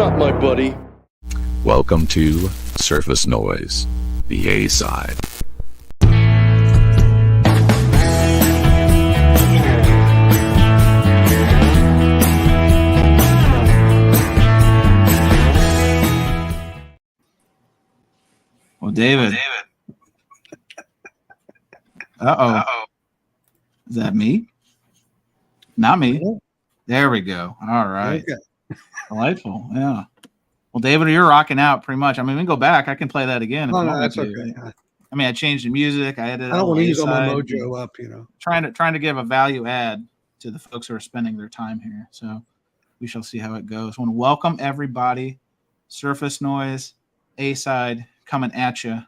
shot, my buddy. Welcome to Surface Noise, the A-side. Well, David. Uh-oh. Is that me? Not me. There we go. All right. Okay. Delightful. Yeah. Well, David, you're rocking out pretty much. I mean, we can go back. I can play that again. Oh, no, that's okay. I mean, I changed the music. I added. I don't want to use all my mojo up, you know. Trying to give a value add to the folks who are spending their time here. So we shall see how it goes. I want to welcome everybody. Surface Noise, A-side coming at you.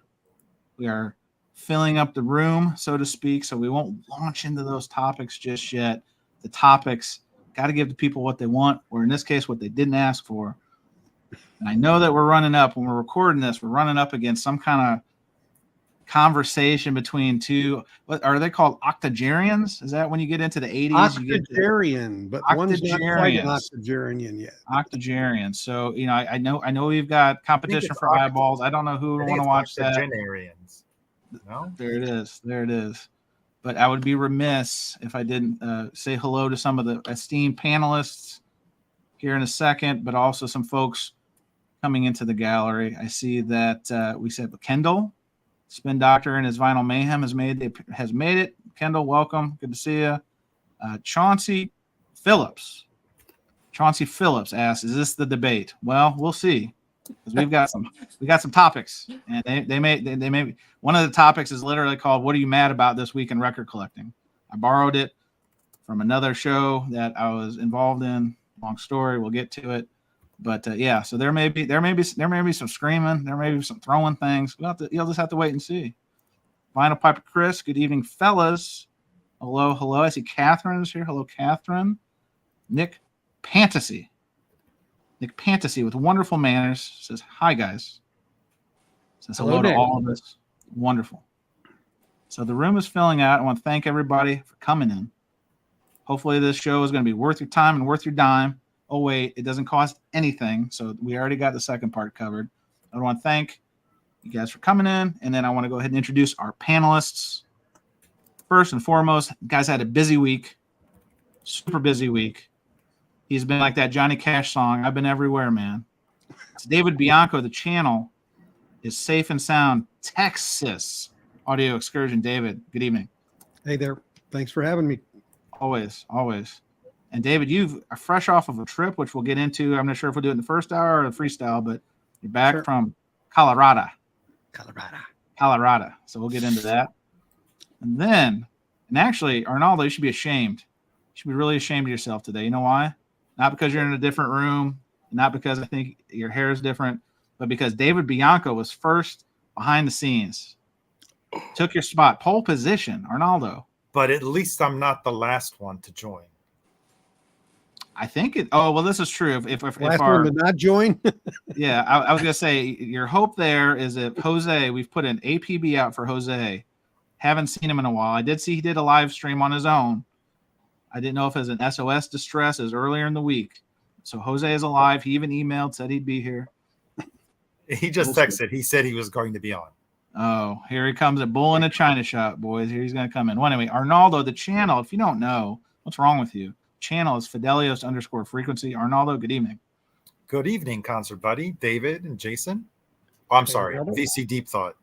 We are filling up the room, so to speak. So we won't launch into those topics just yet. The topics got to give the people what they want, or in this case, what they didn't ask for. And I know that we're running up when we're recording this. We're running up against some kind of conversation between two. What are they called? Octogenarians? Is that when you get into the 80s? Octogenarian, but one's not quite an octogenarian yet. Octogenarian. So I know we've got competition for eyeballs. I don't know who would want to watch that. Octogenarians. No, there it is. But I would be remiss if I didn't say hello to some of the esteemed panelists here in a second, but also some folks coming into the gallery. I see that we said Kendall, Spin Doctor and his Vinyl Mayhem has made it. Kendall, welcome. Good to see you. Chauncey Phillips asks, "Is this the debate?" Well, we'll see, because we got some topics, and they may. One of the topics is literally called "What are you mad about this week in record collecting?" I borrowed it from another show that I was involved in. Long story. We'll get to it. But yeah, so there may be some screaming, there may be some throwing things. You'll just have to wait and see. Vinyl Piper Chris, good evening, fellas. Hello. I see Catherine is here. Hello, Catherine. Nick Fantasy with wonderful manners says hi, guys. Says hello to all of us. Wonderful. So the room is filling out. I want to thank everybody for coming in. Hopefully this show is going to be worth your time and worth your dime. Oh, wait, it doesn't cost anything. So we already got the second part covered. I want to thank you guys for coming in. And then I want to go ahead and introduce our panelists. First and foremost, the guy's had a busy week, super busy week. He's been like that Johnny Cash song, "I've been everywhere, man." It's David Bianco. The channel is Safe and Sound Texas Audio Excursion. David, good evening. Hey there. Thanks for having me. Always. And David, you're fresh off of a trip, which we'll get into. I'm not sure if we'll do it in the first hour or the freestyle, but you're back from Colorado. So we'll get into that. And actually, Arnaldo, you should be ashamed. You should be really ashamed of yourself today. You know why? Not because you're in a different room, not because I think your hair is different, but because David Bianco was first behind the scenes. Took your spot. Pole position, Arnaldo. But at least I'm not the last one to join. I think it. Oh, well, this is true. If last one to not join. Yeah, I was gonna say your hope there is that Jose. We've put an APB out for Jose. Haven't seen him in a while. I did see he did a live stream on his own. I didn't know if it was an SOS distress as earlier in the week. So Jose is alive. He even emailed, said he'd be here. He just texted. He said he was going to be on. Oh, here he comes, a bull in a china shop, boys. Here he's going to come in. Well, anyway, Arnaldo, the channel, if you don't know, what's wrong with you? Channel is Fidelios_frequency. Arnaldo, good evening. Good evening, concert buddy, David and Jason. Oh, I'm sorry, VC Deep Thought.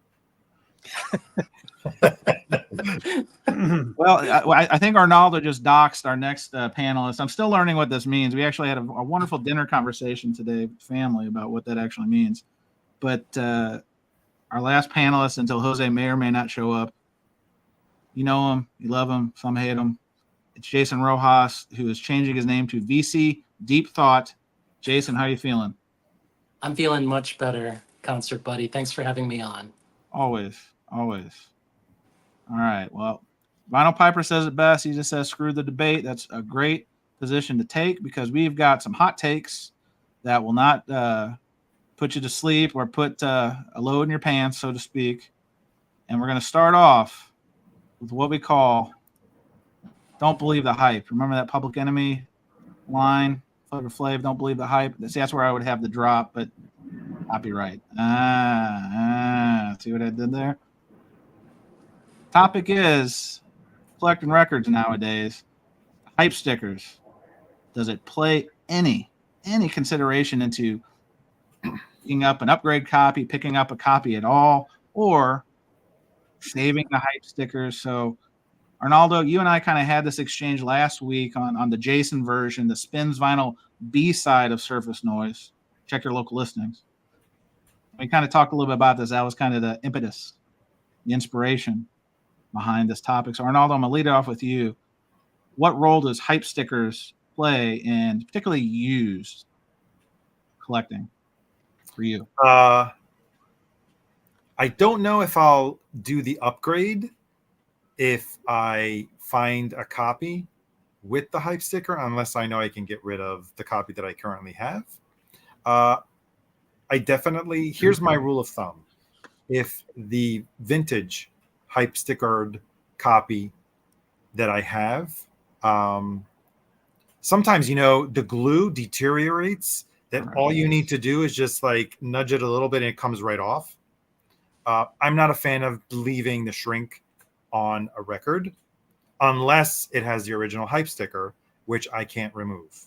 Well, I think Arnaldo just doxed our next panelist. I'm still learning what this means. We actually had a wonderful dinner conversation today with family about what that actually means. But our last panelist, until Jose may or may not show up, you know him, you love him, some hate him. It's Jason Rojas, who is changing his name to VC Deep Thought. Jason, how are you feeling? I'm feeling much better, concert buddy. Thanks for having me on. Always. All right. Well, Vinyl Piper says it best. He just says, screw the debate. That's a great position to take because we've got some hot takes that will not put you to sleep or put a load in your pants, so to speak. And we're going to start off with what we call "Don't believe the hype." Remember that Public Enemy line, Flavor Flav, don't believe the hype. See, that's where I would have the drop, but copyright. See what I did there? Topic is collecting records nowadays. Hype stickers. Does it play any consideration into picking up an upgrade copy, picking up a copy at all, or saving the hype stickers? So, Arnaldo, you and I kind of had this exchange last week on the Jason version, the Spins Vinyl B side of Surface Noise. Check your local listings. We kind of talked a little bit about this. That was kind of the impetus, the inspiration behind this topic. So, Arnaldo, I'm going to lead it off with you. What role does hype stickers play in particularly used collecting for you? I don't know if I'll do the upgrade if I find a copy with the hype sticker, unless I know I can get rid of the copy that I currently have. I definitely, here's my rule of thumb. If the vintage hype stickered copy that I have, sometimes, the glue deteriorates, that all you need to do is just like nudge it a little bit and it comes right off. I'm not a fan of leaving the shrink on a record unless it has the original hype sticker, which I can't remove.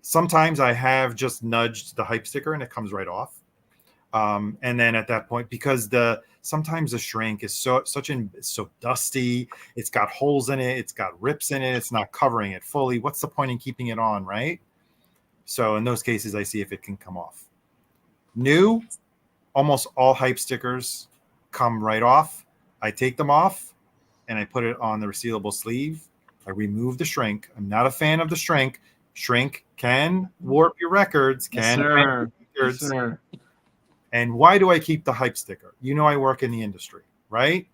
Sometimes I have just nudged the hype sticker and it comes right off. And then at that point, because sometimes the shrink is so dusty, it's got holes in it, it's got rips in it, it's not covering it fully. What's the point in keeping it on, right? So in those cases, I see if it can come off. New, almost all hype stickers come right off. I take them off and I put it on the resealable sleeve. I remove the shrink. I'm not a fan of the shrink. Shrink can warp your records. Yes, sir. Yes, sir. And why do I keep the hype sticker? I work in the industry, right?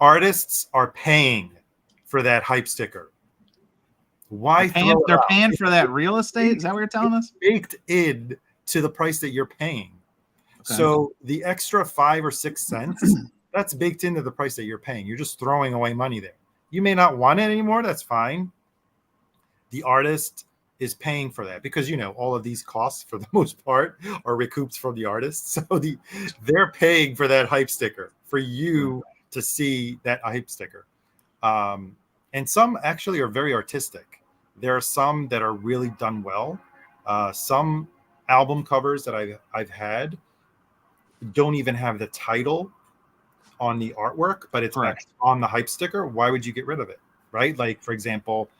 Artists are paying for that hype sticker. Why they're paying for that real estate? Is that what you're telling us? Baked in to the price that you're paying. Okay. So the extra 5 or 6 cents, that's baked into the price that you're paying. You're just throwing away money there. You may not want it anymore. That's fine. The artist is paying for that because, all of these costs for the most part are recouped from the artist. So they're paying for that hype sticker for you to see that hype sticker. And some actually are very artistic. There are some that are really done well. Some album covers that I've had don't even have the title on the artwork, but it's on the hype sticker. Why would you get rid of it? Right? Like, for example,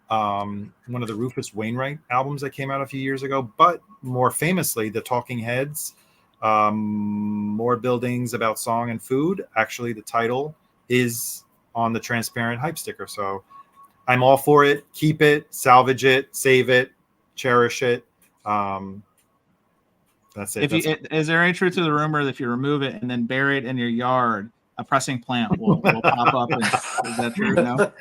one of the Rufus Wainwright albums that came out a few years ago, but more famously, the Talking Heads, More Buildings About Song and Food. Actually, the title is on the transparent hype sticker. So I'm all for it. Keep it, salvage it, save it, cherish it. That's it. Is there any truth to the rumor that if you remove it and then bury it in your yard, a pressing plant will pop up? Is that true? No.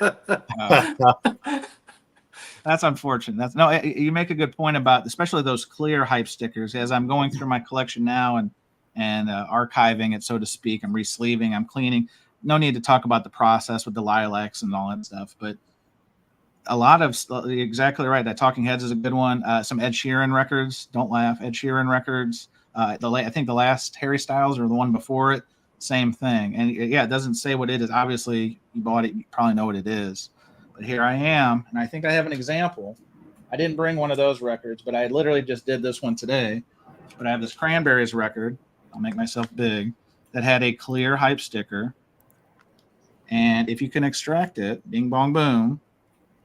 That's unfortunate. You make a good point about especially those clear hype stickers. As I'm going through my collection now and archiving it, so to speak, I'm re-sleeving, I'm cleaning. No need to talk about the process with the lilacs and all that stuff, but a lot of exactly right. That Talking Heads is a good one. Some Ed Sheeran records. Don't laugh. Ed Sheeran records. I think the last Harry Styles or the one before it, same thing. And yeah, it doesn't say what it is. Obviously, you bought it. You probably know what it is. But here I am, and I think I have an example. I didn't bring one of those records, but I literally just did this one today. But I have this Cranberries record. I'll make myself big. That had a clear hype sticker. And if you can extract it, bing, bong, boom,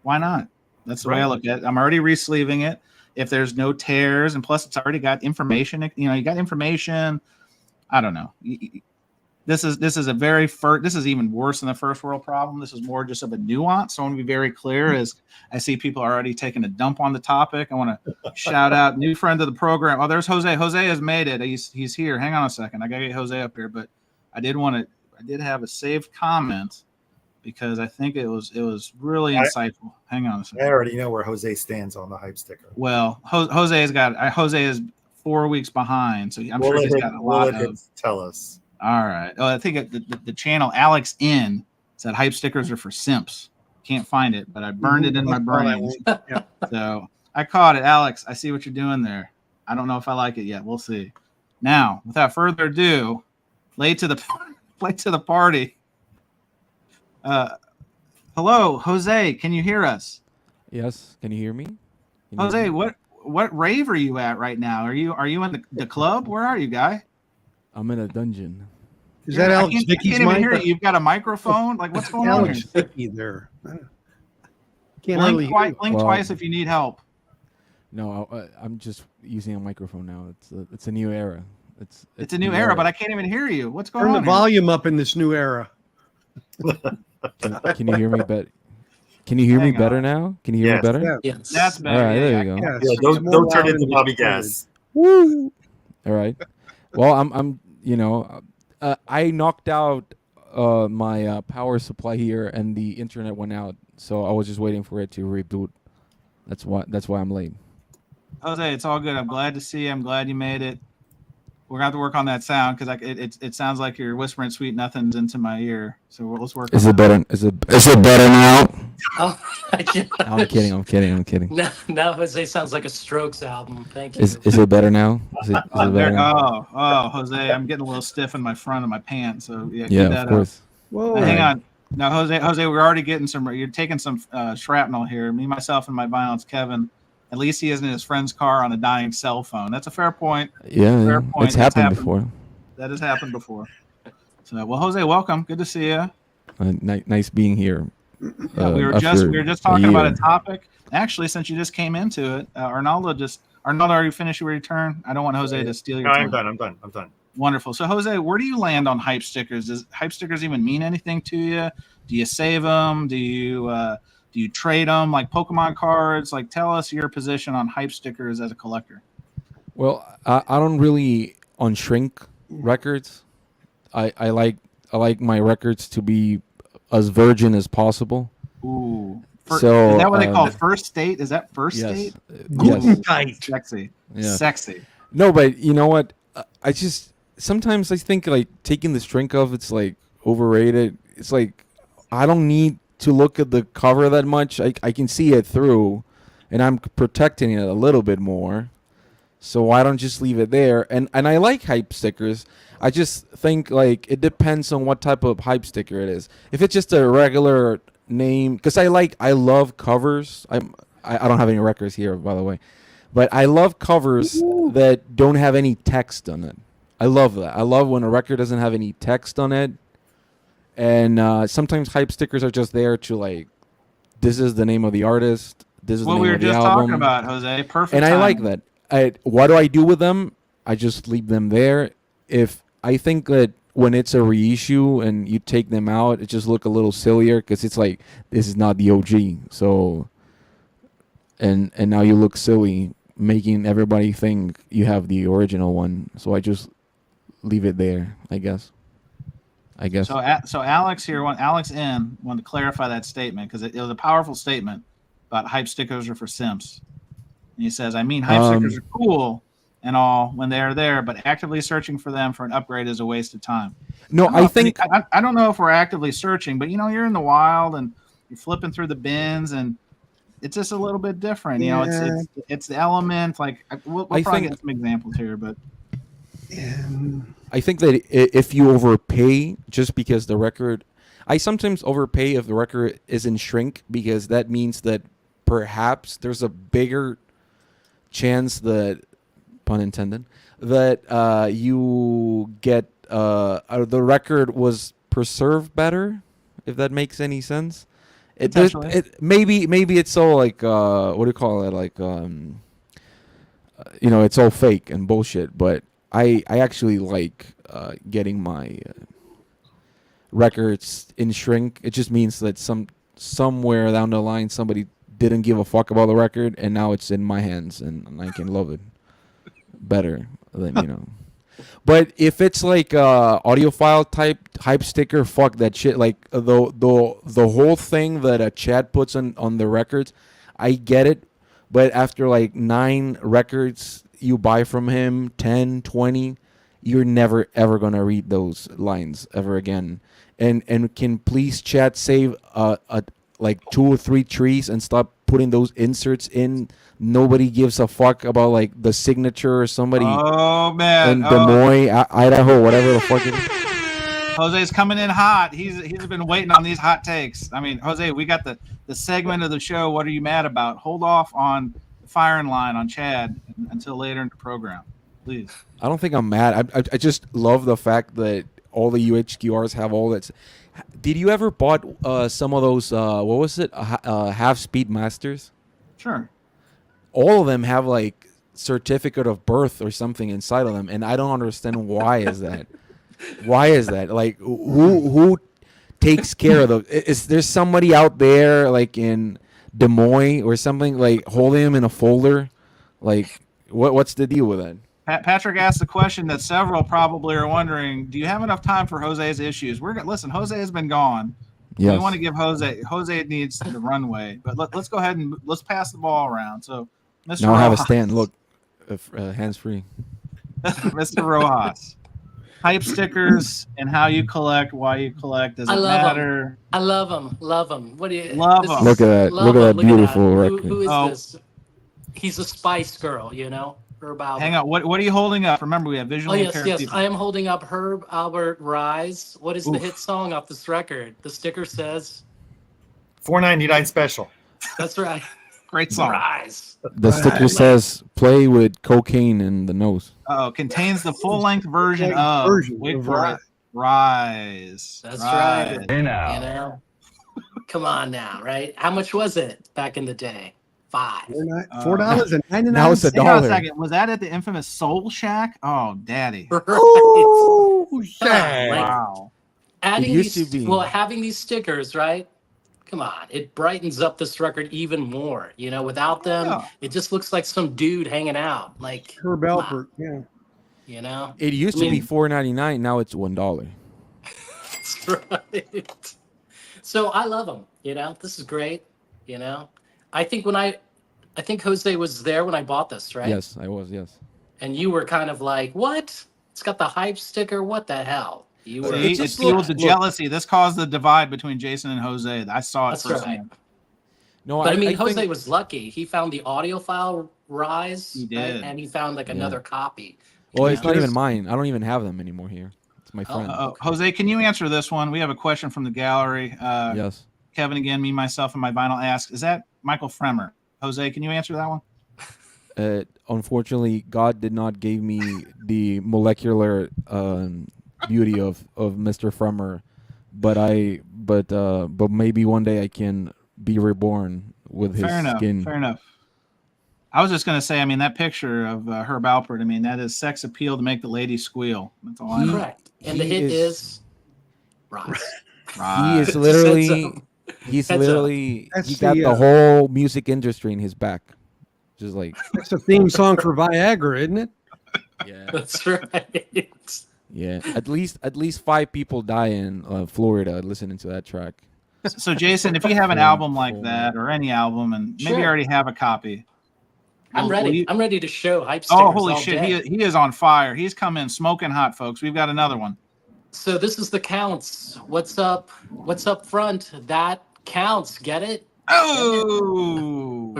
why not? That's the way I look at it. I'm already re-sleeving it. If there's no tears, and plus it's already got information, you got information. I don't know. This is this is even worse than the first world problem. This is more just of a nuance. So I want to be very clear as I see people are already taking a dump on the topic. I want to shout out new friend of the program. Oh, there's Jose. Jose has made it. He's here. Hang on a second. I got to get Jose up here, but I did have a saved comment because I think it was really insightful. Hang on a second. I already know where Jose stands on the hype sticker. Well, Jose is 4 weeks behind, so I'm sure he's got a lot of. Tell us. All right. Oh, I think the channel Alex N said hype stickers are for simps. Can't find it, but I burned it in my brain. So I caught it, Alex. I see what you're doing there. I don't know if I like it yet. We'll see. Now, without further ado, late to the party. Hello, Jose. Can you hear us? Yes. Can you hear me? Jose, what rave are you at right now? Are you in the club? Where are you, guy? I'm in a dungeon. Is that Alex I Vicky's can't even mic? hear you. You've got a microphone. Like, what's going on Alex here? Vicky there. Can't hardly hear you. Blink twice if you need help. No, I'm just using a microphone now. It's a new era. It's a new era, but I can't even hear you. What's going Turn the on here? volume up in this new era. Can you hear me better? Can you hear me Hang better on. now? Can you hear Yes. me better? Yeah. Yes. That's All better. right, there Yeah, you go. Yes. Yeah, It's don't more turn loud into and Bobby distorted. Gas. Woo! All right. Well, I'm I knocked out my power supply here, and the internet went out, so I was just waiting for it to reboot. That's why I'm late. Jose, it's all good. I'm glad to see you. I'm glad you made it. We're gonna have to work on that sound because it sounds like you're whispering sweet nothings into my ear. So let's work. Is on it better? Is it better now? Oh, I'm kidding. Now Jose sounds like a Strokes album. Thank you. Is it better now? Is it There- better now? Jose, I'm getting a little stiff in my front of my pants. So yeah, keep Yeah, that of course. Whoa. up. Hang Alright. on. Now, Jose, we're already getting some. You're taking some shrapnel here. Me, myself, and my violence, Kevin. At least he isn't in his friend's car on a dying cell phone. That's a fair point. Yeah, Fair point. it's happened happened. before. That has happened before. So, well, Jose, welcome. Good to see you. Nice being here. we were just talking about a topic. Actually, since you just came into it, Arnaldo, are you finished your return? I don't want Jose to steal your No, time. I'm done. Wonderful. So, Jose, where do you land on hype stickers? Does hype stickers even mean anything to you? Do you save them? Do you trade them like Pokemon cards? Like, tell us your position on hype stickers as a collector. Well, I don't really on shrink records. I like my records to be as virgin as possible. Ooh. So, is that what they call first state? Is that first Yes. state? Yes. Tight. Sexy. Yeah. Sexy. No, but you know what? I just sometimes I think like taking the shrink off, it's like overrated. It's like I don't need to look at the cover that much. I can see it through, and I'm protecting it a little bit more. So why don't just leave it there? And I like hype stickers. I just think like it depends on what type of hype sticker it is. If it's just a regular name, because I love covers. I don't have any records here, by the way, but I love covers that don't have any text on it. I love that. I love when a record doesn't have any text on it. And sometimes hype stickers are just there to like, this is the name of the artist. This is What the we name were of the just album. talking about, Jose. Perfect. And I timing. like that. What do I do with them? I just leave them there. If I think that when it's a reissue and you take them out, it just look a little sillier because it's like this is not the OG. So, and now you look silly, making everybody think you have the original one. So I just leave it there. I guess. So Alex here, Alex N wanted to clarify that statement because it was a powerful statement about hype stickers are for simps. And he says, I mean, hype stickers are cool and all when they are there, but actively searching for them for an upgrade is a waste of time. No, I think I don't know if we're actively searching, but you're in the wild and you're flipping through the bins and it's just a little bit different. Yeah. It's the element. Like we'll I probably think- get some examples here, but I think that if you overpay just because the record, I sometimes overpay if the record is in shrink because that means that perhaps there's a bigger chance that, pun intended, that you get the record was preserved better, if that makes any sense. Potentially. Maybe it's all like what do you call it, like it's all fake and bullshit, but I actually like getting my records in shrink. It just means that somewhere down the line somebody didn't give a fuck about the record and now it's in my hands and I can love it better than But if it's like audiophile type hype sticker, fuck that shit. Like the whole thing that Chad puts on the records, I get it. But after like 9 records you buy from him, 10, 20, you're never ever gonna read those lines ever again. And can please Chad save like 2 or 3 trees and stop putting those inserts in. Nobody gives a fuck about like the signature or somebody Oh man, in Des Moines, Idaho, whatever the fuck it is. Jose's coming in hot. He's been waiting on these hot takes. I mean, Jose, we got the segment of the show. What are you mad about? Hold off on the firing line on Chad until later in the program, please. I don't think I'm mad. I just love the fact that all the UHQRs have all that. Did you ever bought some of those? What was it? Half Speed Masters. Sure. All of them have like certificate of birth or something inside of them, and I don't understand why is that. Why is that? Like, who takes care of those? Is there somebody out there like in Des Moines or something like holding them in a folder? Like, what's the deal with that? Patrick asked the question that several probably are wondering: do you have enough time for Jose's issues? Listen. Jose has been gone. Yes. We want to give Jose. Jose needs the runway, but let's go ahead and let's pass the ball around. So, Mr. Now I have a Rojas, stand. Look, hands free. Mr. Rojas. Hype stickers and how you collect, why you collect, does it matter? I love them. Love them. What do you Love 'em. Look at that. Look at that beautiful record. Who is Oh. this? He's a Spice Girl, you know? Herb Albert. Hang on. What are you holding up? Remember, we have Oh, visually impaired yes. people. I am holding up Herb Albert Rise. What is the Oof. hit song off this record? The sticker says, $4.99 special. that's right. Great song. Rise. The sticker says "play with cocaine in the nose." Oh, contains the full-length version Full-length of. version Wait of for it. Rise. That's Rise. right. You know? Come on now, right? How much was it back in the day? $5. $4.99. Now it's Hang on a $1. second. Was that at the infamous Soul Shack? Oh, daddy. Right. Oh, Come on, shit. like, Wow. adding It used these, to be. well, having these stickers, right? Come on, it brightens up this record even more. You know, without them, Yeah. it just looks like some dude hanging out. Like, Herb come on, Alpert. Yeah. you know, It used to be $4.99. Now it's $1. that's right. So I love them. You know, this is great. You know, I think Jose was there when I bought this, right? Yes, I was. Yes. And you were kind of like, "What? It's got the hype sticker. What the hell?" You were. See, it just fueled look- the look. jealousy. This caused the divide between Jason and Jose. I saw it That's firsthand. right. No, But I mean, think- Jose was lucky. He found the audiophile Rise, He right? did. And he found like another copy. Well, You it's know? not even mine. I don't even have them anymore here. It's my friend. Jose, can you answer this one? We have a question from the gallery. Yes. Kevin again, me, myself, and my vinyl asks, is that Michael Fremer? Jose, can you answer that one? Unfortunately, God did not give me the molecular beauty of Mr. Fremer, but maybe one day I can be reborn with his Fair enough. skin. Fair enough. I was just going to say, I mean, that picture of Herb Alpert, I mean, that is sex appeal to make the ladies squeal. That's all I know. Correct. And the He hit is- is Rise. Right. He is Heads literally, up. he's Heads literally, That's he got the, the whole music industry in his back. Just like, That's the theme song for Viagra, isn't it? yeah, That's right. yeah. At least 5 people die in Florida listening to that track. So, Jason, if you have an Full- album like full- that or any album, and maybe Sure. you already have a copy. I'm will ready. you- I'm ready to show hype stickers. Oh, holy all shit. day. He is on fire. He's come in smoking hot, folks. We've got another one. So this is the counts. What's up? What's up front? That counts. Get it? Oh,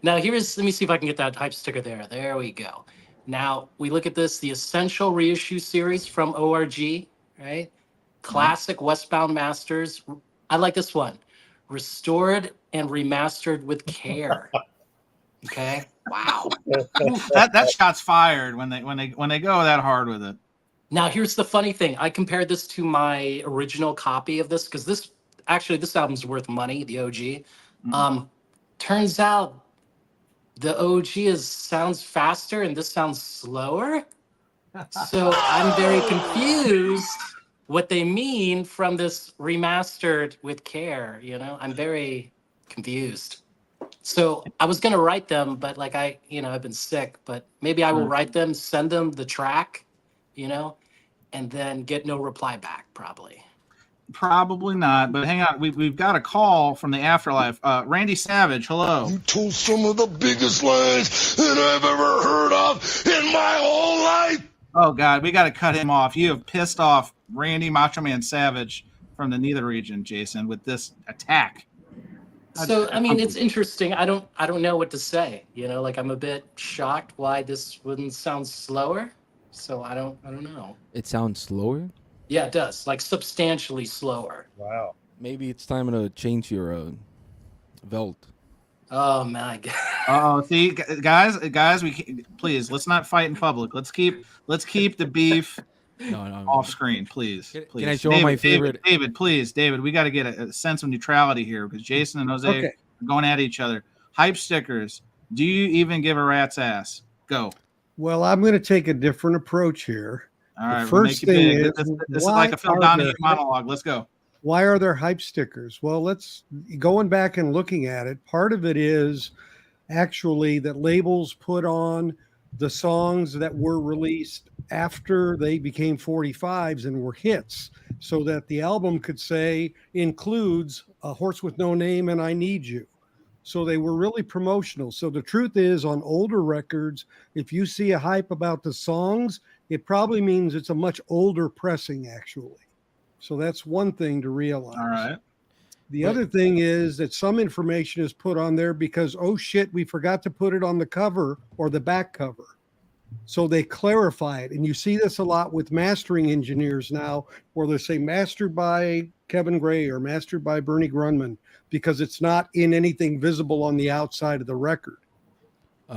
Now let me see if I can get that hype sticker there. There we go. Now we look at this, the Essential Reissue Series from ORG, right? Classic Westbound Masters. I like this one. Restored and remastered with care. Okay. Wow. that shot's fired when they go that hard with it. Now here's the funny thing. I compared this to my original copy of this because this album's worth money, the OG. Turns out the OG sounds faster and this sounds slower. So I'm very confused what they mean from this remastered with care, you know? I'm very confused. So I was gonna write them, but like I've been sick, but maybe I will write them, send them the track, and then get no reply back probably. Probably not, but hang on. We've got a call from the afterlife. Randy Savage, hello. You told some of the biggest lies that I've ever heard of in my whole life. Oh, God, we got to cut him off. You have pissed off Randy Macho Man Savage from the Neither region, Jason, with this attack. So I mean, it's interesting. I don't know what to say. You know, like I'm a bit shocked why this wouldn't sound slower. So I don't know. It sounds slower. Yeah, it does. Like substantially slower. Wow. Maybe it's time to change your belt. Oh my god. Oh, see, guys, please let's not fight in public. Let's keep the beef No, off screen, please. Can I show my favorite? David, please, David. We got to get a sense of neutrality here because Jason and Jose are going at each other. Hype stickers. Do you even give a rat's ass? Go. Well, I'm going to take a different approach here. All right. First thing is, this is like a Phil Donahue monologue. Let's go. Why are there hype stickers? Well, let's going back and looking at it. Part of it is actually that labels put on the songs that were released after they became 45s and were hits, so that the album could say includes A Horse with No Name and I Need You. So they were really promotional. So the truth is, on older records, if you see a hype about the songs, it probably means it's a much older pressing, actually. So that's one thing to realize. All right. The other thing is that some information is put on there because, oh shit, we forgot to put it on the cover or the back cover. So they clarify it. And you see this a lot with mastering engineers now, where they say mastered by Kevin Gray or mastered by Bernie Grunman, because it's not in anything visible on the outside of the record.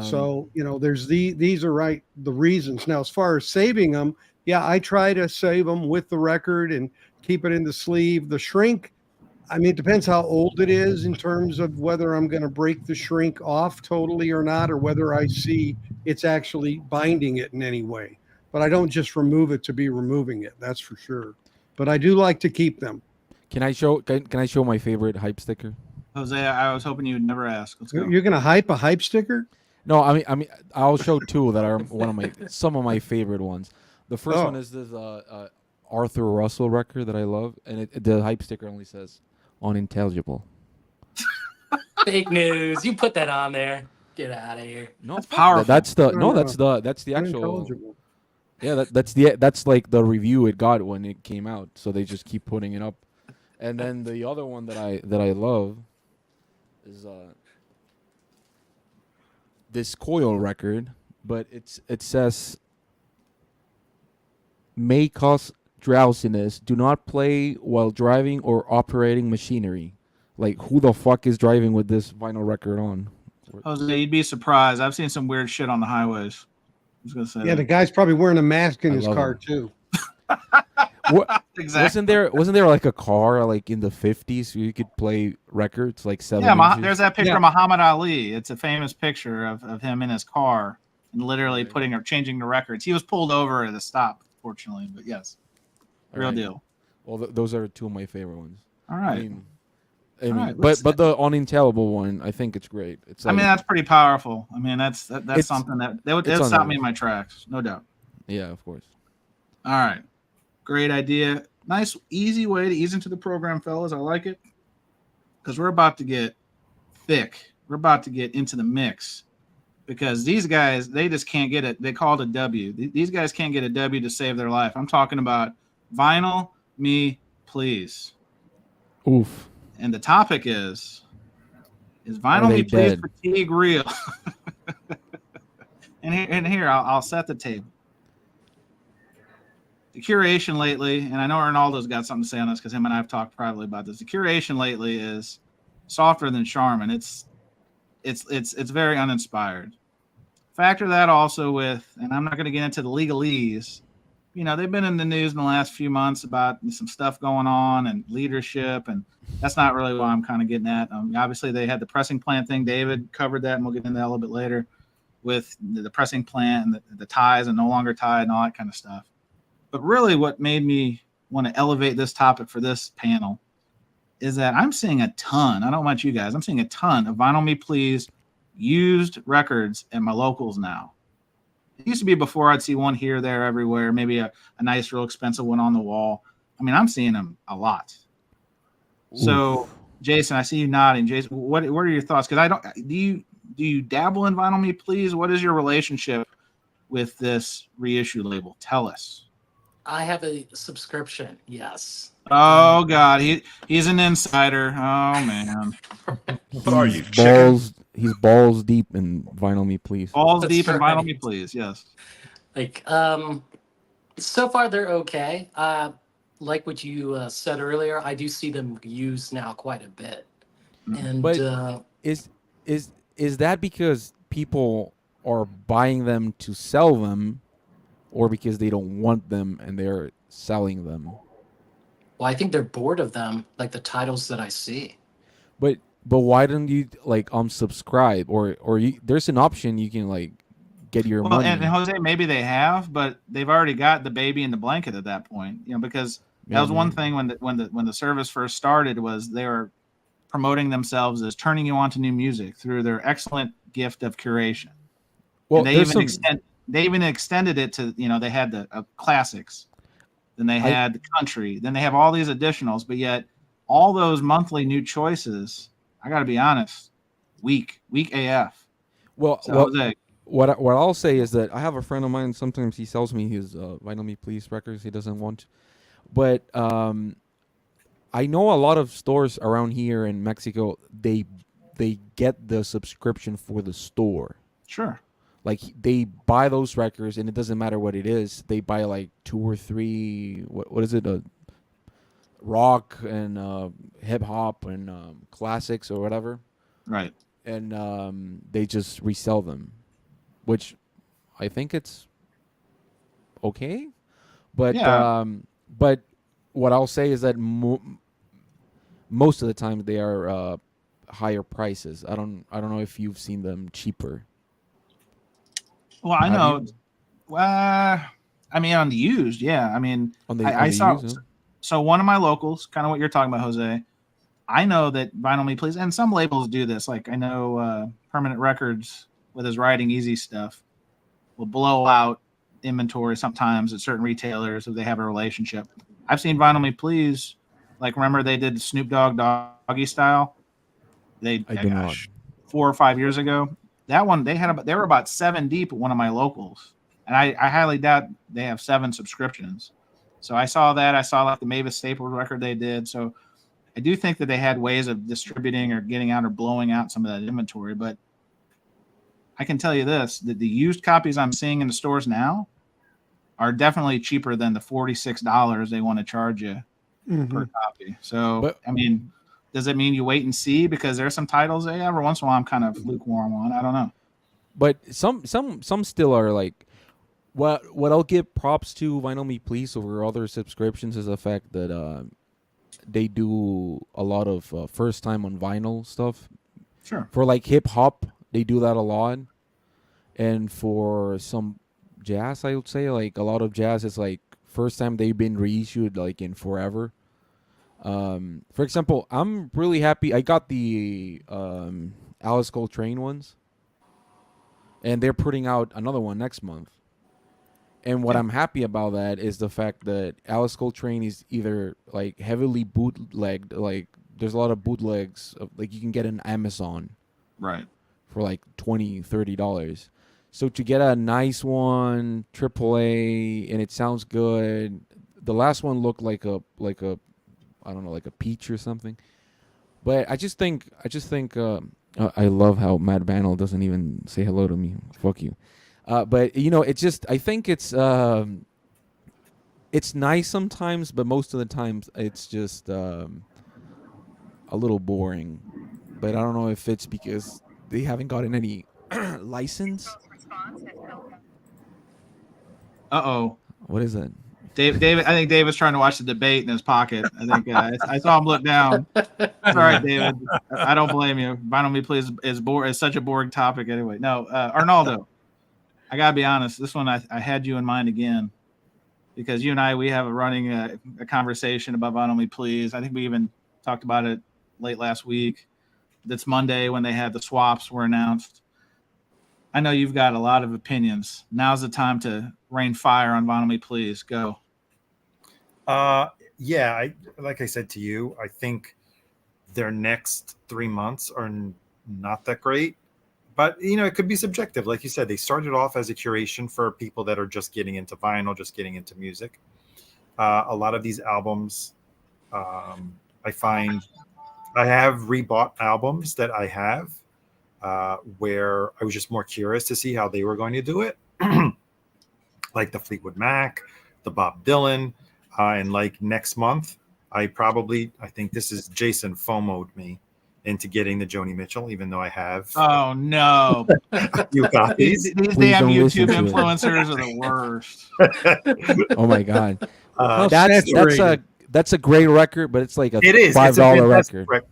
So, you know, there's these are right, the reasons. Now, as far as saving them, yeah, I try to save them with the record and keep it in the sleeve. The shrink, I mean, it depends how old it is in terms of whether I'm going to break the shrink off totally or not, or whether I see it's actually binding it in any way. But I don't just remove it to be removing it. That's for sure. But I do like to keep them. Can I show my favorite hype sticker? Jose, I was hoping you would never ask. Let's go. You're going to hype a hype sticker? No, I mean, I'll show two that are some of my favorite ones. The first one is this Arthur Russell record that I love, and the hype sticker only says unintelligible. Fake news. You put that on there. Get out of here. No, That's powerful. That's the actual. Yeah, that's like the review it got when it came out. So they just keep putting it up. And then the other one that I love is this Coil record, but it says may cause drowsiness. Do not play while driving or operating machinery. Like, who the fuck is driving with this vinyl record on? Jose, you'd be surprised. I've seen some weird shit on the highways. I was gonna say. Yeah, the guy's probably wearing a mask in his car too. What, exactly. Wasn't there like a car like in the 50s where you could play records like 7 inches? There's that picture of Muhammad Ali. It's a famous picture of him in his car and literally changing the records. He was pulled over at a stop, fortunately, but yes, real deal. Well, those are two of my favorite ones. All right. I mean, but the unintelligible one, I think it's great. It's like, I mean, that's pretty powerful. I mean, that's something that would stop me in my tracks, no doubt. Yeah, of course. All right. Great idea. Nice, easy way to ease into the program, fellas. I like it. Because we're about to get thick. We're about to get into the mix. Because these guys, they just can't get it. They call it a W. These guys can't get a W to save their life. I'm talking about Vinyl Me Please. Oof. And the topic is Vinyl Me Please fatigue real? and here I'll set the table. The curation lately, and I know Arnaldo's got something to say on this because him and I have talked privately about this. The curation lately is softer than Charmin. It's very uninspired. Factor that also with, and I'm not going to get into the legalese. You know, they've been in the news in the last few months about some stuff going on and leadership, and that's not really what I'm kind of getting at. Obviously, they had the pressing plant thing. David covered that, and we'll get into that a little bit later with the pressing plant and the ties and no longer tied and all that kind of stuff. But really what made me want to elevate this topic for this panel is that I'm seeing a ton, I don't know about you guys, I'm seeing a ton of Vinyl Me Please used records at my locals now. It used to be before I'd see one here, there, everywhere, maybe a nice, real expensive one on the wall. I mean, I'm seeing them a lot. Oof. So, Jason, I see you nodding. Jason, what are your thoughts? Because do you dabble in Vinyl Me Please? What is your relationship with this reissue label? Tell us. I have a subscription. Yes. Oh God, he's an insider. Oh man, What are you, chicken? balls. He's balls deep in Vinyl Me Please. balls That's deep in right. Vinyl Me Please. Yes. Like, so far they're okay. Like what you said earlier, I do see them used now quite a bit. And But is is that because people are buying them to sell them, or because they don't want them and they're selling them? well, I think they're bored of them, like the titles that I see. But why don't you like unsubscribe, or there's an option you can like get your Well, money. and Jose, maybe they have, but they've already got the baby in the blanket at that point. Because that was one thing when the service first started was they were promoting themselves as turning you on to new music through their excellent gift of curation. Well, And there's some. they even extended it to they had the classics, then they had the country, then they have all these additionals, but yet all those monthly new choices, I got to be honest, weak AF. Well, So well, Jose, what I'll say is that I have a friend of mine. Sometimes he sells me his Vinyl Me Please records. He doesn't want, but I know a lot of stores around here in Mexico. They get the subscription for the store. sure. Like they buy those records, and it doesn't matter what it is. They buy like 2 or 3. What is it? Rock and hip hop and classics or whatever, Right. and they just resell them, which I think it's okay. But Yeah. but what I'll say is that most of the time they are higher prices. I don't know if you've seen them cheaper. Well, I Have know. you? I mean, on the used, yeah. I mean, On the I saw. used, huh? So one of my locals, kind of what you're talking about, Jose. I know that Vinyl Me Please, and some labels do this. Like I know Permanent Records with his Riding Easy stuff will blow out inventory sometimes at certain retailers if they have a relationship. I've seen Vinyl Me Please, like remember they did Snoop Dogg Doggy Style. They I do not. 4 or 5 years ago. That one they were about 7 deep at one of my locals, and I highly doubt they have 7 subscriptions. So I saw that. I saw like the Mavis Staples record they did. So I do think that they had ways of distributing or getting out or blowing out some of that inventory. But I can tell you this: that the used copies I'm seeing in the stores now are definitely cheaper than the $46 they want to charge you per copy. So But- I mean, does it mean you wait and see? Because there's some titles every once in a while I'm kind of lukewarm on. I don't know. But some still are like, what I'll give props to Vinyl Me Please over other subscriptions is the fact that they do a lot of first time on vinyl stuff. Sure. For like hip hop, they do that a lot, and for some jazz, I would say like a lot of jazz is like first time they've been reissued like in forever. For example, I'm really happy. I got the Alice Coltrane ones, and they're putting out another one next month. And what I'm happy about that is the fact that Alice Coltrane is either like heavily bootlegged, like there's a lot of bootlegs, like you can get on Amazon Right. for like $20-$30. So to get a nice one, AAA, and it sounds good. The last one looked like a I don't know, like a peach or something. But I just think I love how Matt Banel doesn't even say hello to me. Fuck you. But I think it's nice sometimes, but most of the times it's just a little boring. But I don't know if it's because they haven't gotten any license. Uh-oh. What is that? David, I think David's trying to watch the debate in his pocket. I think I saw him look down. It's all right, David. I don't blame you. Vinyl Me Please is such a boring topic anyway. No, Arnaldo, I gotta be honest. This one I had you in mind again because you and I we have a running a conversation about Vinyl Me Please. I think we even talked about it late last week. That's Monday when they had the swaps were announced. I know you've got a lot of opinions. Now's the time to rain fire on Vinyl Me Please. Go. Yeah, like I said to you, I think their next 3 months are not that great. But, it could be subjective. Like you said, they started off as a curation for people that are just getting into vinyl, just getting into music. A lot of these albums, I find I have rebought albums that I have where I was just more curious to see how they were going to do it, like the Fleetwood Mac, the Bob Dylan, and like next month, I think this is Jason FOMO'd me into getting the Joni Mitchell, even though I have Oh no! a few copies. These Please damn don't listen YouTube to it. influencers are the worst. Oh my god, Uh, that's a great record, but it's like a it is. $5 It's a fantastic record. record.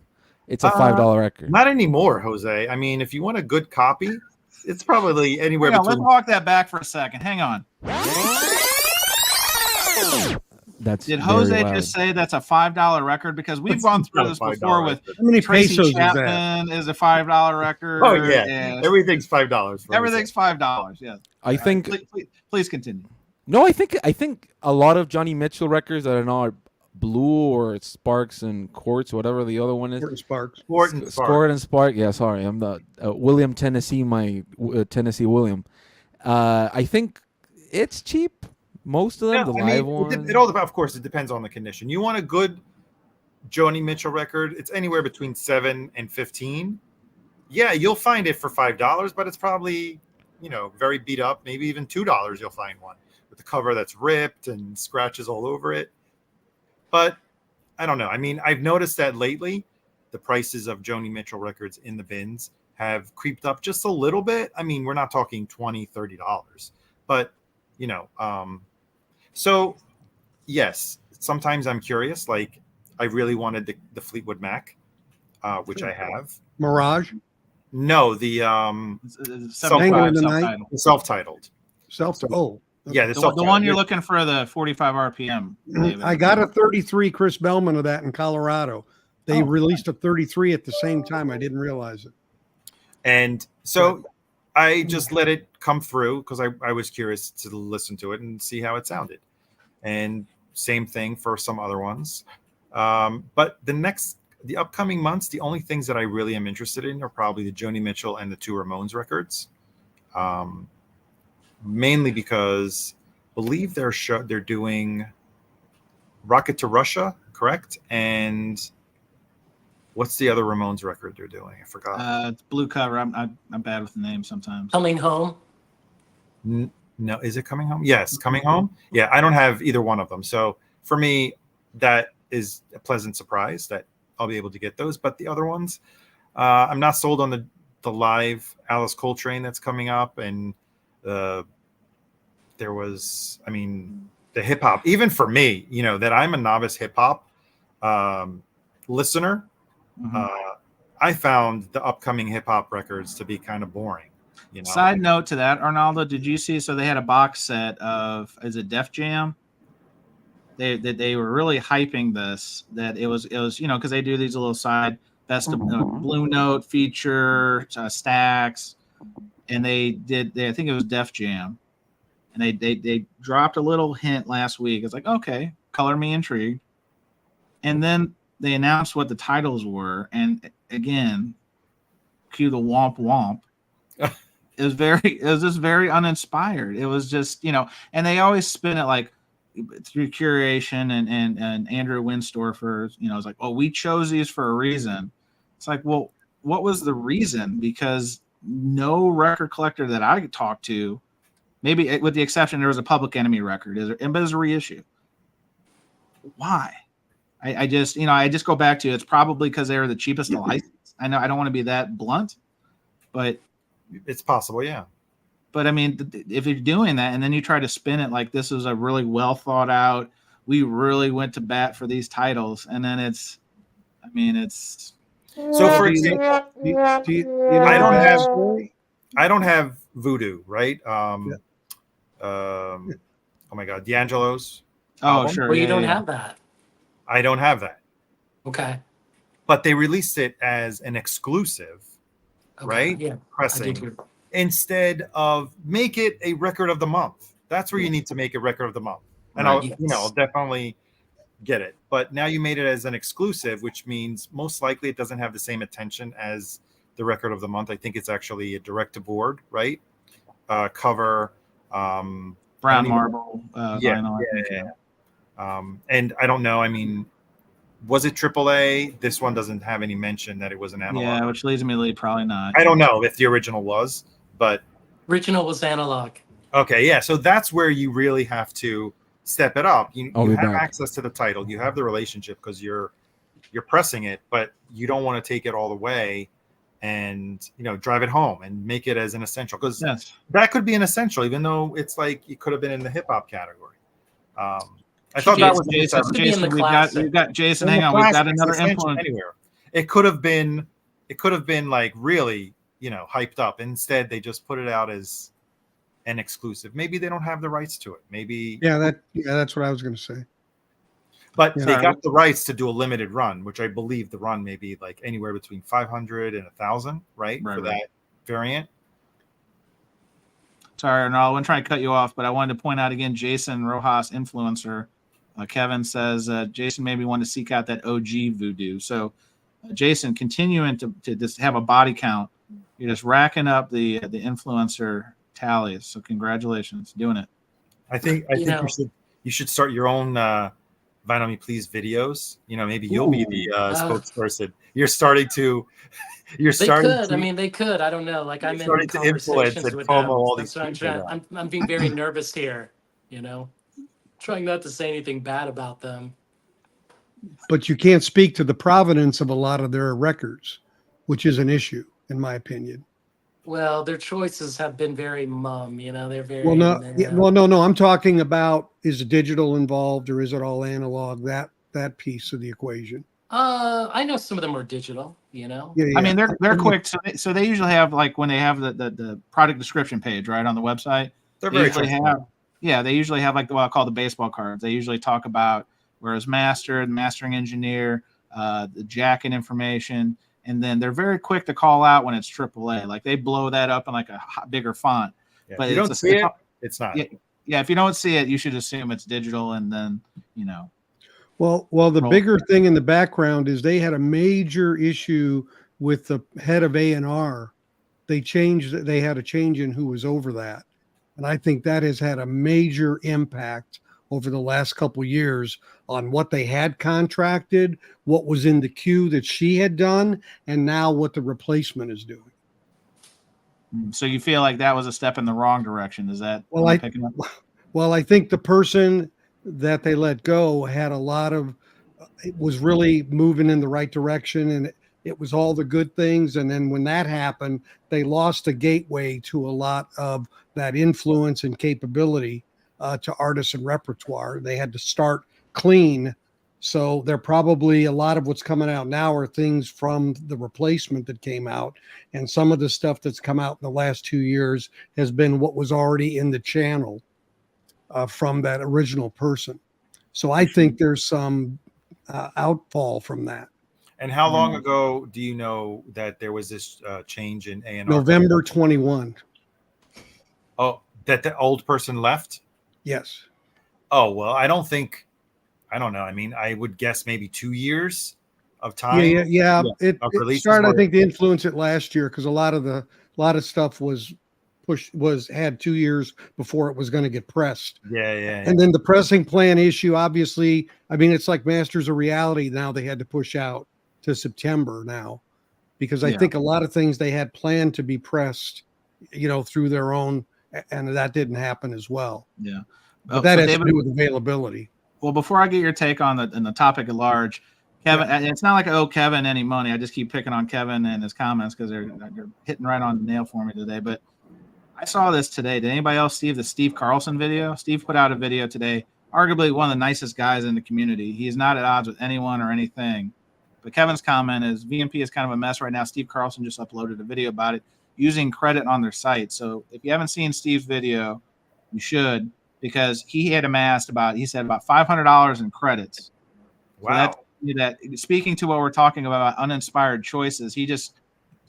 It's a $5 record. Not anymore, Jose. I mean, if you want a good copy, it's probably anywhere Hang on, let's between. walk that back for a second. Hang on. That's Did very Jose loud. just say that's a $5 record? Because we've gone through not a this $5 before with record. How many Tracy pesos is that? Chapman is a $5 record. Oh yeah, and everything's $5. everything's $5. Yes. I think Please continue. no. I think a lot of Johnny Mitchell records that are not Blue or Sparks and Quartz, whatever the other one is. Morton Sparks. Scored and Spark. Yeah, sorry, I'm the William Tennessee. My Tennessee William. I think it's cheap. Most of them, Yeah, the I live mean, ones. it all depends. Of course, it depends on the condition. You want a good Joni Mitchell record? It's anywhere between 7 and 15. Yeah, you'll find it for $5, but it's probably very beat up. Maybe even $2. You'll find one with the cover that's ripped and scratches all over it. But I don't know. I mean, I've noticed that lately, the prices of Joni Mitchell records in the bins have creeped up just a little bit. I mean, we're not talking $20, $30, but so yes, sometimes I'm curious. Like I really wanted the Fleetwood Mac, which I have. Mirage. No, the Hanging in the Night? Subtitle. self-titled. Oh, Yeah, the The self-titled. one you're looking for, the 45 RPM. David. I got a 33 Chris Bellman of that in Colorado. They released a 33 at the same time. I didn't realize it. And so I just let it come through because I was curious to listen to it and see how it sounded. And same thing for some other ones. But the upcoming months, the only things that I really am interested in are probably the Joni Mitchell and the 2 Ramones records. Mainly because I believe they're doing Rocket to Russia, correct? And what's the other Ramones record they're doing? I forgot. It's blue cover. I'm bad with the name sometimes. Coming home. No, is it Coming Home? Yes, Coming Home. Yeah, I don't have either one of them. So for me, that is a pleasant surprise that I'll be able to get those. But the other ones, I'm not sold on the live Alice Coltrane that's coming up. And there was, I mean, the hip hop, even for me, that I'm a novice hip hop listener. Mhm. I found the upcoming hip hop records to be kind of boring. Side note to that, Arnaldo, did you see? So they had a box set of, is it Def Jam? They were really hyping this. That it was because they do these little side best of Blue Note feature stacks, and I think it was Def Jam, and they dropped a little hint last week. It's like, okay, color me intrigued, and then they announced what the titles were, and again, cue the womp womp. It was just very uninspired. It was just, and they always spin it like through curation and Andrew Winstorfer, it's like, oh, we chose these for a reason. It's like, well, what was the reason? Because no record collector that I talked to, maybe with the exception, there was a Public Enemy record, but it was a reissue. Why? I just go back to, it's probably because they were the cheapest to license. I know I don't want to be that blunt, but it's possible, yeah. But I mean, if you're doing that and then you try to spin it like this is a really well thought out, we really went to bat for these titles, and then it's. So for example, I don't have Voodoo, right? Oh my God, D'Angelo's. Oh, album. sure. Well, you yeah, don't yeah. have that. I don't have that, Okay. but they released it as an exclusive, Okay. right? Yeah. I Pressing did hear. instead of make it a record of the month. That's where you need to make a record of the month, and Right. I'll definitely get it. But now you made it as an exclusive, which means most likely it doesn't have the same attention as the record of the month. I think it's actually a direct to board, right? Cover, Brown marble. yeah, vinyl, I think, yeah. And I don't know. I mean, was it AAA? This one doesn't have any mention that it was an analog. Yeah, which leads me to believe probably not. I don't know if the original was, but Original was analog. okay, yeah. So that's where you really have to step it up. I'll You be have back. access to the title, you have the relationship because you're pressing it, but you don't want to take it all the way and drive it home and make it as an essential, because Yes. that could be an essential, even though it's like it could have been in the hip hop category. I thought that was Jason. Could be in the We've got Jason. in the Hang on, we've got classics, another essential influence. anywhere. It could have been like really hyped up. Instead, they just put it out as an exclusive. Maybe they don't have the rights to it. Maybe that's what I was going to say. But Yeah. they got the rights to do a limited run, which I believe the run may be like anywhere between 500 and 1,000, right? For that variant. Sorry, Arnold, I wasn't trying to cut you off, but I wanted to point out again, Jason Rojas, influencer. Kevin says Jason maybe wanted to seek out that OG voodoo. So, Jason, continuing to just have a body count, you're just racking up the influencer tallies. So, congratulations, doing it. I think you should start your own Vinyl Me Please videos. Maybe you'll be the spokesperson. You're starting to. They could. I mean, they could. I don't know. Like I'm in starting to influence conversations and with FOMO them. all That's these what I'm people trying. I'm being very nervous here. Trying not to say anything bad about them. But you can't speak to the provenance of a lot of their records, which is an issue, in my opinion. Well, their choices have been very mum. They're very. Well, no. I'm talking about, is it digital involved or is it all analog? That piece of the equation. I know some of them are digital. Yeah. I mean, they're quick. So they usually have, like, when they have the product description page right on the website. They're very they usually have like what I call the baseball cards. They usually talk about where it's mastered, the mastering engineer, the jacket information, and then they're very quick to call out when it's AAA. Like they blow that up in like a bigger font. Yeah, but if you don't see it, it's not. Yeah, if you don't see it, you should assume it's digital, and then Well, the bigger thing in the background is they had a major issue with the head of A&R. They had a change in who was over that. And I think that has had a major impact over the last couple of years on what they had contracted, what was in the queue that she had done, and now what the replacement is doing. So you feel like that was a step in the wrong direction? Is that picking up? Well, I think the person that they let go had it was really moving in the right direction, and it was all the good things. And then when that happened, they lost a gateway to a lot of that influence and capability to artists and repertoire. They had to start clean. So they're probably, a lot of what's coming out now are things from the replacement that came out. And some of the stuff that's come out in the last 2 years has been what was already in the channel from that original person. So I think there's some outfall from that. And how long ago do you know that there was this change in A&R? November 21. Oh, that the old person left? Yes. Oh, well, I don't know. I mean, I would guess maybe 2 years of time. Yeah. It started, I think, to influence it last year because a lot of stuff was had 2 years before it was going to get pressed. Yeah. And then the pressing plan issue, obviously, I mean, it's like Masters of Reality now they had to push out to September now because I think a lot of things they had planned to be pressed, through their own, and that didn't happen as well. Yeah. But that has to do with availability. Well, before I get your take on the topic at large, Kevin, it's not like I owe Kevin any money. I just keep picking on Kevin and his comments because they're hitting right on the nail for me today. But I saw this today. Did anybody else see the Steve Carlson video? Steve put out a video today, arguably one of the nicest guys in the community. He's not at odds with anyone or anything. But Kevin's comment is VMP is kind of a mess right now. Steve Carlson just uploaded a video about it using credit on their site. So if you haven't seen Steve's video, you should, because he had amassed about $500 in credits. Wow. So that speaking to what we're talking about uninspired choices, he just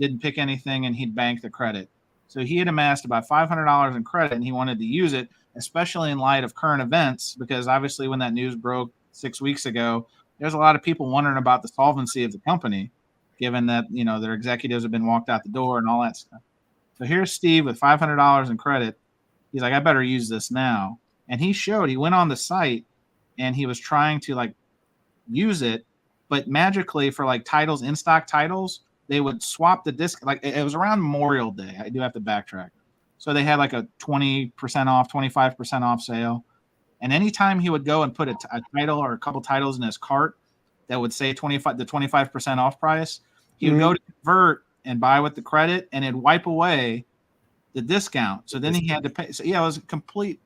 didn't pick anything and he'd bank the credit. So he had amassed about $500 in credit and he wanted to use it, especially in light of current events, because obviously when that news broke 6 weeks ago, there's a lot of people wondering about the solvency of the company, given that, their executives have been walked out the door and all that stuff. So here's Steve with $500 in credit. He's like, I better use this now. And he went on the site and he was trying to like use it, but magically for like titles, in stock titles, they would swap the disc. Like it was around Memorial Day. I do have to backtrack. So they had like a 20% off, 25% off sale. And anytime he would go and put a title or a couple titles in his cart that would say 25% off price, he would go to convert and buy with the credit, and it'd wipe away the discount. So then he had to pay. So yeah, it was a complete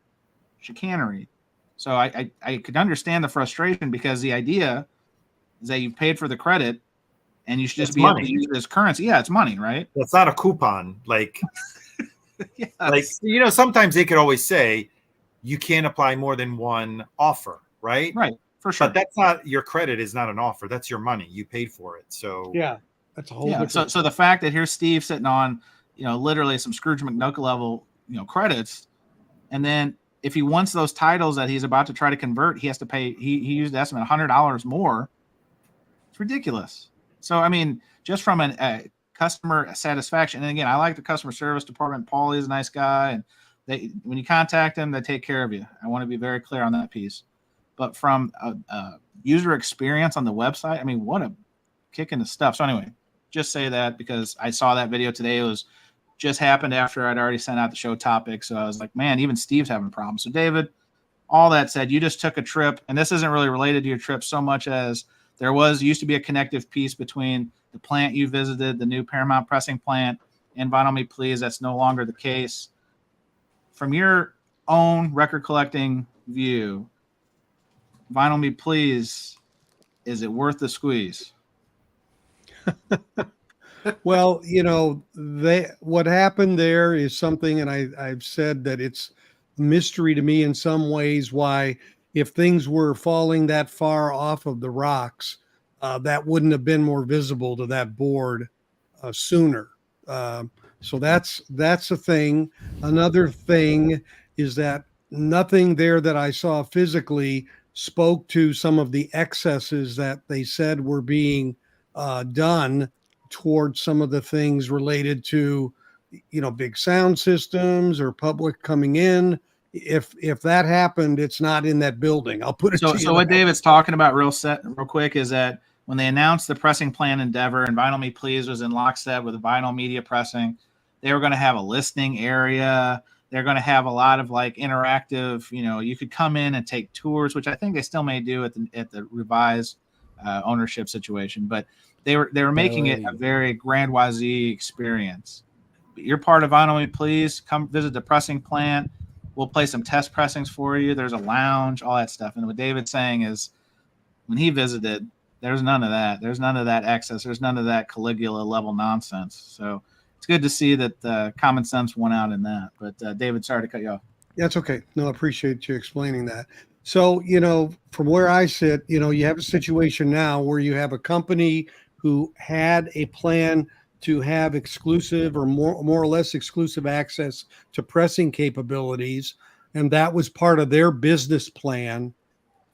chicanery. So I could understand the frustration, because the idea is that you paid for the credit and you should just be able to use it as currency. Yeah, it's money, right? It's not a coupon. Like, Yes. like, you know, sometimes they could always say you can't apply more than one offer, right? Right, for sure. But that's not, your credit is not an offer. That's your money. You paid for it. So Yeah, that's a whole Yeah. different. So the fact that here's Steve sitting on, literally some Scrooge McNuck level, credits, and then if he wants those titles that he's about to try to convert, he has to pay. He used the estimate $100 more. It's ridiculous. So I mean, just from a customer satisfaction, and again, I like the customer service department. Paulie is a nice guy, and when you contact them, they take care of you. I want to be very clear on that piece. But from a user experience on the website, I mean, what a kick in the stuff. So anyway, just say that because I saw that video today. It was just happened after I'd already sent out the show topic. So I was like, man, even Steve's having problems. So David, all that said, you just took a trip, and this isn't really related to your trip so much as there used to be a connective piece between the plant you visited, the new Paramount pressing plant, and Vinyl Me Please. That's no longer the case. From your own record collecting view, Vinyl Me Please, is it worth the squeeze? Well, what happened there is something, and I've said that it's a mystery to me in some ways why, if things were falling that far off of the rocks, that wouldn't have been more visible to that board sooner. So that's a thing. Another thing is that nothing there that I saw physically spoke to some of the excesses that they said were being done towards some of the things related to, big sound systems or public coming in. If that happened, it's not in that building. I'll put it. So what David's talking about real quick is that when they announced the pressing plan Endeavor and Vinyl Me Please was in lockstep with vinyl media pressing, they were going to have a listening area. They're going to have a lot of like interactive, you could come in and take tours, which I think they still may do at the revised ownership situation. But they were making it a very grandiose experience. But you're part of Vinyl Me Please. Come visit the pressing plant. We'll play some test pressings for you. There's a lounge, all that stuff. And what David's saying is, when he visited, there's none of that. There's none of that excess. There's none of that Caligula level nonsense. So it's good to see that common sense won out in that. But David, sorry to cut you off. That's okay. No, I appreciate you explaining that. So, from where I sit, you have a situation now where you have a company who had a plan to have exclusive or more or less exclusive access to pressing capabilities. And that was part of their business plan.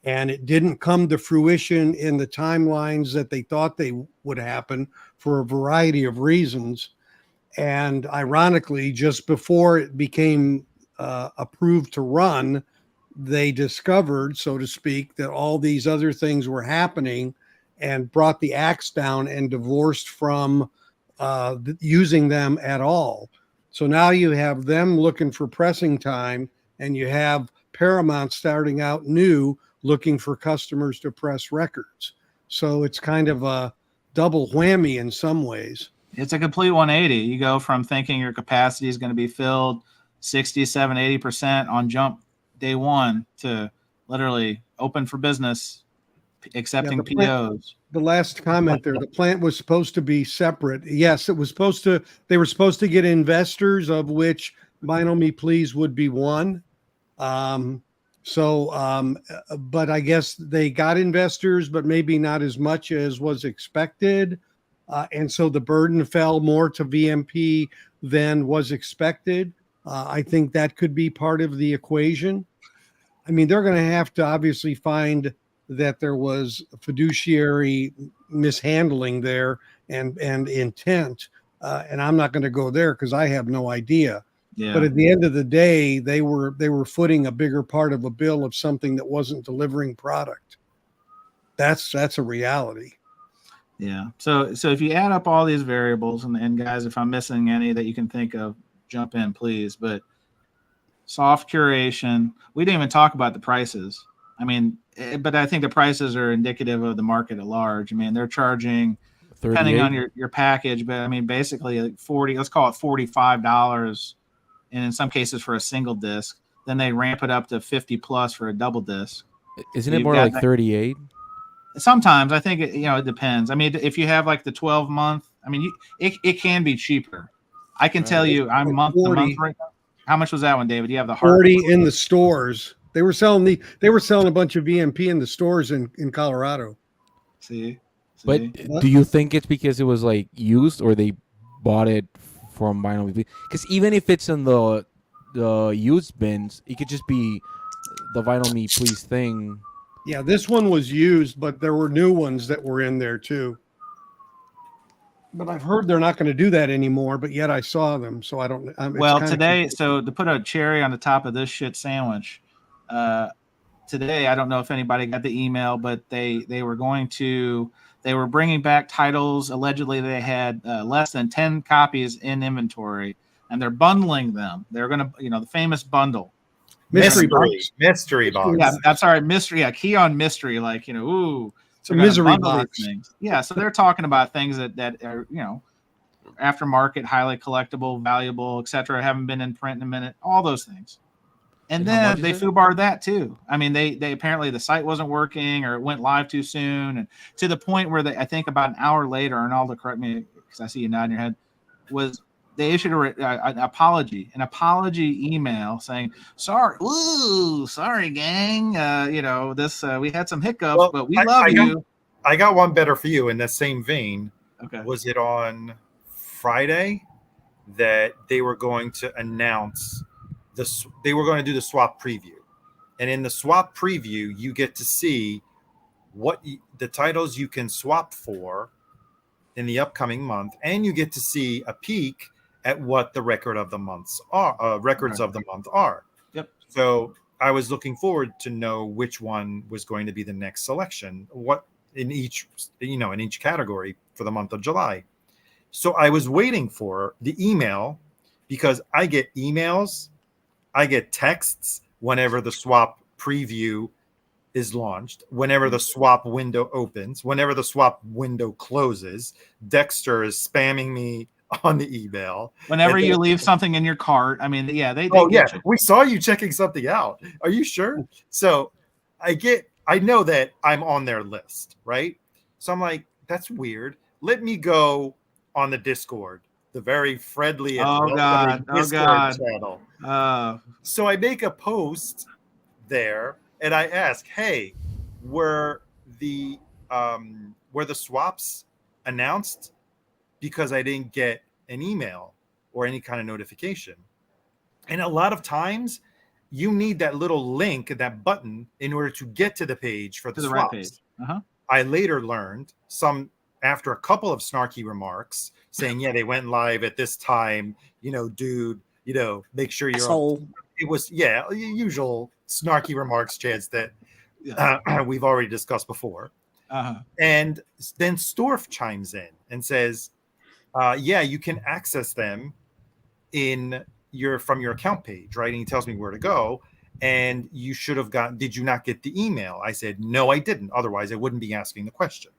And it didn't come to fruition in the timelines that they thought they would happen for a variety of reasons. And ironically, just before it became approved to run, they discovered, so to speak, that all these other things were happening and brought the axe down and divorced from using them at all. So now you have them looking for pressing time, and you have Paramount starting out new, looking for customers to press records. So it's kind of a double whammy in some ways. It's a complete 180. You go from thinking your capacity is going to be filled 67, 80% on jump day one to literally open for business, accepting POs. The last comment there, the plant was supposed to be separate. Yes, they were supposed to get investors, of which Vinyl Me Please would be one. But I guess they got investors, but maybe not as much as was expected. And so the burden fell more to VMP than was expected. I think that could be part of the equation. I mean, they're going to have to obviously find that there was fiduciary mishandling there and intent. And I'm not going to go there because I have no idea. Yeah. But at the end of the day, they were footing a bigger part of a bill of something that wasn't delivering product. That's a reality. Yeah. So if you add up all these variables, and guys, if I'm missing any that you can think of, jump in, please. But soft curation, we didn't even talk about the prices. I mean, but I think the prices are indicative of the market at large. I mean, they're charging, depending on your package, but I mean, basically like 40, let's call it $45, and in some cases for a single disc. Then they ramp it up to 50 plus for a double disc. Isn't So it more like 38? Sometimes I think it depends. I mean, if you have like the 12-month, I mean, it can be cheaper. I can tell you, I'm month to month right now. How much was that one, David? You have the 40 in the stores. They were selling a bunch of VMP in the stores in Colorado. See? But do you think it's because it was like used, or they bought it from Vinyl Me? Because even if it's in the used bins, it could just be the Vinyl Me Please thing. Yeah, this one was used, but there were new ones that were in there too. But I've heard they're not going to do that anymore, but yet I saw them, so I don't. Well, today, so to put a cherry on the top of this shit sandwich, today, I don't know if anybody got the email, but they were bringing back titles. Allegedly, they had less than 10 copies in inventory, and they're bundling them. They're going to, the famous bundle. Mystery box. Yeah, that's all right. Mystery. Yeah, key on mystery. Like, ooh. It's a misery box. Yeah, so they're talking about things that are, aftermarket, highly collectible, valuable, etc. Haven't been in print in a minute. All those things. And then they foobarred that too. I mean, they apparently the site wasn't working, or it went live too soon, and to the point where I think about an hour later, Arnaldo, correct me because I see you nodding your head, was they issued an apology email saying, sorry, gang. We had some hiccups, but we love you. I got one better for you in the same vein. Okay. Was it on Friday that they were going to announce they were going to do the swap preview? And in the swap preview, you get to see what the titles you can swap for in the upcoming month, and you get to see a peek at what the records of the month are. Yep. So I was looking forward to know which one was going to be the next selection, what in each category for the month of July. So I was waiting for the email, because I get emails, I get texts whenever the swap preview is launched, whenever the swap window opens, whenever the swap window closes. Dexter is spamming me on the email. Whenever you leave something in your cart, I mean, yeah, they we saw you checking something out. Are you sure? So I know that I'm on their list, right? So I'm like, that's weird. Let me go on the Discord, the very friendly and Discord channel. So I make a post there, and I ask, hey, were the swaps announced? Because I didn't get an email or any kind of notification. And a lot of times you need that little link, that button, in order to get to the page for the swaps. Right page. Uh-huh. I later learned, after a couple of snarky remarks saying, yeah, they went live at this time, dude, make sure you're it was, usual snarky remarks, Chance, that we've already discussed before. Uh-huh. And then Storf chimes in and says, you can access them from your account page, right? And he tells me where to go. And you should have did you not get the email? I said, no, I didn't. Otherwise, I wouldn't be asking the question.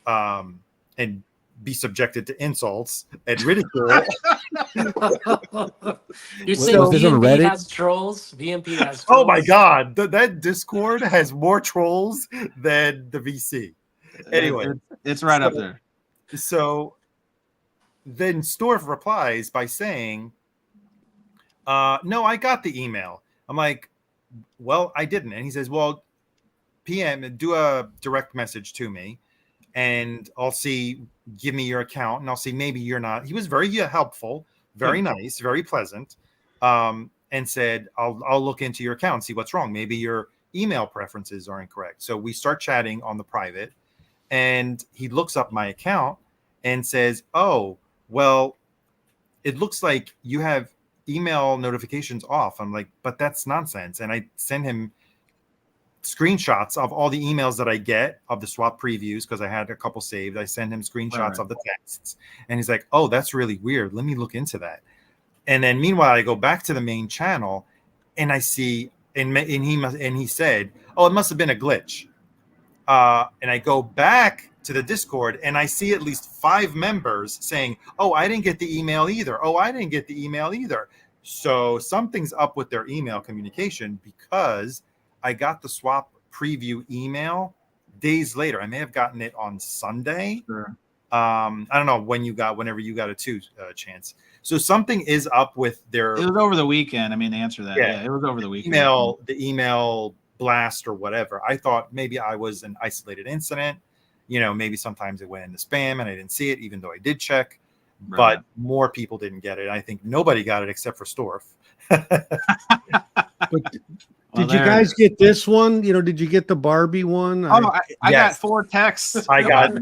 And be subjected to insults and ridicule. You're saying VMP has trolls? VMP has trolls? Oh my God. That Discord has more trolls than the VC. Anyway. It's right up there. So then Storf replies by saying, no, I got the email. I'm like, well, I didn't. And he says, well, PM, do a direct message to me, and I'll see, give me your account, and I'll see maybe you're not. He was very helpful, very nice, very pleasant, and said, I'll look into your account, see what's wrong. Maybe your email preferences are incorrect. So we start chatting on the private, and he looks up my account and says, oh, well, it looks like you have email notifications off. I'm like, but that's nonsense. And I send him screenshots of all the emails that I get of the swap previews because I had a couple saved. I send him screenshots of the texts, and he's like, "Oh, that's really weird. Let me look into that." And then meanwhile, I go back to the main channel, and I see, and he said, "Oh, it must have been a glitch." And I go back to the Discord, and I see at least 5 members saying, "Oh, I didn't get the email either. Oh, I didn't get the email either." So something's up with their email communication because I got the swap preview email days later. I may have gotten it on Sunday. Sure. I don't know whenever you got it too, Chance. So something is up with their. It was over the weekend. I mean, to answer that, yeah, it was over the weekend. The email blast or whatever. I thought maybe I was an isolated incident. Maybe sometimes it went into spam and I didn't see it, even though I did check. Right. But more people didn't get it. I think nobody got it except for Storf. But did you guys get this one? Did you get the Barbie one? Oh, I got Yes. 4 texts. I got I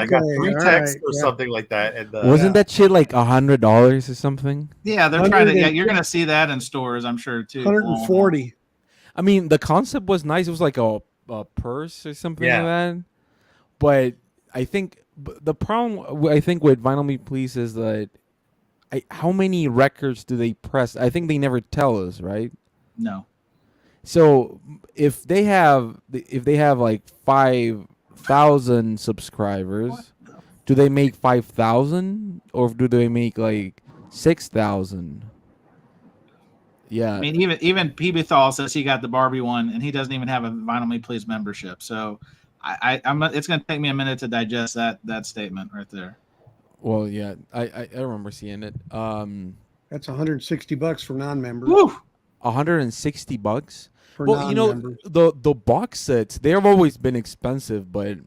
got Okay, 3 all texts right, or yeah. something like that. And Wasn't that shit like $100 or something? Yeah, they're trying to. Yeah, you're gonna see that in stores, I'm sure too. 140. I mean, the concept was nice. It was like a purse or something like that. But I think the problem I think with Vinyl Me Please is that how many records do they press? I think they never tell us, right? No. So if they have like 5,000 subscribers, do they make 5,000 or do they make like 6,000? Yeah. I mean, even PB Thal says he got the Barbie one, and he doesn't even have a Vinyl Me Please membership. So, it's going to take me a minute to digest that statement right there. Well, yeah, I remember seeing it. That's $160 for non-members. Woo! $160. For Well, non-members. the box sets, they've always been expensive, but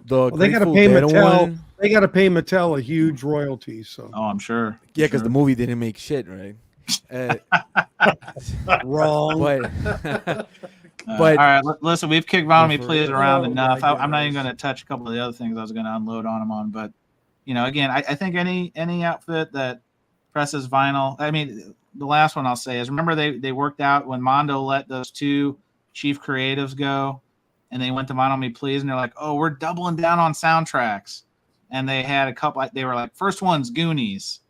They got to Grateful pay Dead Mattel. one- They got to pay Mattel a huge royalty. So Oh, I'm sure. yeah, because the movie didn't make shit, right? wrong. But All right, listen, we've kicked Vinyl Me For- Please around Oh, enough. my I'm not even goodness. going to touch a couple of the other things I was going to unload on them on. But, again, I think any outfit that presses vinyl, I mean, the last one I'll say is, remember they worked out when Mondo let those 2 chief creatives go, and they went to Vinyl Me Please, and they're like, oh, we're doubling down on soundtracks. And they had a couple, they were like, first one's Goonies.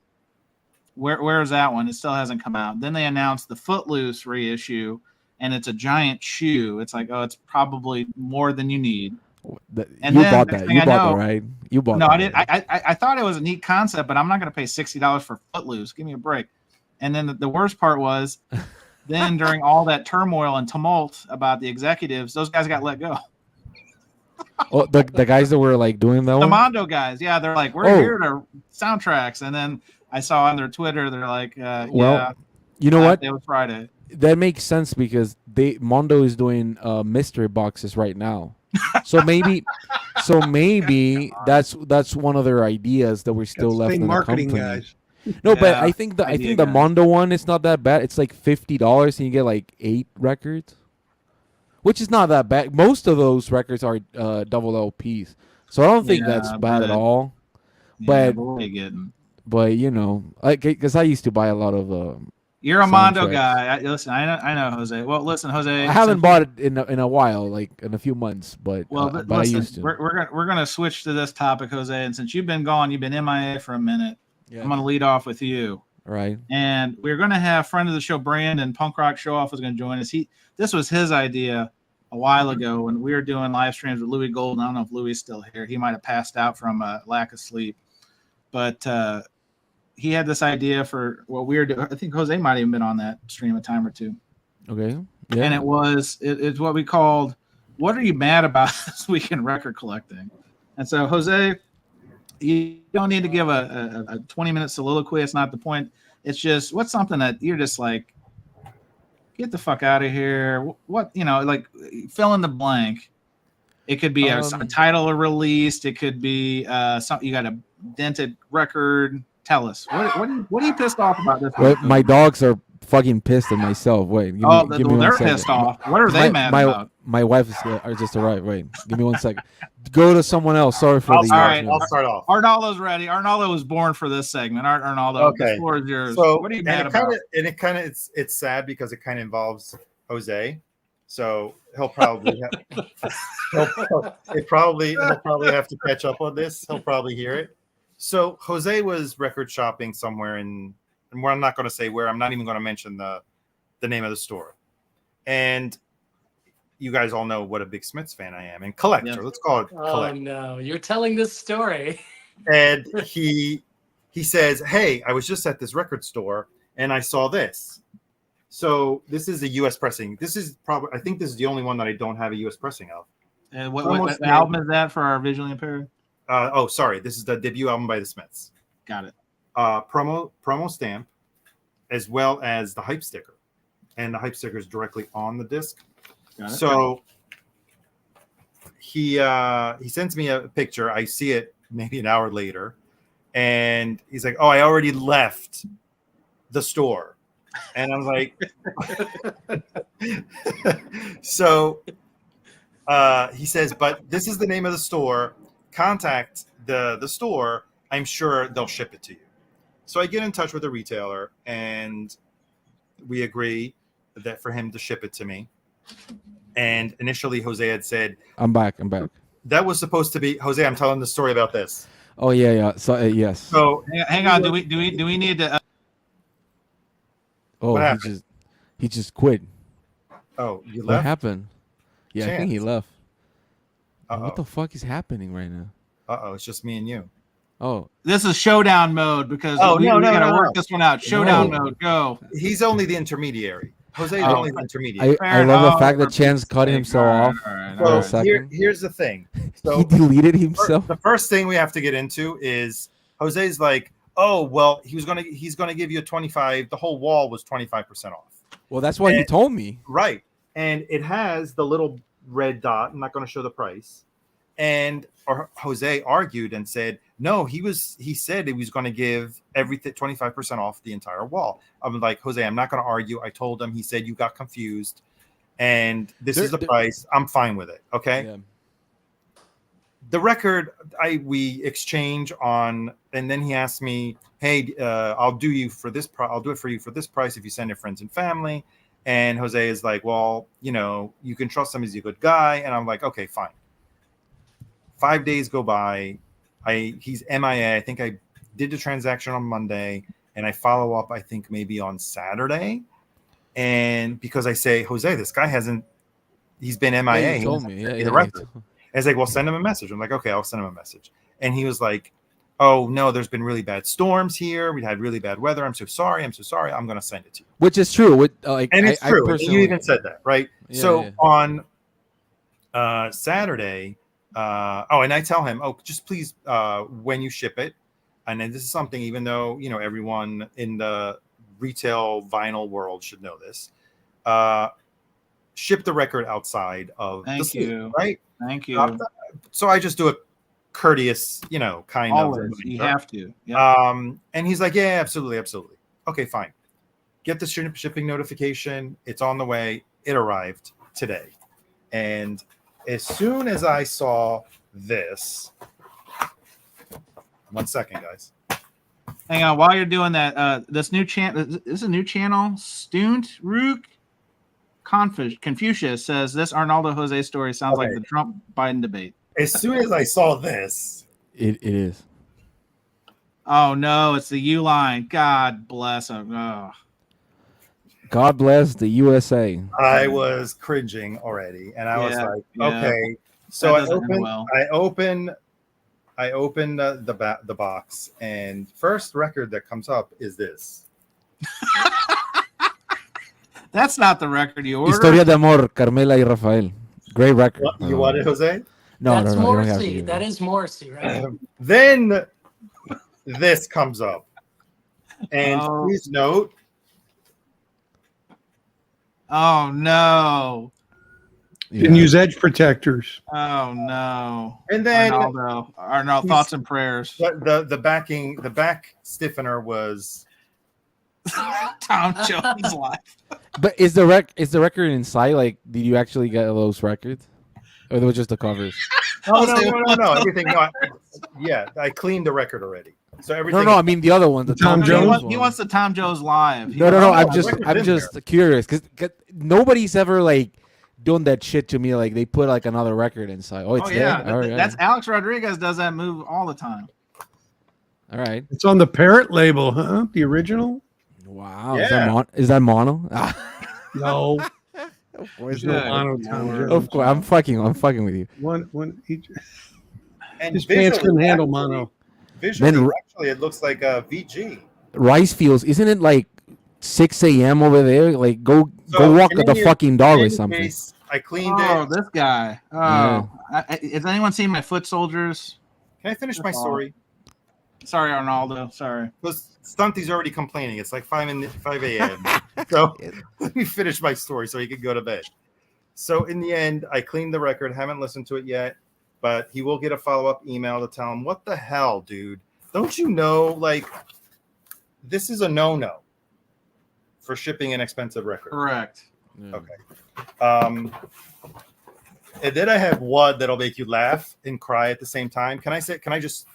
Where's that one? It still hasn't come out. Then they announced the Footloose reissue, and it's a giant shoe. It's like, oh, it's probably more than you need. And you then bought next that. thing You I bought know- that, right? You bought No, that. I didn't. I thought it was a neat concept, but I'm not going to pay $60 for Footloose. Give me a break. And then the worst part was, then during all that turmoil and tumult about the executives, those guys got let go. Oh, the guys that were like doing that The one. Mondo guys, yeah, they're like, we're Oh. here to soundtracks. And then I saw on their Twitter, they're like, Well, yeah, you know what? it was Friday. That makes sense because Mondo is doing mystery boxes right now. So maybe that's one of their ideas that we're still left Same in the marketing company. guys. No, but Yeah, I think the idea guy. Mondo one is not that bad. It's like $50 and you get like 8 records, which is not that bad. Most of those records are double LPs, so I don't think Yeah, that's bad at but- all. Yeah, But- what are you getting? But because I used to buy a lot of. You're a Mondo soundtracks. guy. Listen, I know, Jose. Well, listen, Jose. I haven't since- bought it in a while, like in a few months, but Well, but I listen, used to. we're gonna switch to this topic, Jose. And since you've been gone, you've been MIA for a minute. Yeah. I'm gonna lead off with you. Right. And we're gonna have friend of the show, Brandon Punk Rock Show Off, is gonna join us. This was his idea a while ago when we were doing live streams with Louis Golden. I don't know if Louis is still here. He might have passed out from lack of sleep, but he had this idea for what we were doing. I think Jose might have even been on that stream a time or two. Okay. Yeah. And it's what we called, what are you mad about this week in record collecting? And so, Jose, you don't need to give a 20-minute soliloquy. It's not the point. It's just, what's something that you're just like, get the fuck out of here. What, like fill in the blank. It could be a title released. It could be something, you got a dented record. Tell us, what are you pissed off about this Well, week? my dogs are fucking pissed at myself. Wait, give Oh, me, give me they're one second. pissed off. What are they mad about? My wife is are just arrived. Wait, give me one second. Go to someone else. Sorry for I'll the. start, right. I'll start off. Arnaldo's ready. Arnaldo was born for this segment. Arnaldo, Okay. the floor is yours. So What are you and mad it about? kind of it's sad because it kind of involves Jose, so he'll probably he'll probably have to catch up on this. He'll probably hear it. So Jose was record shopping somewhere and where I'm not going to say where. I'm not even going to mention the name of the store. And you guys all know what a big Smiths fan I am and collector. Yes. Let's call it Oh collector. no, you're telling this story. And he says, "Hey, I was just at this record store and I saw this." So this is a U.S. pressing. This is probably, I think this is the only one that I don't have a U.S. pressing of. And what album is that for our visually impaired? Oh, sorry, this is the debut album by the Smiths. Got it. Promo stamp, as well as the hype sticker, and the hype sticker is directly on the disc. Got it. So he sends me a picture. I see it maybe an hour later, and he's like, "Oh, I already left the store," and I'm like, so he says, "But this is the name of the store. Contact the store. I'm sure they'll ship it to you." So I get in touch with the retailer, and we agree that for him to ship it to me. And initially, Jose had said, I'm back. that was supposed to be Jose. I'm telling the story about this. Oh yeah. So yes. So Hang on. Do we need to? Oh, what he happened? just quit. Oh, you What left? happened? Yeah, I think he Chance. left. Uh-oh. What the fuck is happening right now? It's just me and you. Oh, This is showdown mode because Oh, we no, gotta no, work no. this one out. Showdown No. mode. Go. He's only the intermediary. Jose is Oh. only the intermediary. I love the fact that Chance cut himself off. All right. for a So second. here's the thing. He So deleted himself. the first thing we have to get into is Jose's like, "Oh, well, he's gonna give you a 25. The whole wall was 25% off." Well, that's what he and- told me. Right. And it has the little red dot. I'm not going to show the price. And Jose argued and said, no, he said he was going to give everything 25% off the entire wall. I'm like, Jose, I'm not going to argue. I told him, he said, you got confused and this is the price. I'm fine with it. Okay. Yeah. The record we exchange on, and then he asked me, hey, I'll do it for you for this price if you send your friends and family. And Jose is like, well, you can trust him, he's a good guy. And I'm like, okay, fine. 5 days go by. He's MIA. I think I did the transaction on Monday and I follow up, I think maybe on Saturday. And because I say, Jose, this guy he's been MIA. Yeah, he told me. Yeah, the record. And it's like, well, send him a message. I'm like, okay, I'll send him a message. And he was like, oh no, there's been really bad storms here. We had really bad weather. I'm so sorry. I'm going to send it to you. Which is true. And it's true. And you even said that, right? Yeah, so yeah. on Saturday, and I tell him, oh, just please, when you ship it, and then this is something, even though, everyone in the retail vinyl world should know this, ship the record outside of the sleeve, you. right? Thank you. So I just do a courteous, kind Always. of. You have to. Yep. And he's like, yeah, absolutely. Okay, fine. Get the shipping notification. It's on the way. It arrived today. And as soon as I saw this, 1 second, guys. Hang on, while you're doing that, this new channel, this is a new channel. Stunt Rook Confucius says this Arnaldo Jose story sounds like Okay. the Trump Biden debate. As soon as I saw this, It is. Oh no, it's the U line. God bless him. Oh. God bless the USA. I was cringing already, and I was Yeah, like, yeah. okay. So That I doesn't end open, well. I open the box, and first record that comes up is this. That's not the record you ordered. Historia de Amor, Carmela y Rafael. Great record. What, you want it, Jose? No, That's no, you don't have to Morrissey. give That it. is Morrissey, right? Then this comes up, and Oh. please note, Oh no. Didn't use edge protectors. Oh no. and then Arnaldo, thoughts and prayers. the back stiffener was Tom Jones live. But is the record inside? Like, did you actually get those records, or they were just the covers? Oh, no. Everything. No, I cleaned the record already. So everything. No. I mean the other one, the Tom Tom Jones? Jones. He wants the Tom Jones live. No. no, I'm the just record's in curious because nobody's ever like doing that shit to me. Like they put like another record inside. Oh, it's Oh yeah, there. All right. that's Alex Rodriguez does that move all the time. All right. It's on the Parrot label, huh? The original? Wow. Yeah. Is that mono? Ah, No. of course There's no Yeah. mono Tom Jones. Of course, I'm fucking with you. One each. And His pants visually, couldn't handle actually- mono. Visually, Man, actually, it looks like a VG. Rice Fields, isn't it like 6 a.m. over there? Like go So, walk in the any- fucking dog in or any something. case, I cleaned Oh, it. this guy. Oh, Yeah. Has anyone seen my foot soldiers? Can I finish my story? Sorry, Arnaldo. Sorry. Because Stunty's already complaining. It's like 5 a.m. So let me finish my story so he can go to bed. So in the end, I cleaned the record. Haven't listened to it yet, but he will get a follow-up email to tell him, what the hell, dude? Don't you know, like, this is a no-no for shipping an expensive record. Correct. Okay. And then I have one that'll make you laugh and cry at the same time. Can I just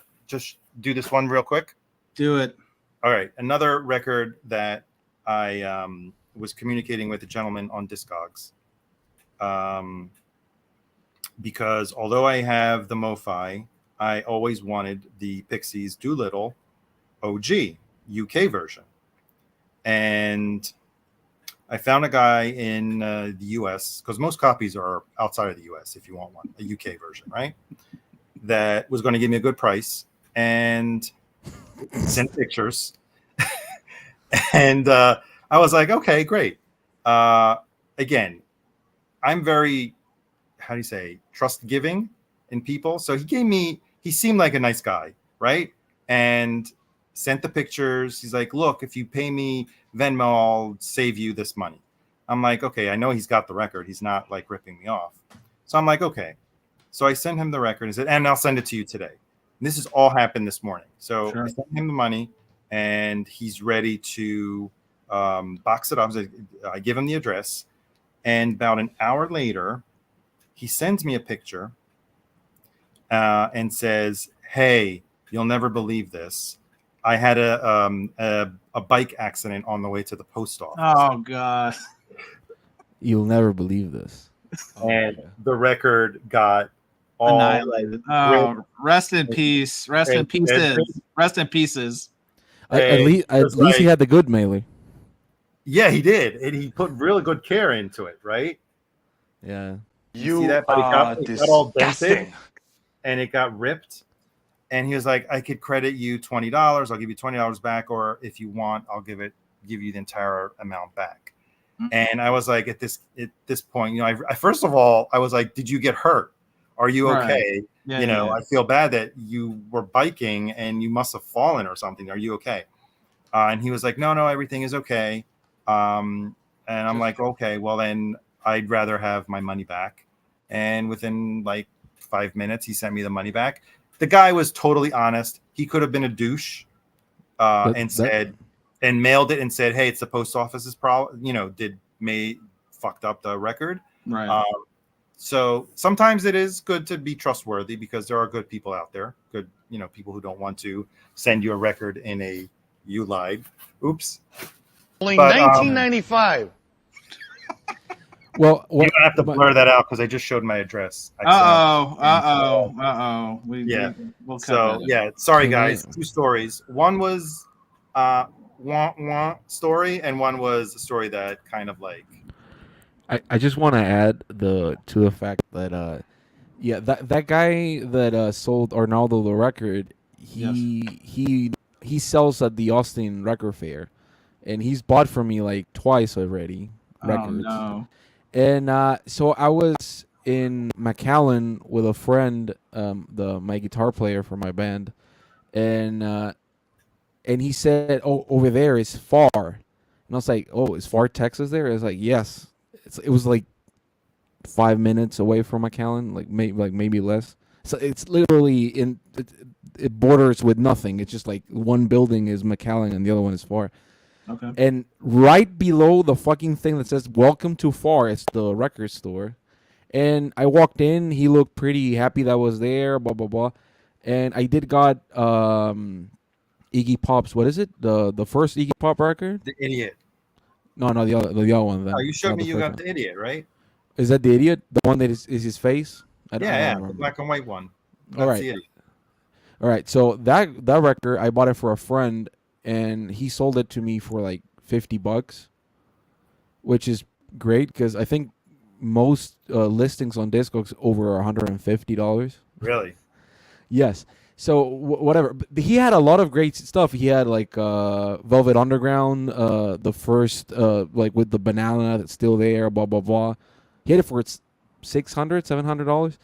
do this one real quick? Do it. All right. Another record that I was communicating with a gentleman on Discogs. Because although I have the MoFi, I always wanted the Pixies Doolittle OG UK version. And I found a guy in the US, because most copies are outside of the US if you want one, a UK version, right? That was going to give me a good price and send pictures. And I was like, okay, great. Again, I'm very, how do you say, trust giving in people. So he seemed like a nice guy, right? And sent the pictures. He's like, look, if you pay me Venmo, I'll save you this money. I'm like, okay, I know he's got the record. He's not like ripping me off. So I'm like, okay. So I sent him the record and said, and I'll send it to you today. And this has all happened this morning. So Sure. I sent him the money and he's ready to box it up. So I give him the address. And about an hour later, he sends me a picture and says, hey, you'll never believe this. I had a bike accident on the way to the post office. Oh God. You'll never believe this. And the record got all Annihilated. Oh, rest in peace. Rest in pieces. Rest in pieces. At Hey, least it's he like- had the good mailer. yeah, he did. And he put really good care into it, right? Yeah. You see that? But it got all dented and it got ripped. And he was like, I could credit you $20. I'll give you $20 back. Or if you want, I'll give you the entire amount back. Mhm. And I was like, at this point, you know, I first of all, I was like, did you get hurt? Are you Right. okay? Yeah, You know, yeah. I feel bad that you were biking and you must have fallen or something. Are you okay? And he was like, no, everything is okay. And I'm like, okay, well then I'd rather have my money back. And within like 5 minutes, he sent me the money back. The guy was totally honest. He could have been a douche and mailed it and said, hey, it's the post office's problem. You know, fucked up the record. Right. So sometimes it is good to be trustworthy because there are good people out there, good, you know, people who don't want to send you a record in a ULive. Oops. Only But, 1995. Well, You don't have to blur that out because I just showed my address. Uh-oh. Yeah. We'll cut So that. yeah, sorry Can guys. I- 2 stories. One was wah story, and one was a story that kind of like I just want to add to the fact that that guy that sold Arnaldo the record, he sells at the Austin Record Fair, and he's bought from me like twice already records. Oh no. And so I was in McAllen with a friend, my guitar player for my band, and he said, "Oh, over there is far," and I was like, "Oh, is far Texas there?" I was like, "Yes." It was like 5 minutes away from McAllen, maybe less. So it's literally it borders with nothing. It's just like one building is McAllen and the other one is far. Okay. And right below the fucking thing that says "Welcome to Far," it's the record store. And I walked in. He looked pretty happy that I was there. Blah blah blah. And I did got Iggy Pop's. What is it? The first Iggy Pop record? The Idiot. No, the other one. Then. Oh, you showed Not me the you first got one. the Idiot, right? Is that the Idiot? The one that is his face? I don't Yeah, the remember. black and white one. That's All right. the Idiot. All right, so that record I bought it for a friend, and he sold it to me for like $50, which is great because I think most listings on Discogs over $150. Really? Yes. So whatever. But he had a lot of great stuff. He had like Velvet Underground, the first like with the banana that's still there. Blah blah blah. He had it for $600, $700,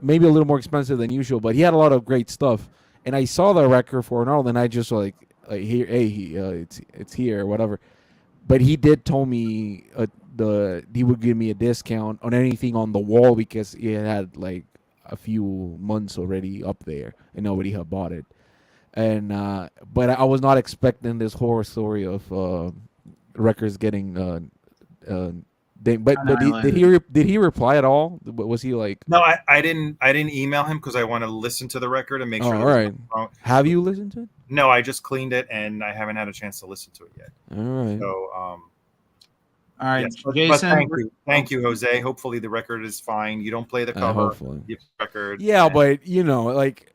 maybe a little more expensive than usual. But he had a lot of great stuff. And I saw the record for an hour, and I just like here, hey, it's here, whatever. But he did told me he would give me a discount on anything on the wall because it had like a few months already up there and nobody had bought it. And but I was not expecting this horror story of records getting but did he reply at all? Was he like? No, I didn't email him because I want to listen to the record and make sure. Oh, all right. Have you listened to it? No, I just cleaned it and I haven't had a chance to listen to it yet. All right. So All right, yes, but Jason. thank you, Jose. Hopefully the record is fine. You don't play the cover. Hopefully. You play the record. Yeah, and- but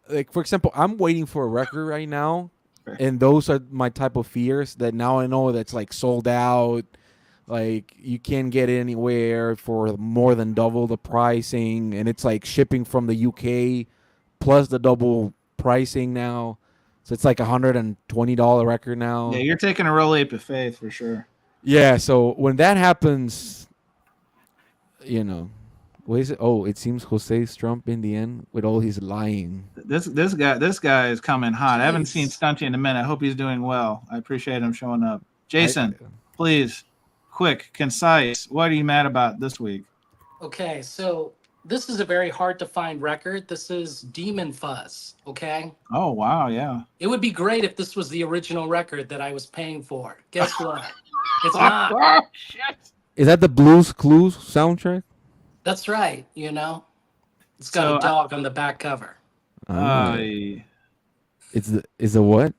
like for example, I'm waiting for a record right now, and those are my type of fears that now I know that's like sold out. Like you can't get it anywhere for more than double the pricing, and it's like shipping from the UK plus the double pricing now. So it's like $120 record now. Yeah, you're taking a real leap of faith for sure. Yeah, so when that happens, what is it? Oh, it seems Jose's Trump in the end with all his lying. This guy is coming hot. I haven't Jeez. seen Stunty in a minute. I hope he's doing well. I appreciate him showing up. Jason, please, quick, concise. What are you mad about this week? Okay, so this is a very hard to find record. This is Demon Fuzz. Okay. Oh wow, yeah. It would be great if this was the original record that I was paying for. Guess what? It's not. Is that the Blues Clues soundtrack? That's right. It's got So, a dog on the back cover. Is the what?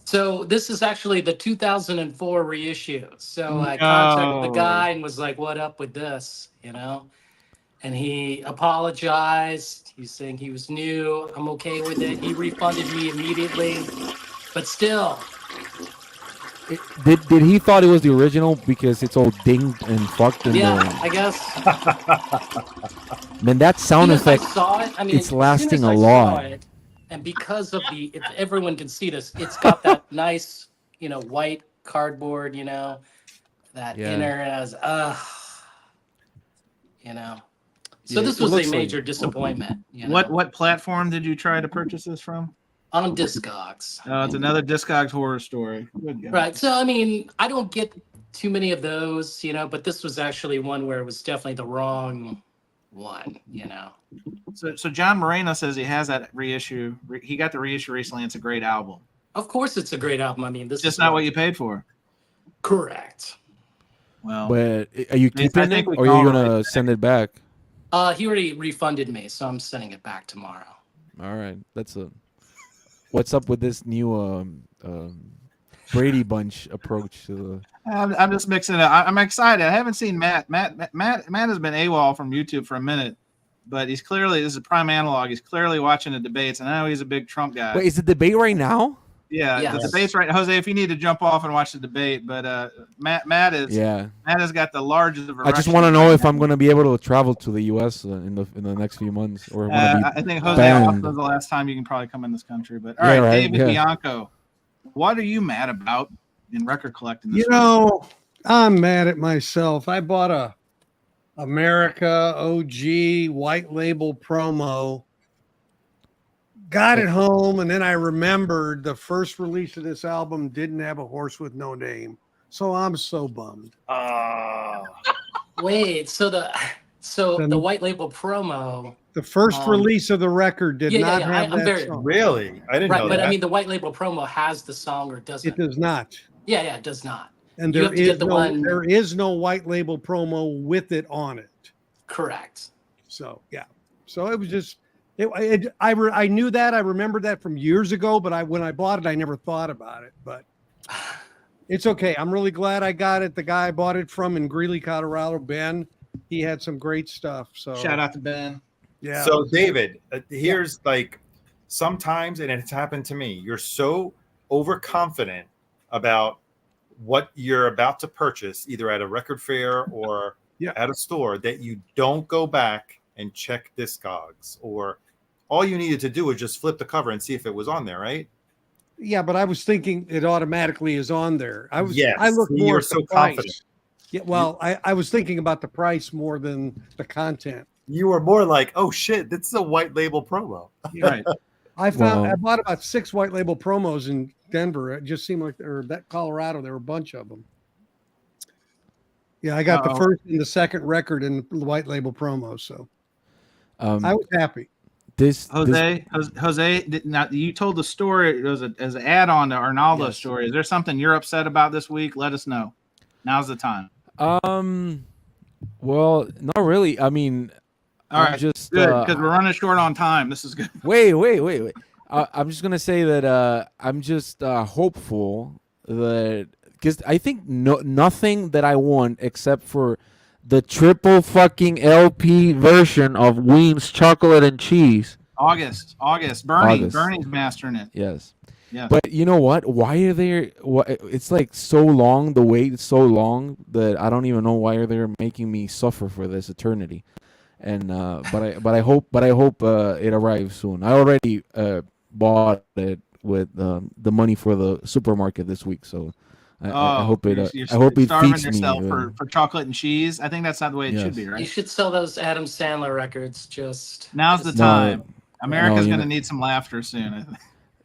So this is actually the 2004 reissue. So I contacted the guy and was like, "What up with this?" And he apologized. He's saying he was new. I'm okay with it. He refunded me immediately, but still. Did he thought it was the original because it's all dinged and fucked? I guess. Man, that sound As soon as effect. I saw it, I mean, it's as soon lasting as a I lot. saw it, and because of if everyone can see this, it's got that nice, white cardboard, that Yeah. inner as, So Yeah, this it was looks a like- major disappointment. What platform did you try to purchase this from? On Discogs. It's another Discogs horror story. Good God. Right. So I mean, I don't get too many of those, but this was actually one where it was definitely the wrong one, So John Moreno says he has that reissue. He got the reissue recently. It's a great album. Of course, it's a great album. I mean, this It's just is not what you paid for. correct. Well, But are you I keeping it think we or are you call it gonna right send it back? He already refunded me, so I'm sending it back tomorrow. All right, what's up with this new Brady Bunch approach to the? I'm just mixing it up. I'm excited. I haven't seen Matt. Matt has been AWOL from YouTube for a minute, but this is a prime analog. He's clearly watching the debates, and I know he's a big Trump guy. Wait, is the debate right now? Yeah, Yes. the debate's right. Jose, if you need to jump off and watch the debate, but Matt has got the largest of I just want to know if I'm going to be able to travel to the U.S. In the next few months, or I think Jose banned. was the last time you can probably come in this country. But Yeah, all right, right, David yeah. Bianco, what are you mad about in record collecting? This I'm mad at myself. I bought a America OG white label promo, got it home, and then I remembered the first release of this album didn't have a horse with no name. So I'm so bummed. Wait, so the white label promo, The first Um, release of the record did yeah, not yeah, have I'm that very- song. Really? I didn't right? know But that. I mean, the white label promo has the song or doesn't? It does not. Yeah, it does not. And You have to get the one- there is no white label promo with it on it. Correct. So yeah, so it was just I knew that, I remembered that from years ago, but when I bought it, I never thought about it. But it's okay. I'm really glad I got it. The guy I bought it from in Greeley, Colorado, Ben, he had some great stuff. So Shout out to Ben. yeah. So David, here's like sometimes, and it's happened to me. You're so overconfident about what you're about to purchase, either at a record fair or at a store, that you don't go back and check Discogs, or all you needed to do was just flip the cover and see if it was on there, right? Yeah, but I was thinking it automatically is on there. I Yes, look you more were at so the price. confident. Yeah, well, I was thinking about the price more than the content. You were more like, oh shit, this is a white label promo. Right. I Wow. bought about 6 white label promos in Denver. It just seemed like, or that Colorado, there were a bunch of them. Yeah, I got the first and the second record in white label promos, so I was happy. Jose, now you told the story as an add-on to Arnaldo's Yes. story. Is there something you're upset about this week? Let us know. Now's the time. Well, not really. I mean, All I'm right, just good, because we're running short on time. This is good. wait. I'm just gonna say that I'm just hopeful that, because I think nothing that I want except for the triple fucking LP version of Ween's Chocolate and Cheese. August. Bernie's mastering it. Yes. Yeah. But you know what? Why are there? It's like so long. The wait is so long that I don't even know why they're making me suffer for this eternity. And but I hope it arrives soon. I already bought it with the money for the supermarket this week, so I hope it. You're I hope it starving feeds yourself me. for chocolate and cheese. I think that's not the way it should Yes. be, You right? should sell those Adam Sandler records. Just Now's the just- time. America's you going to know- need some laughter soon. I think.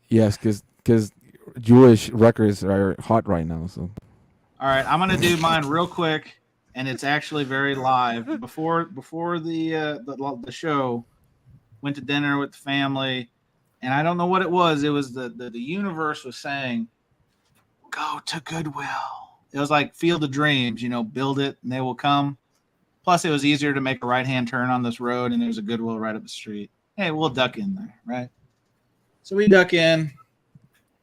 Yes, because Jewish records are hot right now. So All right, I'm going to do mine real quick, and it's actually very live. Before the show, went to dinner with the family, and I don't know what it was. It was the universe was saying, "Go to Goodwill." It was like Field of Dreams, build it and they will come. Plus, it was easier to make a right-hand turn on this road, and there's a Goodwill right up the street. Hey, we'll duck in there, right? So we duck in,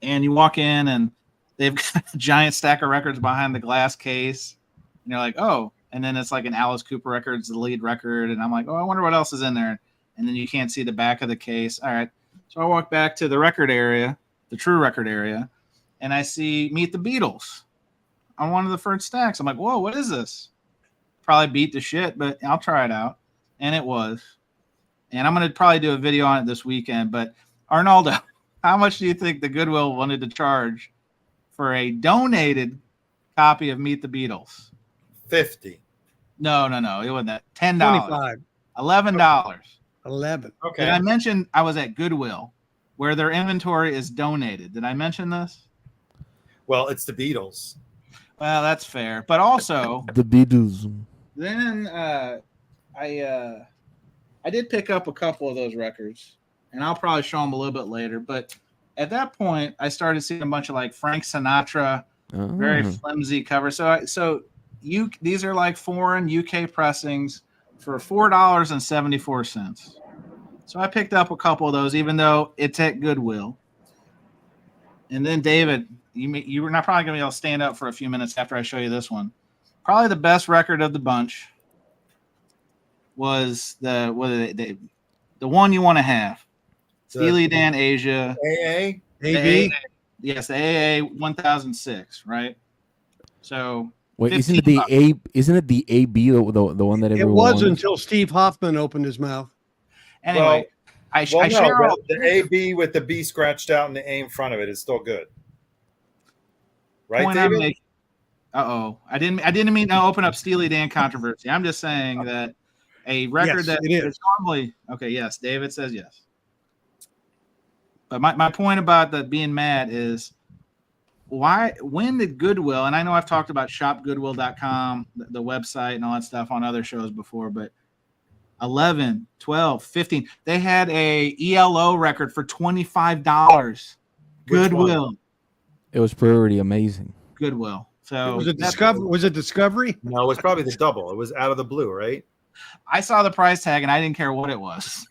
and you walk in, and they've got a giant stack of records behind the glass case. And you're like, oh. And then it's like an Alice Cooper record, it's the lead record. And I'm like, oh, I wonder what else is in there. And then you can't see the back of the case. All right. So I walk back to the record area, the true record area, and I see Meet the Beatles on one of the first stacks. I'm like, whoa, what is this? Probably beat the shit, but I'll try it out. And it was. And I'm going to probably do a video on it this weekend. But Arnaldo, how much do you think the Goodwill wanted to charge for a donated copy of Meet the Beatles? 50. No. It wasn't that. $10. 25, $11. 11. Okay. Did I mention I was at Goodwill where their inventory is donated? Did I mention this? Well, it's the Beatles. Well, that's fair. But also, the Beatles. then I did pick up a couple of those records, and I'll probably show them a little bit later. But at that point, I started seeing a bunch of like Frank Sinatra, very flimsy covers. So these are like foreign UK pressings for $4.74. So I picked up a couple of those, even though it's at Goodwill. And then David, you were not probably going to be able to stand up for a few minutes after I show you this one. Probably the best record of the bunch was the one you want to have. Steely Dan Asia. AA? AB? Yes, the AA 1006, right? So Wait, isn't it 15 the A? Isn't it the AB, the one that It everyone was wants? until Steve Hoffman opened his mouth. anyway, I Well, share no, all the AB with the B scratched out and the A in front of it is still good. Right, point I'm David? making. I didn't mean to open up Steely Dan controversy. I'm just saying that a record Yes, that it is. is normally okay. Yes, David says yes. But my point about the being mad is when did Goodwill, and I know I've talked about shopgoodwill.com, the website and all that stuff on other shows before, but 11, 12, 15, they had a ELO record for $25. Which one? Goodwill. It was pretty amazing. Goodwill. So Was it that's- Discovery? Was it Discovery? No, it was probably the double. It was out of the blue, right? I saw the price tag and I didn't care what it was.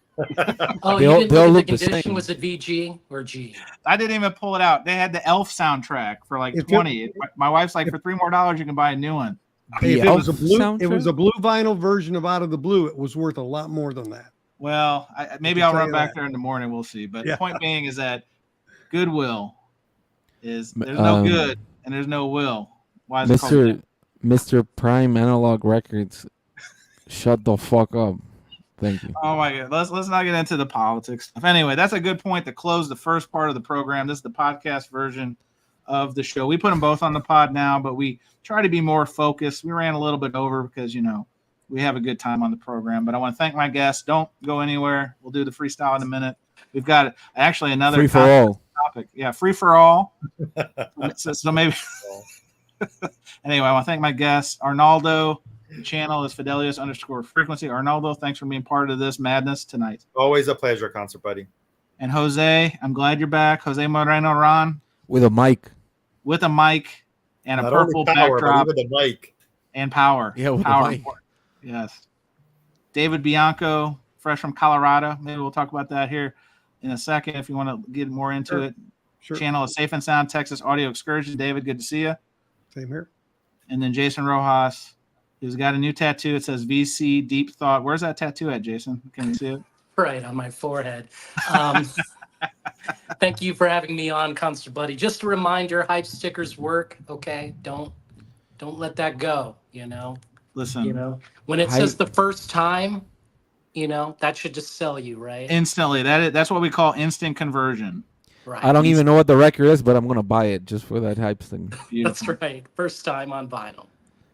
Oh, They you all- didn't they all look at look the the condition? same. Was it VG or G? I didn't even pull it out. They had the Elf soundtrack for like If it- 20. My wife's like, for $3 more, you can buy a new one. Hey, if The it was a Elf blue, it was soundtrack? a blue vinyl version of Out of the Blue. It was worth a lot more than that. Well, maybe can I'll tell run you back that. there in the morning. We'll see. But Yeah. the point being is that Goodwill is there's no good and there's no will. Why is it called that? Mr. Prime Analog Records, shut the fuck up. Thank you. Oh my god, let's not get into the politics. Anyway, that's a good point to close the first part of the program. This is the podcast version of the show. We put them both on the pod now, but we try to be more focused. We ran a little bit over because we have a good time on the program. But I want to thank my guests. Don't go anywhere. We'll do the freestyle in a minute. We've got actually another Free for all. topic. Yeah, free for all. so maybe. Anyway, I want to thank my guests. Arnaldo, the channel is Fidelius_frequency. Arnaldo, thanks for being part of this madness tonight. Always a pleasure, concert buddy. And Jose, I'm glad you're back. Jose Moreno Ron With a mic. with a mic and a Not purple only power, backdrop but even the mic. and power. Yeah, with a power. mic. Yes. David Bianco, fresh from Colorado. Maybe we'll talk about that here in a second if you want to get more into Sure. it. Sure. Channel is Safe and Sound Texas Audio Excursion. David, good to see you. Same here. And then Jason Rojas, who's got a new tattoo. It says VC Deep Thought. Where's that tattoo at, Jason? Can you see it? Right on my forehead. Thank you for having me on, Concert Buddy. Just a reminder, hype stickers work. Okay, don't let that go. Listen, When it Hype- says the first time, that should just sell you, right? instantly. That's what we call instant conversion. Right. I don't even know what the record is, but I'm going to buy it just for that hype thing. Beautiful. That's right. First time on vinyl.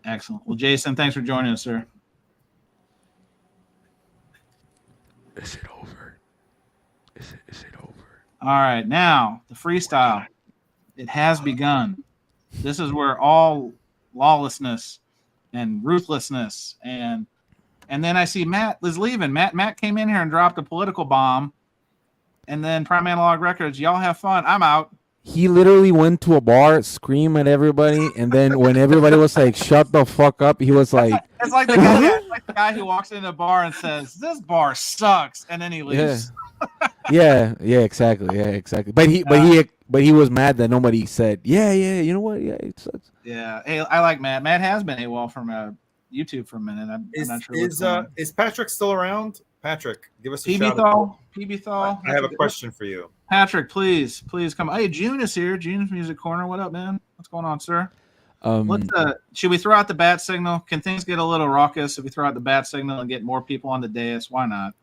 Excellent. Well, Jason, thanks for joining us, sir. Is it over? Is it over? All right, now the freestyle. It has begun. This is where all lawlessness and ruthlessness and then I see Matt is leaving. Matt came in here and dropped a political bomb. And then Prime Analog Records, y'all have fun. I'm out. He literally went to a bar, scream at everybody, and then when everybody was like, shut the fuck up, he was like, It's like the guy who walks into a bar and says, "This bar sucks," and then he leaves. yeah, exactly. But he was mad that nobody said, yeah, you know what? Yeah, it sucks. Yeah. Hey, I like Matt. Matt has been AWOL from YouTube for a minute. I'm not sure what's going on. Is Patrick still around? Patrick, give us a PB shout out. Thal. PB Thal. I have a question for you. Patrick, please come. Hey, June is here. June's Music Corner. What up, man? What's going on, sir? Should we throw out the bat signal? Can things get a little raucous if we throw out the bat signal and get more people on the dais? Why not?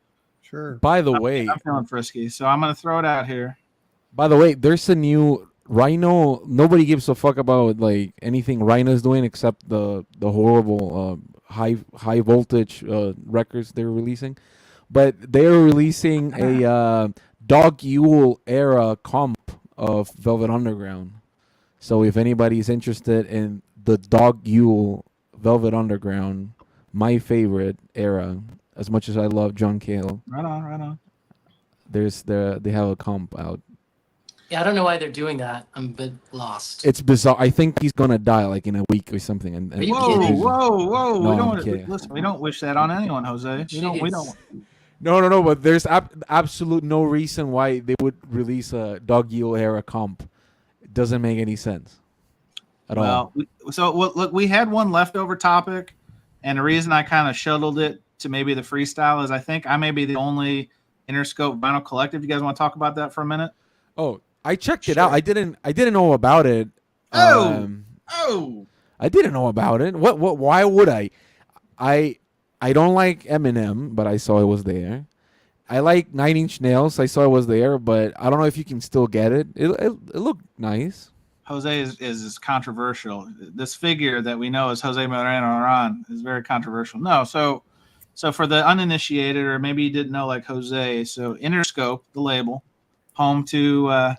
Sure. By the way, I'm feeling frisky, so I'm going to throw it out here. there's a new Rhino. Nobody gives a fuck about like anything Rhino's doing except the horrible high voltage records they're releasing. But they're releasing a Dog Yule era comp of Velvet Underground. So if anybody's interested in the Dog Yule Velvet Underground, my favorite era, as much as I love John Cale, Right on. they have a comp out. Yeah, I don't know why they're doing that. I'm a bit lost. It's bizarre. I think he's gonna die like in a week or something. And Are you Whoa. kidding? No, No, we I'm don't. kidding. Listen, we don't wish that on anyone, Jose. We don't. Jeez. No. But there's absolute no reason why they would release a Dog Yule era comp. It doesn't make any sense at all. Look, we had one leftover topic, and the reason I kind of shuttled it to maybe the freestyle is I think I may be the only Interscope vinyl collective. You guys want to talk about that for a minute? Oh, I checked it out. I didn't know about it. Oh. I didn't know about it. What? Why would I? I don't like Eminem, but I saw it was there. I like 9 Inch Nails. I saw it was there, but I don't know if you can still get it. It looked nice. Jose is controversial. This figure that we know as Jose Moreno Ron is very controversial. No, so for the uninitiated, or maybe you didn't know like Jose, so Interscope, the label, home to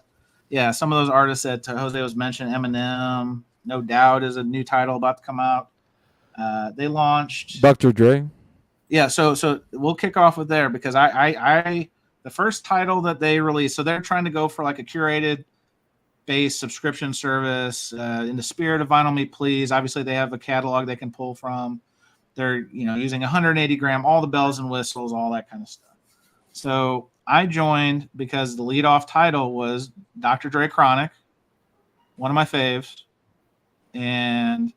some of those artists that Jose was mentioning. Eminem, No Doubt is a new title about to come out. They launched Dr. Dre. Yeah, so we'll kick off with there because I the first title that they released, so they're trying to go for like a curated based subscription service in the spirit of Vinyl Me Please. Obviously, they have a catalog they can pull from. They're using 180 gram, all the bells and whistles, all that kind of stuff. So I joined because the leadoff title was Dr. Dre Chronic, one of my faves, and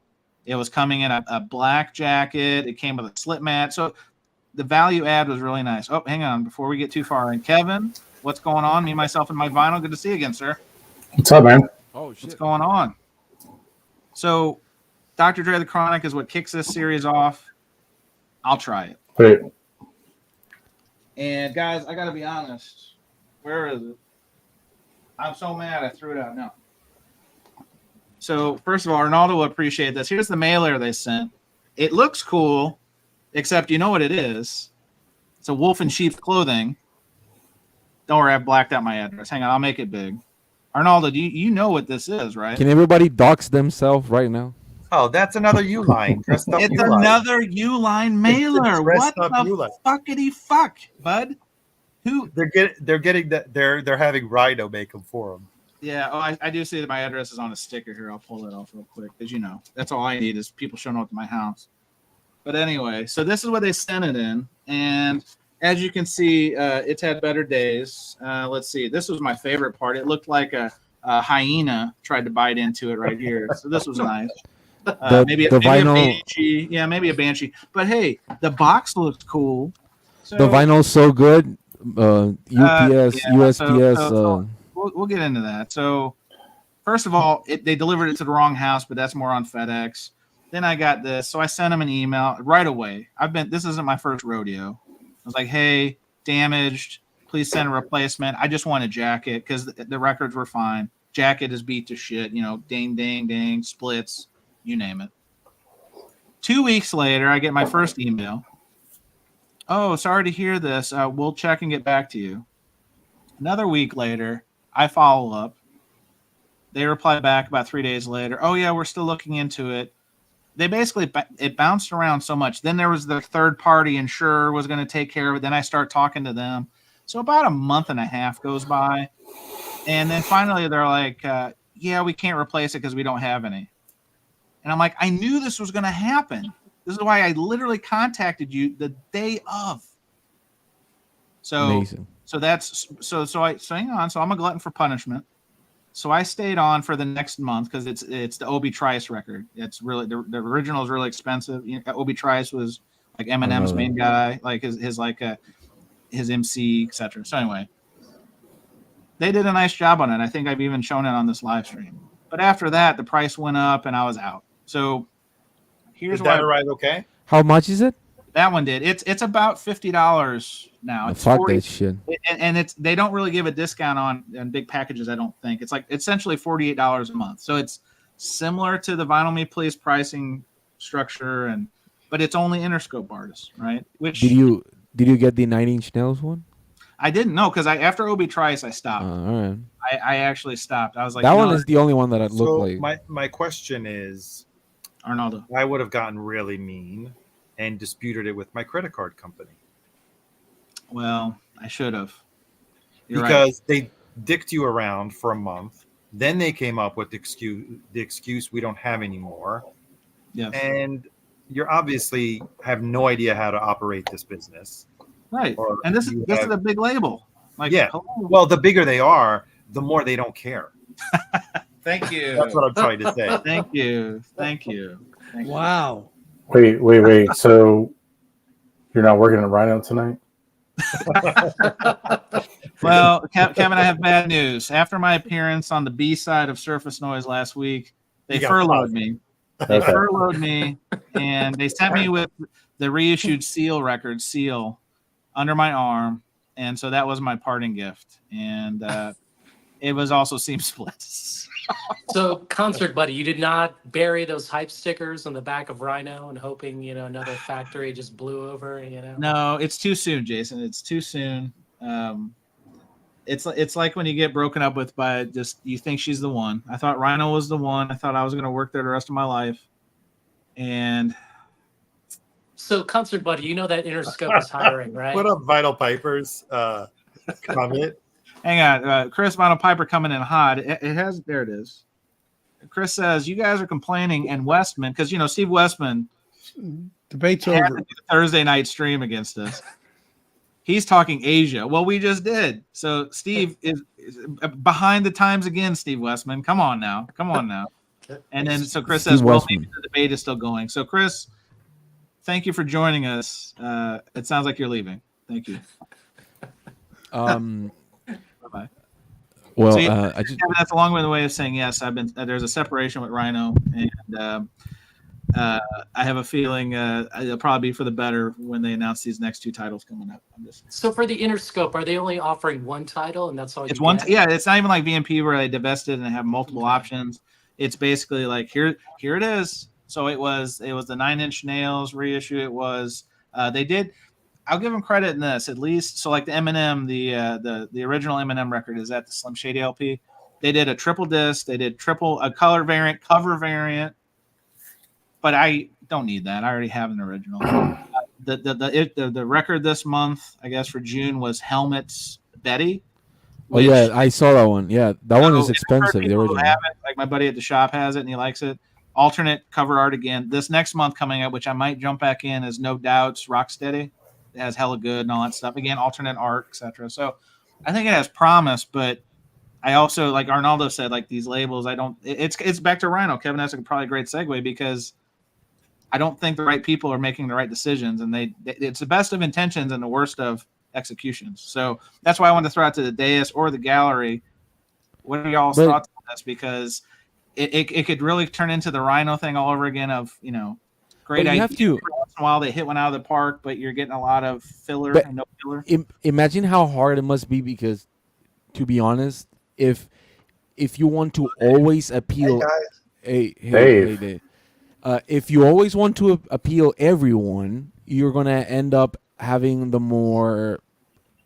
it was coming in a black jacket. It came with a slip mat, so the value add was really nice. Oh, hang on, before we get too far. And Kevin, what's going on? Me, myself, and my vinyl. Good to see you again, sir. What's up, man? Oh shit. What's going on? So, Dr. Dre the Chronic is what kicks this series off. I'll try it. Wait, And guys, I gotta be honest. Where is it? I'm so mad I threw it out. No. So first of all, Arnaldo will appreciate this. Here's the mailer they sent. It looks cool, except you know what it is. It's a wolf in sheep's clothing. Don't worry, I've blacked out my address. Hang on, I'll make it big. Arnaldo, do you know what this is, right? Can everybody dox themselves right now? Oh, that's another Uline. Dressed up It's Uline. another Uline mailer. dressed What up the Uline. fuckity fuck, bud? Who? They're getting that they're having Rhino make them for them. Yeah, I do see that my address is on a sticker here. I'll pull it off real quick because that's all I need is people showing up to my house. But anyway, so this is what they sent it in, and as you can see, it's had better days. Let's see. This was my favorite part. It looked like a hyena tried to bite into it right here. So this was nice. Maybe a banshee. Yeah, maybe a banshee. But hey, the box looked cool. So, The vinyl's so good. UPS, USPS. so we'll get into that. So first of all, they delivered it to the wrong house, but that's more on FedEx. Then I got this, so I sent them an email right away. This isn't my first rodeo. I was like, hey, damaged. Please send a replacement. I just want a jacket because the records were fine. Jacket is beat to shit. Ding, ding, ding, splits, you name it. 2 weeks later, I get my first email. Oh, sorry to hear this. We'll check and get back to you. Another week later, I follow up. They reply back about 3 days later. Oh, yeah, we're still looking into it. They basically, it bounced around so much. Then there was the third party insurer was going to take care of it. Then I start talking to them. So about a month and a half goes by. And then finally they're like, yeah, we can't replace it because we don't have any. And I'm like, I knew this was going to happen. This is why I literally contacted you the day of. So, Amazing. so hang on. So I'm a glutton for punishment. So I stayed on for the next month because it's the Obi Trice record. It's really the original is really expensive. Obi Trice was like Eminem's main guy, like his MC, etc. So anyway, they did a nice job on it. I think I've even shown it on this live stream. But after that, the price went up and I was out. So here's Is that why. right? Okay. How much is it? That one did. It's about $50 now. It's Fuck 40, that shit. and they don't really give a discount on big packages. I don't think it's like essentially $48 a month. So it's similar to the Vinyl Me Please pricing structure, but it's only Interscope artists, right? Which Did you get the 9 Inch Nails one? I didn't know because after Obi Trice I stopped. All right. I actually stopped. I was like, That you one know, is the only one that I look So like. my question is, Arnaldo. I would have gotten really mean and disputed it with my credit card company Well, I should have. You're right. because they dicked you around for a month. Then they came up with the excuse we don't have anymore, Yes. and you obviously have no idea how to operate this business. Right. or And this you is have- a big label. Like, Yeah. hello. Well, the bigger they are, the more they don't care. Thank you. That's what I'm trying to say. Thank you. Thank you. Thank you. Wow. Wait. So you're not working at Rhino tonight? Well, Kevin, I have bad news. After my appearance on the B side of Surface Noise last week, they You got furloughed fired. me. They Okay. furloughed me, and they sent me with the reissued Seal record, Seal, under my arm. And so that was my parting gift. And it was also Seam Splits. So, Concert Buddy, you did not bury those hype stickers on the back of Rhino and hoping, another factory just blew over, No, it's too soon, Jason. It's too soon. It's like when you get broken up with by just you think she's the one. I thought Rhino was the one. I thought I was going to work there the rest of my life. And So, Concert Buddy, you know that Interscope is hiring, right? What up, Vinyl Pipers? Comment. Hang on. Chris Vinyl Piper coming in hot. It has, there it is. Chris says, you guys are complaining, and Westman, because, you know, Steve Westman Debate's had over. to do a Thursday night stream against us. He's talking Asia. Well, we just did. So Steve is behind the times again, Steve Westman. Come on now. And then so Chris says, Steve well, Westman. maybe the debate is still going. So Chris, thank you for joining us. It sounds like you're leaving. Thank you. Bye-bye. Well, So, yeah, I just Kevin, that's a long way of saying yes. I've been there's a separation with Rhino, and I have a feeling it'll probably be for the better when they announce these next two titles coming up. So for the Interscope, are they only offering one title, and that's all? It's you one. get? Yeah, it's not even like VMP where they divested and have multiple options. It's basically like here it is. So it was the 9 Inch Nails reissue. It was they did. I'll give them credit in this at least. So like the Eminem, the original Eminem record is at the Slim Shady LP. They did a triple disc. They did a color variant, cover variant. But I don't need that. I already have an original. The record this month, I guess for June, was Helmet's Betty. oh yeah, I saw that one. Yeah, that one is So, expensive. The people who original. have it, like my buddy at the shop has it and he likes it. Alternate cover art again. This next month coming up, which I might jump back in, is No Doubts Rocksteady. It has Hella Good and all that stuff. Again, alternate art, etc. So I think it has promise, but I also, like Arnaldo said, like these labels, it's back to Rhino. Kevin, that's probably a great segue because I don't think the right people are making the right decisions, and it's the best of intentions and the worst of executions. So that's why I wanted to throw out to the dais or the gallery. What are y'all's thoughts on this? Because it could really turn into the Rhino thing all over again of, you know, great idea. Every once in a while they hit one out of the park, but you're getting a lot of filler and no filler. Imagine how hard it must be because, to be honest, if you want to always appeal, hey Dave. If you always want to appeal everyone, you're gonna end up having the more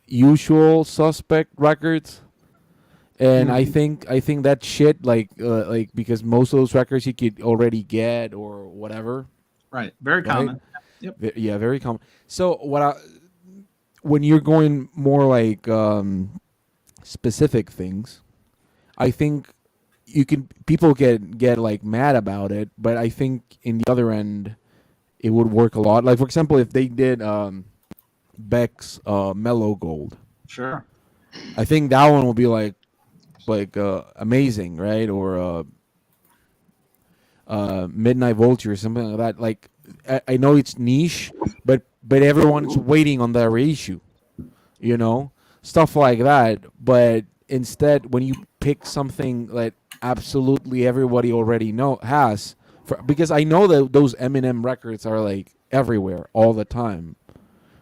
usual suspect records, and I think that shit like because most of those records you could already get or whatever. Right, very common. Yep. Yeah, very common. So when you're going more like specific things, I think people get like mad about it, but I think in the other end it would work a lot. Like for example, if they did Beck's Mellow Gold, sure, I think that one will be like amazing, right? Or Midnight Vulture or something like that. Like I know it's niche, but everyone's waiting on that reissue, you know, stuff like that. But instead, when you pick something that absolutely everybody already has, because I know that those Eminem records are like everywhere all the time.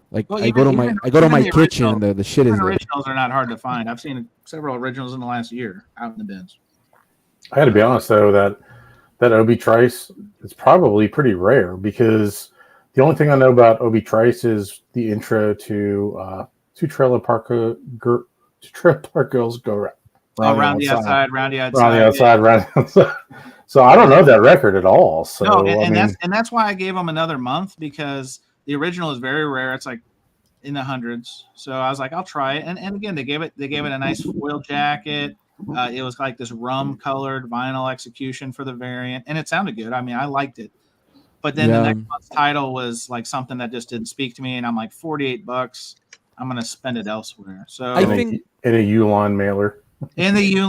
Like I go to my kitchen and the shit is there. Originals are not hard to find. I've seen several originals in the last year out in the bins. I got to be honest though that Obi Trice is probably pretty rare because the only thing I know about Obi Trice is the intro to Trailer Park Girls Go Round the outside. So I don't know that record at all. So no, that's why I gave them another month because the original is very rare. It's like in the hundreds. So I was like, I'll try it. And again, they gave it a nice foil jacket. It was like this rum colored vinyl execution for the variant, and it sounded good. I mean, I liked it. But then the next month's title was like something that just didn't speak to me, and I'm like, $48. I'm gonna spend it elsewhere. So I think in a Uline mailer.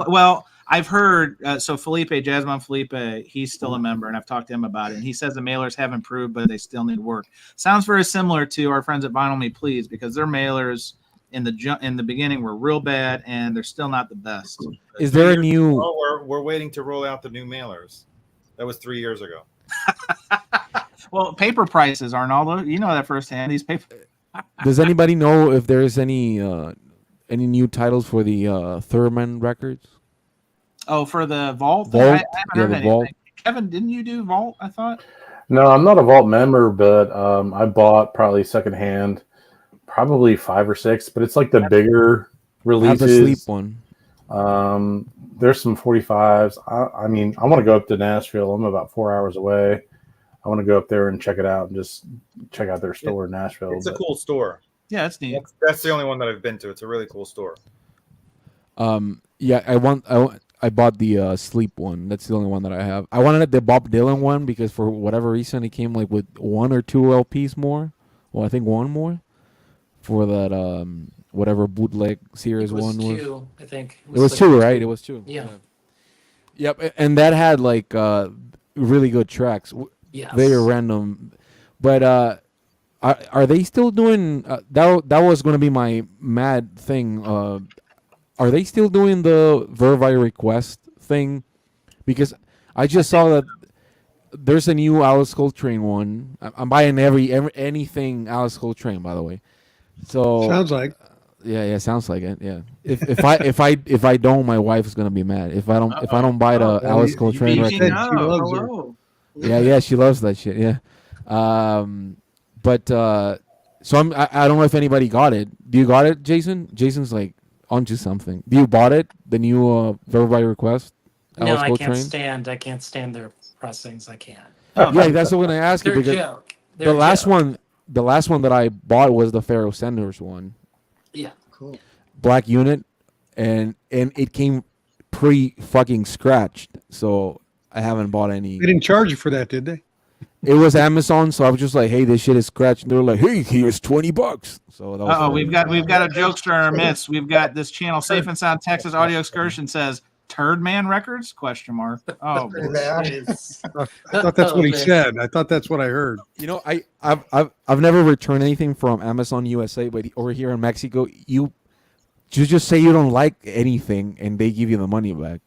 Well, I've heard so Jasmine Felipe, he's still a member, and I've talked to him about it. And he says the mailers have improved, but they still need work. Sounds very similar to our friends at Vinyl Me Please, because their mailers in the beginning were real bad, and they're still not the best. Is there a new? Oh, we're waiting to roll out the new mailers. That was 3 years ago. Well, paper prices, Arnaldo, you know that firsthand. These paper. Does anybody know if there's any new titles for the Thurman records? Oh, for the Vault? Vault? I haven't heard the anything. Vault. Kevin, didn't you do Vault, I thought? No, I'm not a Vault member, but I bought probably secondhand, probably 5 or 6, but it's like the bigger releases. Have the Sleep one. There's some 45s. I mean, I want to go up to Nashville. I'm about 4 hours away. I want to go up there and check it out and just check out their store in Nashville. It's a cool store. Yeah, that's neat. That's the only one that I've been to. It's a really cool store. Yeah, I bought the sleep one. That's the only one that I have. I wanted the Bob Dylan one because for whatever reason it came like with 1 or 2 LPs more. Well, I think 1 more for that whatever bootleg series It was one was. 2, I think. It was like 2, right? It was 2. Yeah. Yep, and that had like really good tracks. Yes. Very random, but are they still doing that was going to be my mad thing. Are they still doing the Verify Request thing? Because I just saw that there's a new Alice Coltrane one. I'm buying anything Alice Coltrane, by the way. So Sounds like. yeah, sounds like it. Yeah, if I don't, my wife is gonna be mad. If I don't buy the Alice Coltrane you record. said she loves her. Hello. Yeah, she loves that shit. Yeah, but so I don't know if anybody got it. Do you got it, Jason? Jason's like onto something. Do you bought it? The new Verify Request? No, Alice I Coltrane? can't stand their pressings. I can't. Yeah, that's what I'm gonna ask you They're a because joke. They're the a last joke. one that I bought was the Pharaoh Sanders one, Yeah. Cool. Black Unit, and it came pre fucking scratched. So I haven't bought any. They didn't charge you for that, did they? It was Amazon, so I was just like, "Hey, this shit is scratched." And they were like, "Hey, here's $20." So that was Oh, we've got a jokester in our midst. We've got this channel, Safe and Sound Texas Audio Excursion, says Turd Man Records? ? Oh, Pretty bad. I thought that's what he Okay. said. I thought that's what I heard. You know, I've never returned anything from Amazon USA, but over here in Mexico, you just say you don't like anything, and they give you the money back.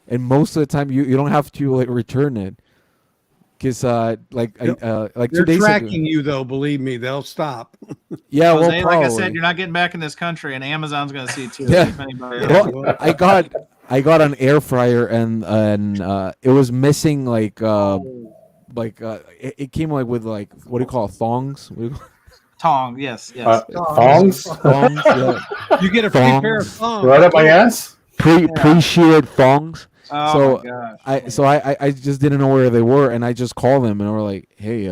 And most of the time, you don't have to like return it, because like 2 They're days tracking ago. you, though. Believe me, they'll stop. Yeah, well, Jose, like I probably. said, you're not getting back in this country, and Amazon's going to see too. Yeah. If anybody else. Well, I got an air fryer, and it was missing like it came like with like what do you call it, thongs? What do you call Tong, yes, yes. Thongs? thongs? Yeah. You get a free Thongs. pair of thongs. Right up my ass? Pre-sheared thongs. Oh So my gosh. I just didn't know where they were, and I just called them, and they were like, "Hey,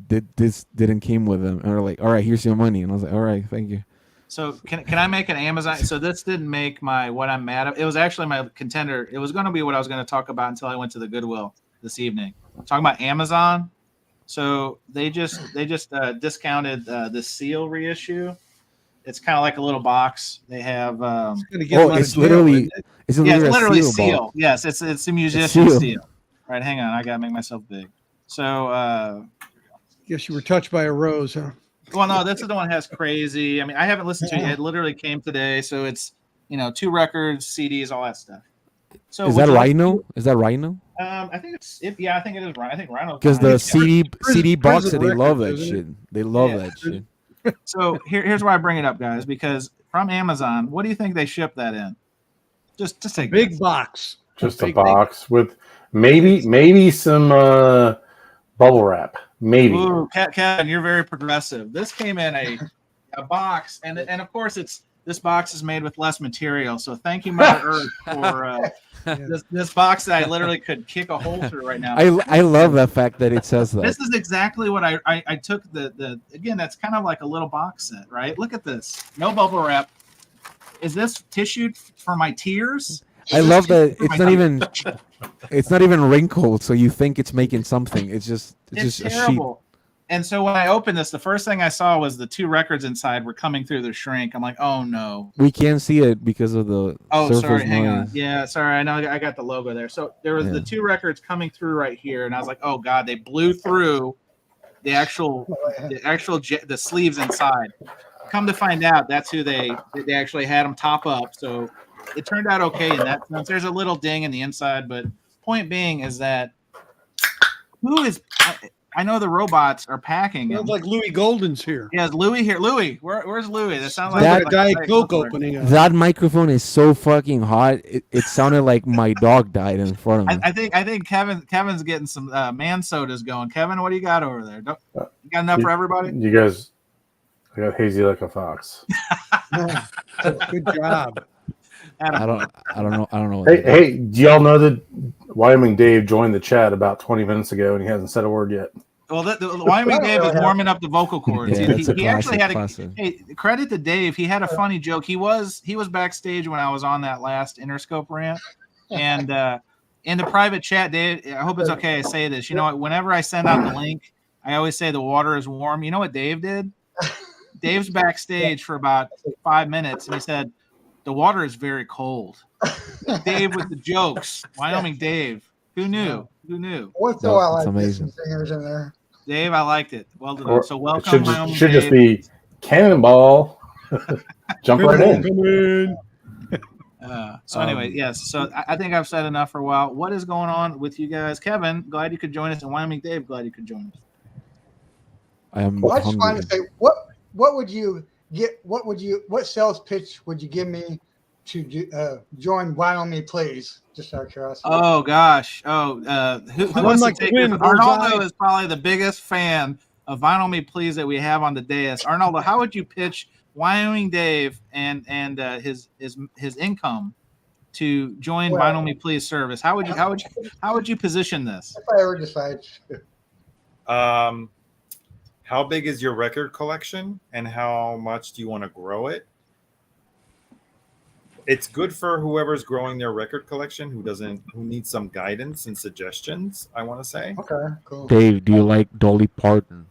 this didn't came with them," and they're like, "All right, here's your money," and I was like, "All right, thank you." So can I make an Amazon? So this didn't make my what I'm mad at. It was actually my contender. It was going to be what I was going to talk about until I went to the Goodwill this evening. Talking about Amazon. So they just discounted the Seal reissue. It's kind of like a little box. They have Gonna get them out of It's jail, literally isn't it? it's yeah, it's literally a Seal. ball. Yes, it's the musician Seal. Seal. Right, hang on, I gotta make myself big. So Guess you were touched by a rose, huh? well, no, this is the one that has Crazy. I mean, I haven't listened to it. It literally came today, so it's 2 records, CDs, all that stuff. So Is would that you like- Rhino? Is that Rhino? I think yeah, I think it is. I think Rhino. Because the CD Prison box, they Records, love that isn't shit. They love Yeah. that shit. So here's why I bring it up, guys, because from Amazon, what do you think they ship that in? Just take a Big guess. box. Just a Big- box with maybe some bubble wrap. Maybe. Ooh, Kevin, you're very progressive. This came in a box, and of course this box is made with less material. So thank you, Mother Earth, for this box that I literally could kick a hole through right now. I love the fact that it says that. This is exactly what I took the again. That's kind of like a little box set, right? Look at this. No bubble wrap. Is this tissue for my tears? I love that it's not even wrinkled, so you think it's making something. It's just It's a sheet. terrible. And so when I opened this, the first thing I saw was the 2 records inside were coming through the shrink. I'm like, oh no. We can't see it because of the Oh, surface sorry. Hang on. noise. Yeah, sorry. I know I got the logo there. So there was Yeah. the 2 records coming through right here, and I was like, oh god, they blew through the actual the sleeves inside. Come to find out, that's who they actually had them top up. So it turned out okay in that sense. There's a little ding in the inside, but point being is that I know the robots are packing them. Sounds like Louis Golden's here. Yeah, is Louis here? Louis, where's Louis? That sounds Sounds like like a Diet Diet Coke Coke. opening up. That microphone is so fucking hot. It sounded like my dog died in front of me. I think Kevin's getting some man sodas going. Kevin, what do you got over there? You got enough for everybody? You guys, I got hazy like a fox. Good job. I don't know. What Hey, that is. hey, do y'all know that Wyoming Dave joined the chat about 20 minutes ago and he hasn't said a word yet? Well, the Wyoming Dave was warming up the vocal cords. Yeah, that's a he actually had classic. hey, credit to Dave. He had a funny joke. He was backstage when I was on that last Interscope rant, and in the private chat, Dave. I hope it's okay I say this. You know what? Whenever I send out the link, I always say the water is warm. You know what Dave did? Dave's backstage for about 5 minutes, and he said, "The water is very cold." Dave with the jokes. Wyoming Dave. Who knew? Who knew? What's No, I it's like amazing. some singers in there. Dave, I liked it. Well done. Or So it welcome, should Wyoming just Dave. be cannonball. Jump right in. Come in. So anyway, yes. So I think I've said enough for a while. What is going on with you guys? Kevin, glad you could join us, and Wyoming Dave, glad you could join us. I am Well, I just wanted hungry. to say, what would you get? What sales pitch would you give me to join Wyoming, please? Just out of curiosity. Oh gosh. Who wants like to take to win, this? Arnaldo Bullseye. is probably the biggest fan of Vinyl Me Please that we have on the dais. Arnaldo, how would you pitch Wyoming Dave and his income to join Well- Vinyl Me Please service? How would you position this? If I ever decide to. How big is your record collection, and how much do you want to grow it? It's good for whoever's growing their record collection who needs some guidance and suggestions, I want to say. Okay, cool. Dave, do you like Dolly Parton?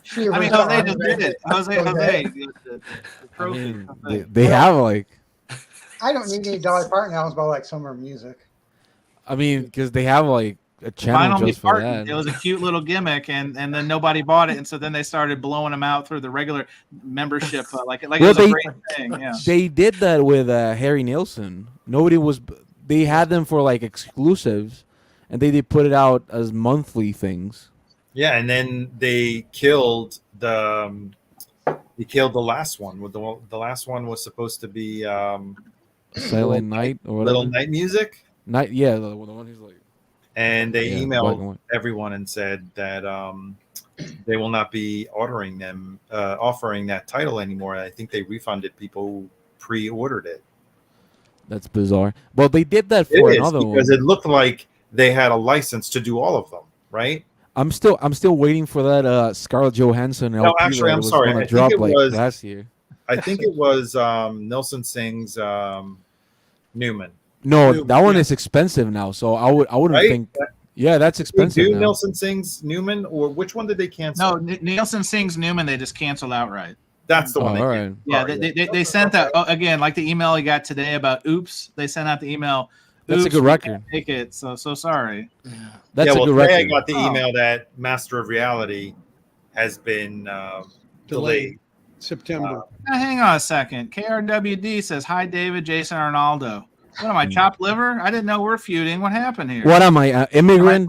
She I mean, was Jose on just there. did it. Jose, the I trophy. mean, Jose. they have like, I don't need any Dolly Parton albums, but I like some of her music. I mean, because they have like a channel Vinyl Me just for Parton. that. It was a cute little gimmick, and then nobody bought it, and so then they started blowing them out through the regular membership, like Well, it was a they- great thing. Yeah. They did that with Harry Nilsson. Nobody was. They had them for like exclusives, and they put it out as monthly things. Yeah, and then they killed the last one. With the last one was supposed to be Silent Night or whatever. Little Night Music, Night, yeah, the one who's like. and they Yeah, black and emailed white. everyone and said that they will not be offering that title anymore. I think they refunded people who pre-ordered it. That's bizarre. Well, they did that It for is another because one. it looked like they had a license to do all of them, right? I'm still waiting for that Scarlett Johansson LP actually, that I'm was sorry. gonna I think drop it like was- last year. I think it was Nelson Sings Newman. No, Newman, that one yeah. is expensive now. So I wouldn't Right? think. Yeah, that's Did they expensive do now. Nelson Sings Newman, or which one did they cancel? No, Nielsen sings Newman. They just canceled outright. That's the Oh, one. They all canceled. right. Yeah, they sent that again, like the email I got today about Oops. They sent out the email. That's a "Oops, good we record. can't Take it. So sorry. That's yeah, well, a good today I record. got the Oh. email that Master of Reality has been delayed. September. Now, hang on a second. KRWD says, "Hi, David, Jason, Arnaldo. What am I, chopped liver? I didn't know we're feuding. What happened here? What am I, immigrant?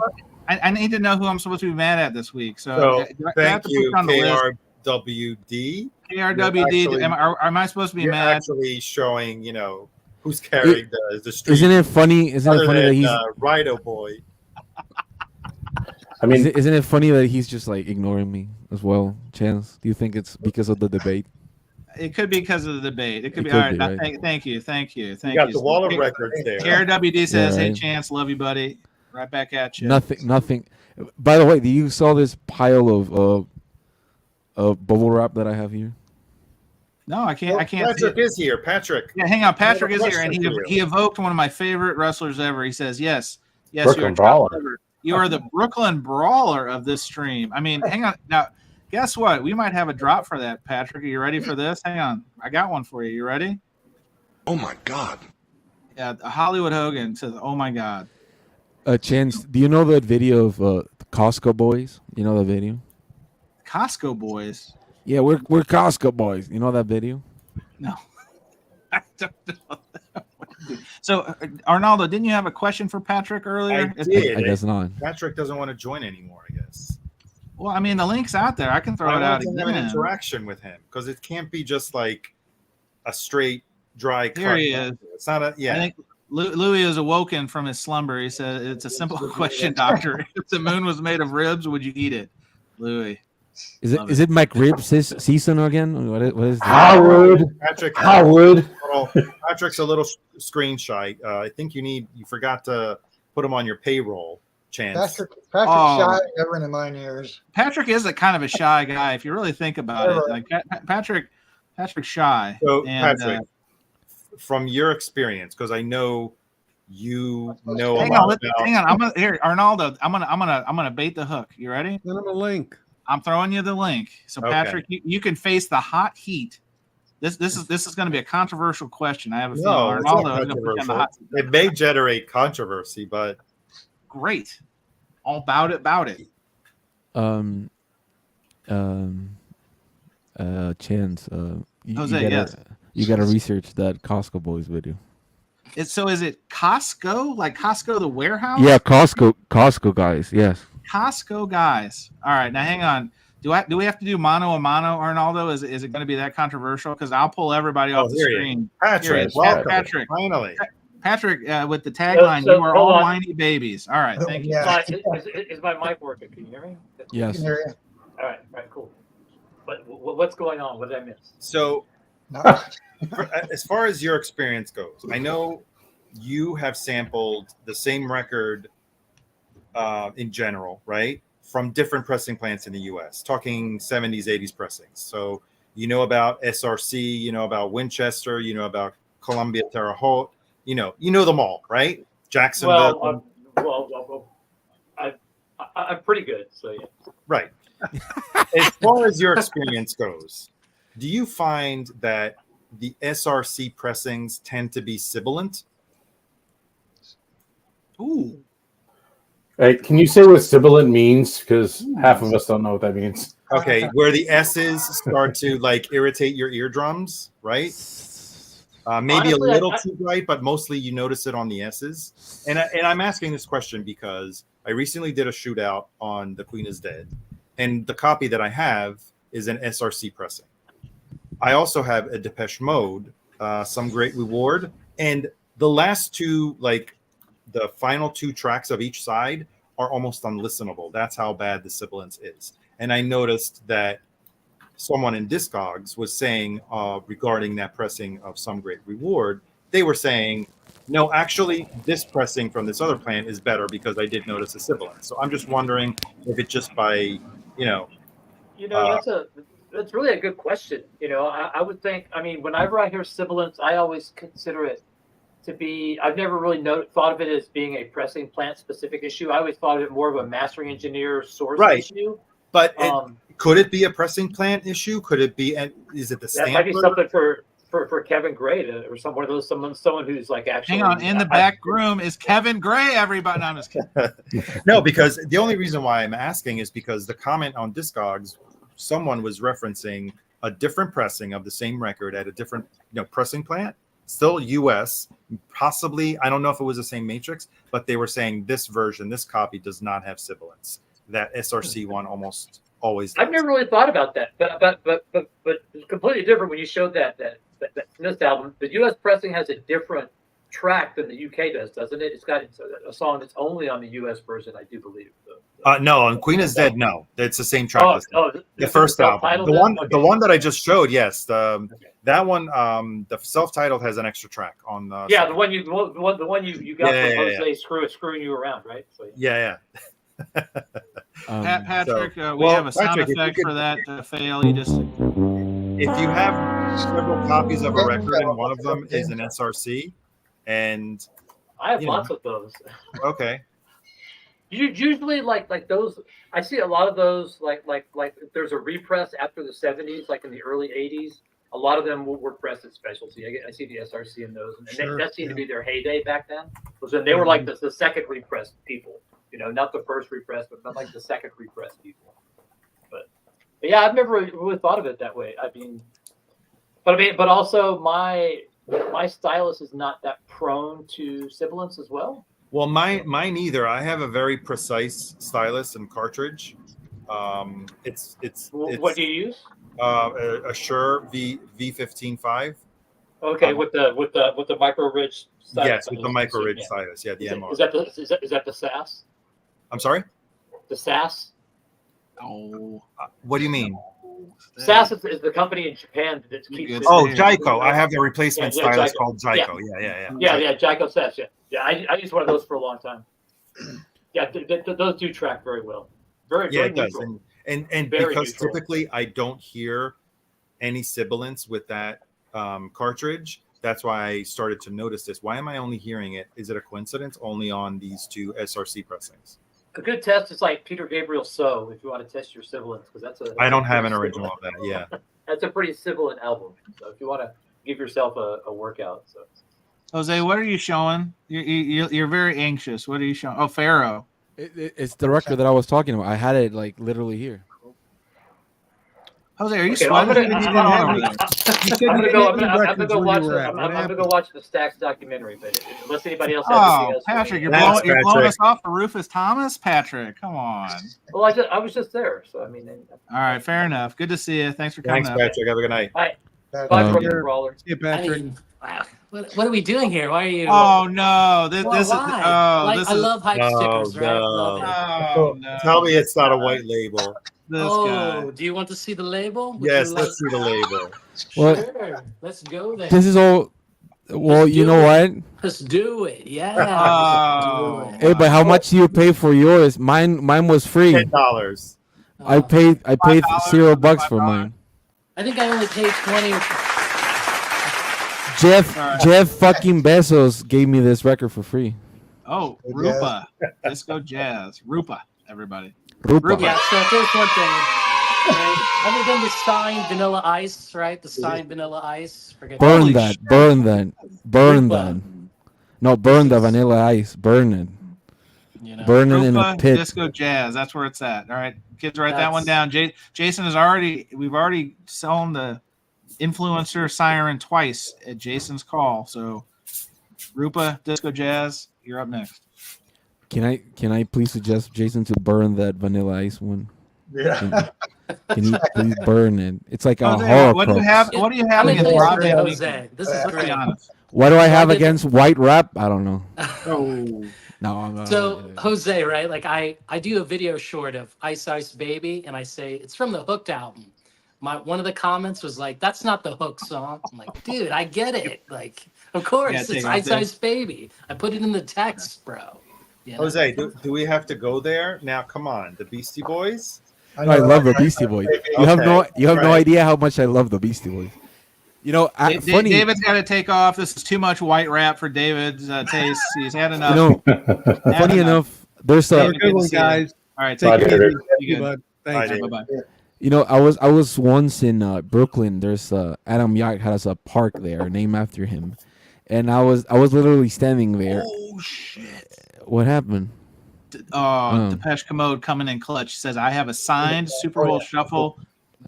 I need to know who I'm supposed to be mad at this week. So, So do I have thank to you, put on the list? KRWD. KRWD. You're actually- Am I supposed to be You're mad? actually showing, who's carrying the street. Isn't it funny? Isn't other it funny that than, he's? Rido Boy. I mean, Isn't it funny that he's just like ignoring me as well? Chance, do you think it's because of the debate? It could be because of the debate. It could It be. could All right. be, now, right. thank you. You got the wall of records there. KRWD says, Yeah, "Hey, right. Chance, love you, buddy. Right back at you." Nothing. By the way, do you saw this pile of bubble wrap that I have here? No, I can't. I can't. See Patrick it. is here. Patrick. Yeah, hang on. Patrick I have is a here, and question for you. he evoked one of my favorite wrestlers ever. He says, "Yes, you're Brooklyn a top Brawler. liver. You are the Brooklyn Brawler of this stream." I mean, hang on. Now, guess what? We might have a drop for that, Patrick. Are you ready for this? Hang on. I got one for you. You ready? Oh my God. Yeah, Hollywood Hogan says, "Oh my God." Chance, do you know that video of Costco boys? You know that video? Costco boys. Yeah, we're Costco boys. You know that video? No. I don't know. So, Arnaldo, didn't you have a question for Patrick earlier? I did. I guess not. Patrick doesn't want to join anymore, I guess. Well, I mean, the link's out there. I can throw I it out want to have an again. interaction with him because it can't be just like a straight, dry Here cut. he is. It's not a, yeah. I think Louis is awoken from his slumber. He said, "It's a simple question, doctor. If the moon was made of ribs, would you eat it?" Louis. Love Is it McRib season again? What is that? Howard. Patrick, Howard. Patrick's a little screen shy. I think you forgot to put them on your payroll. Chance. Patrick Oh. shot ever in my ears. Patrick is a kind of a shy guy if you really think about it. Like Patrick's shy. So And, Patrick, from your experience, because I know you know a hang lot on, about. hang on. I'm gonna here, Arnaldo. I'm gonna bait the hook. You ready? Send them a link. I'm throwing you the link. So Okay. Patrick, you can face the hot heat. This is going to be a controversial question. I have a feeling No, it's Arnaldo not is going to put you on the controversial. hot seat. It may generate controversy, but Great, all about it. Chance, Jose, yes. You gotta research that Costco Boys video. So is it Costco? Like Costco the warehouse? Yeah, Costco guys. Yes. Costco guys. All right, now hang on. Do we have to do mano a mano, Arnaldo? Is it going to be that controversial? Because I'll pull everybody off the here he is. screen. Patrick, Here he is. welcome. Patrick. Finally. Patrick, with the tagline, So, you are hold all on. whiny babies. All right, thank you. Yeah. Is my mic working? Can you hear me? Yes. Yeah. All right, cool. But what's going on? What did I miss? So, No. as far as your experience goes, I know you have sampled the same record in general, right? From different pressing plants in the U.S., talking 70s, 80s pressings. So you know about SRC, you know about Winchester, you know about Columbia Terre Haute, you know them all, right? Jacksonville. I'm pretty good. So yeah. Right. As far as your experience goes, do you find that the SRC pressings tend to be sibilant? Ooh. Hey, can you say what sibilant means? Because half of us don't know what that means. Okay, where the S's start to like irritate your eardrums, right? Maybe Honestly, a little I- too bright, but mostly you notice it on the S's. And I'm asking this question because I recently did a shootout on The Queen is Dead, and the copy that I have is an SRC pressing. I also have a Depeche Mode, Some Great Reward, and the last two, like the final two tracks of each side, are almost unlistenable. That's how bad the sibilance is. And I noticed that someone in Discogs was saying regarding that pressing of Some Great Reward, they were saying, no, actually, this pressing from this other plant is better because I did notice a sibilance. So I'm just wondering if it's just by, That's really a good question. I would think. I mean, whenever I hear sibilance, I always consider it to be. I've never really thought of it as being a pressing plant specific issue. I always thought of it more of a mastering engineer source issue. But could it be a pressing plant issue? Could it be? Is it the That might be sampler? something for Kevin Gray or someone who's like actually. Hang on. In the back room is Kevin Gray, everybody. No, I'm just kidding. No, because the only reason why I'm asking is because the comment on Discogs, someone was referencing a different pressing of the same record at a different pressing plant, still US, possibly. I don't know if it was the same matrix, but they were saying this version, this copy does not have sibilance. That SRC one almost always does. I've never really thought about that, but it's completely different when you showed that this album. The U.S. pressing has a different track than the UK does, doesn't it? It's got a song that's only on the U.S. version, I do believe. No, on Queen is Dead, no. It's the same track listing. The The first album. self-titled The one then? the one that I just showed, yes. That one, the self-titled has an extra track on the Yeah, the one you got Yeah, from yeah, Jose screwing you around, right? So, Yeah. Patrick, we well, have a sound Patrick, if you effect could- for that fail. You just If you have several copies of a record and one of them is an SRC, and I have lots of those. okay, Usually, like those, I see a lot of those. Like if there's a repress after the '70s, like in the early '80s. A lot of them were pressed at specialty. I see the SRC in those, and Sure, that seemed to be their heyday back then. Was when they were like the second repress people. Not the first repress, but like the second repress people. But yeah, I've never really thought of it that way. But also my stylus is not that prone to sibilance as well. well, mine either. I have a very precise stylus and cartridge. It's What do you use? a Shure V155. Okay, with the micro ridge. Yes, with the micro ridge stylus. Yeah, the MR. Is that the SAS? I'm sorry. The SAS? What do you mean? SAS is the company in Japan that keeps it. Oh, Jaico. I have the replacement Yeah, stylus Jaico. called Jaico. Yeah. Yeah, Jaico SAS. Yeah, I used one of those for a long time. Yeah, those do track very well. Very, Yeah, very it does. neutral. And Very because neutral. typically I don't hear any sibilance with that cartridge, that's why I started to notice this. Why am I only hearing it? Is it a coincidence only on these two SRC pressings? A good test is like Peter Gabriel So, if you want to test your sibilance, because I don't have an original of that. Yeah. That's a pretty sibilant album. So if you want to give yourself a workout, so. Jose, what are you showing? You're very anxious. What are you showing? Oh, Pharaoh. It's the record that I was talking about. I had it like literally here. Jose, are you Okay, well, sweating? I'm gonna go watch the Stax documentary. But unless anybody else has Oh, anything else, Patrick, you're Thanks, blowing Patrick. us off for Rufus Thomas, Patrick. Come on. well, I was just there, so I mean. All right, fair enough. Good to see you. Thanks for coming Thanks, up. Patrick. Have a good night. Bye, Um, brother brawler. Yeah, I Patrick. mean, wow. What are we doing here? Why are you? Oh no, this is why? this I is love hype stickers, right? no. Love it. oh no. Tell me it's not a white label. This Oh, guy. do you want to see the label? Would Yes, you let's see the label. Well, Sure. Let's go there. This is all. Well, Let's you do know it. what? Let's do it. Yeah. Oh. Let's do Hey, it. but how much do you pay for yours? Mine was free. $10. I paid $5 $0 for $5. mine. I think I only paid 20. Jeff fucking Bezos gave me this record for free. Oh, Rupa. Disco Jazz. Rupa, everybody. Rupa. Yeah, so if there's one thing, right? Other than the signed Vanilla Ice, right? The signed Vanilla Ice. Forget Burn Holy that. shit. Burn that. Burn Rupa. that. No, burn the Vanilla Ice. Burn it. You know? Burn it in a Rupa pit. Disco Jazz. That's where it's at. All right, kids, write that one That's- down. Jason we've already sown the influencer siren twice at Jason's call. So, Rupa Disco Jazz, you're up next. Can I please suggest Jason to burn that Vanilla Ice one? Yeah. Can you please burn it? It's like a Jose, horror. what do you have? What do you have I'm against gonna Rob tell you Van something, Winkle? Jose. This is Let's be great. honest. What do I So have I did- against white rap? I don't know. Oh, No, I'm not. So Jose, right? Like I do a video short of Ice Ice Baby, and I say it's from the Hooked album. One of the comments was like, "That's not the Hook song." I'm like, "Dude, I get it. Like, of course, Yeah, take it's it, Ice take it. Ice Baby. I put it in the text, bro." You know? Jose, do we have to go there? Now, come on. The Beastie Boys? I love the Beastie Boys. You have no Right. idea how much I love the Beastie Boys. You know, funny. David's got to take off. This is too much white rap for David's taste. He's had You enough. know, Had funny enough, there's Have a. a good one, guys. All right, Bye, take it David. easy. Thank You you, good. bud. Thanks. Bye, Bye bye. You know, I was once in Brooklyn. There's Adam Yacht has a park there named after him, and I was literally standing there. Oh shit! What happened? Depeche Commode coming in clutch says I have a signed Super Bowl shuffle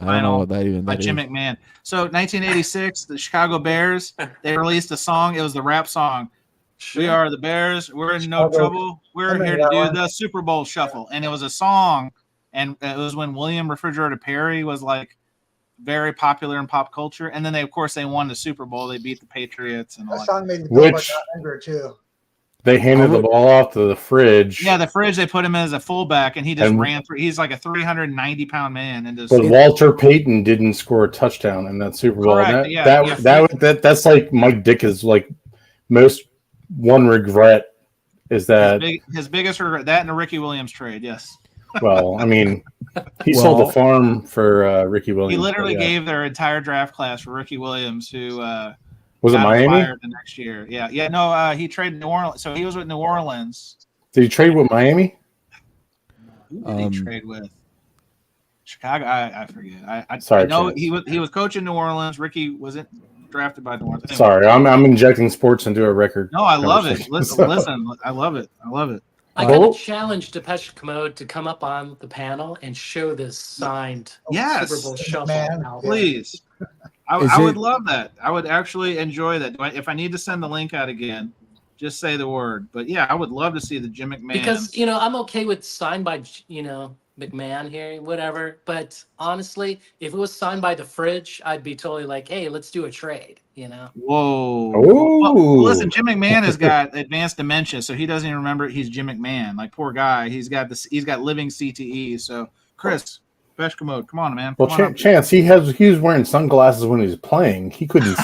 I don't know vinyl what that even by that Jim is. McMahon. So 1986, the Chicago Bears they released a song. It was the rap song. We are the Bears. We're in no Chicago. trouble. We're I'm in here to that do one. the Super Bowl shuffle, and it was a song. And it was when William Refrigerator Perry was like very popular in pop culture. And then they, of course, they won the Super Bowl. They beat the Patriots and all That that. song made me feel like Which- anger too. They handed the ball off to the fridge. Yeah, the fridge. They put him as a fullback, and he just And- ran through. He's like a 390-pound man, and just But Walter Payton didn't score a touchdown in that Super Bowl. Correct, And that, yeah, that, yeah. that's like Mike Dick is like most one regret is that his biggest regret. That and the Ricky Williams trade. Yes, well, I mean, he sold Well- the farm for Ricky Williams. he literally but, yeah. gave their entire draft class for Ricky Williams, who Was it got Miami? fired the next year. Yeah. No, he traded New Orleans. So he was with New Orleans. Did he trade with Miami? Who did he trade with? Chicago. I forget. I Sorry, know Chance. he was coaching New Orleans. Ricky wasn't drafted by New Orleans. Anyway. Sorry, I'm injecting sports into a record. No, I love it. conversation. Listen, I love it. I love it. I kind of challenged Depeche Commode to come up on the panel and show this signed Yes. Super Bowl shuffle Man. album. Please. Is I would it- love that. I would actually enjoy that. If I need to send the link out again, just say the word. But yeah, I would love to see the Jim McMahon. Because I'm okay with signed by McMahon here, whatever. But honestly, if it was signed by the Fridge, I'd be totally like, hey, let's do a trade. Whoa. Ooh. Well, listen, Jim McMahon has got advanced dementia, so he doesn't even remember he's Jim McMahon. Like poor guy, he's got living CTE. So Chris, Depeche Commode, come on, man. Well, Come on up. Chance, he was wearing sunglasses when he was playing. He couldn't.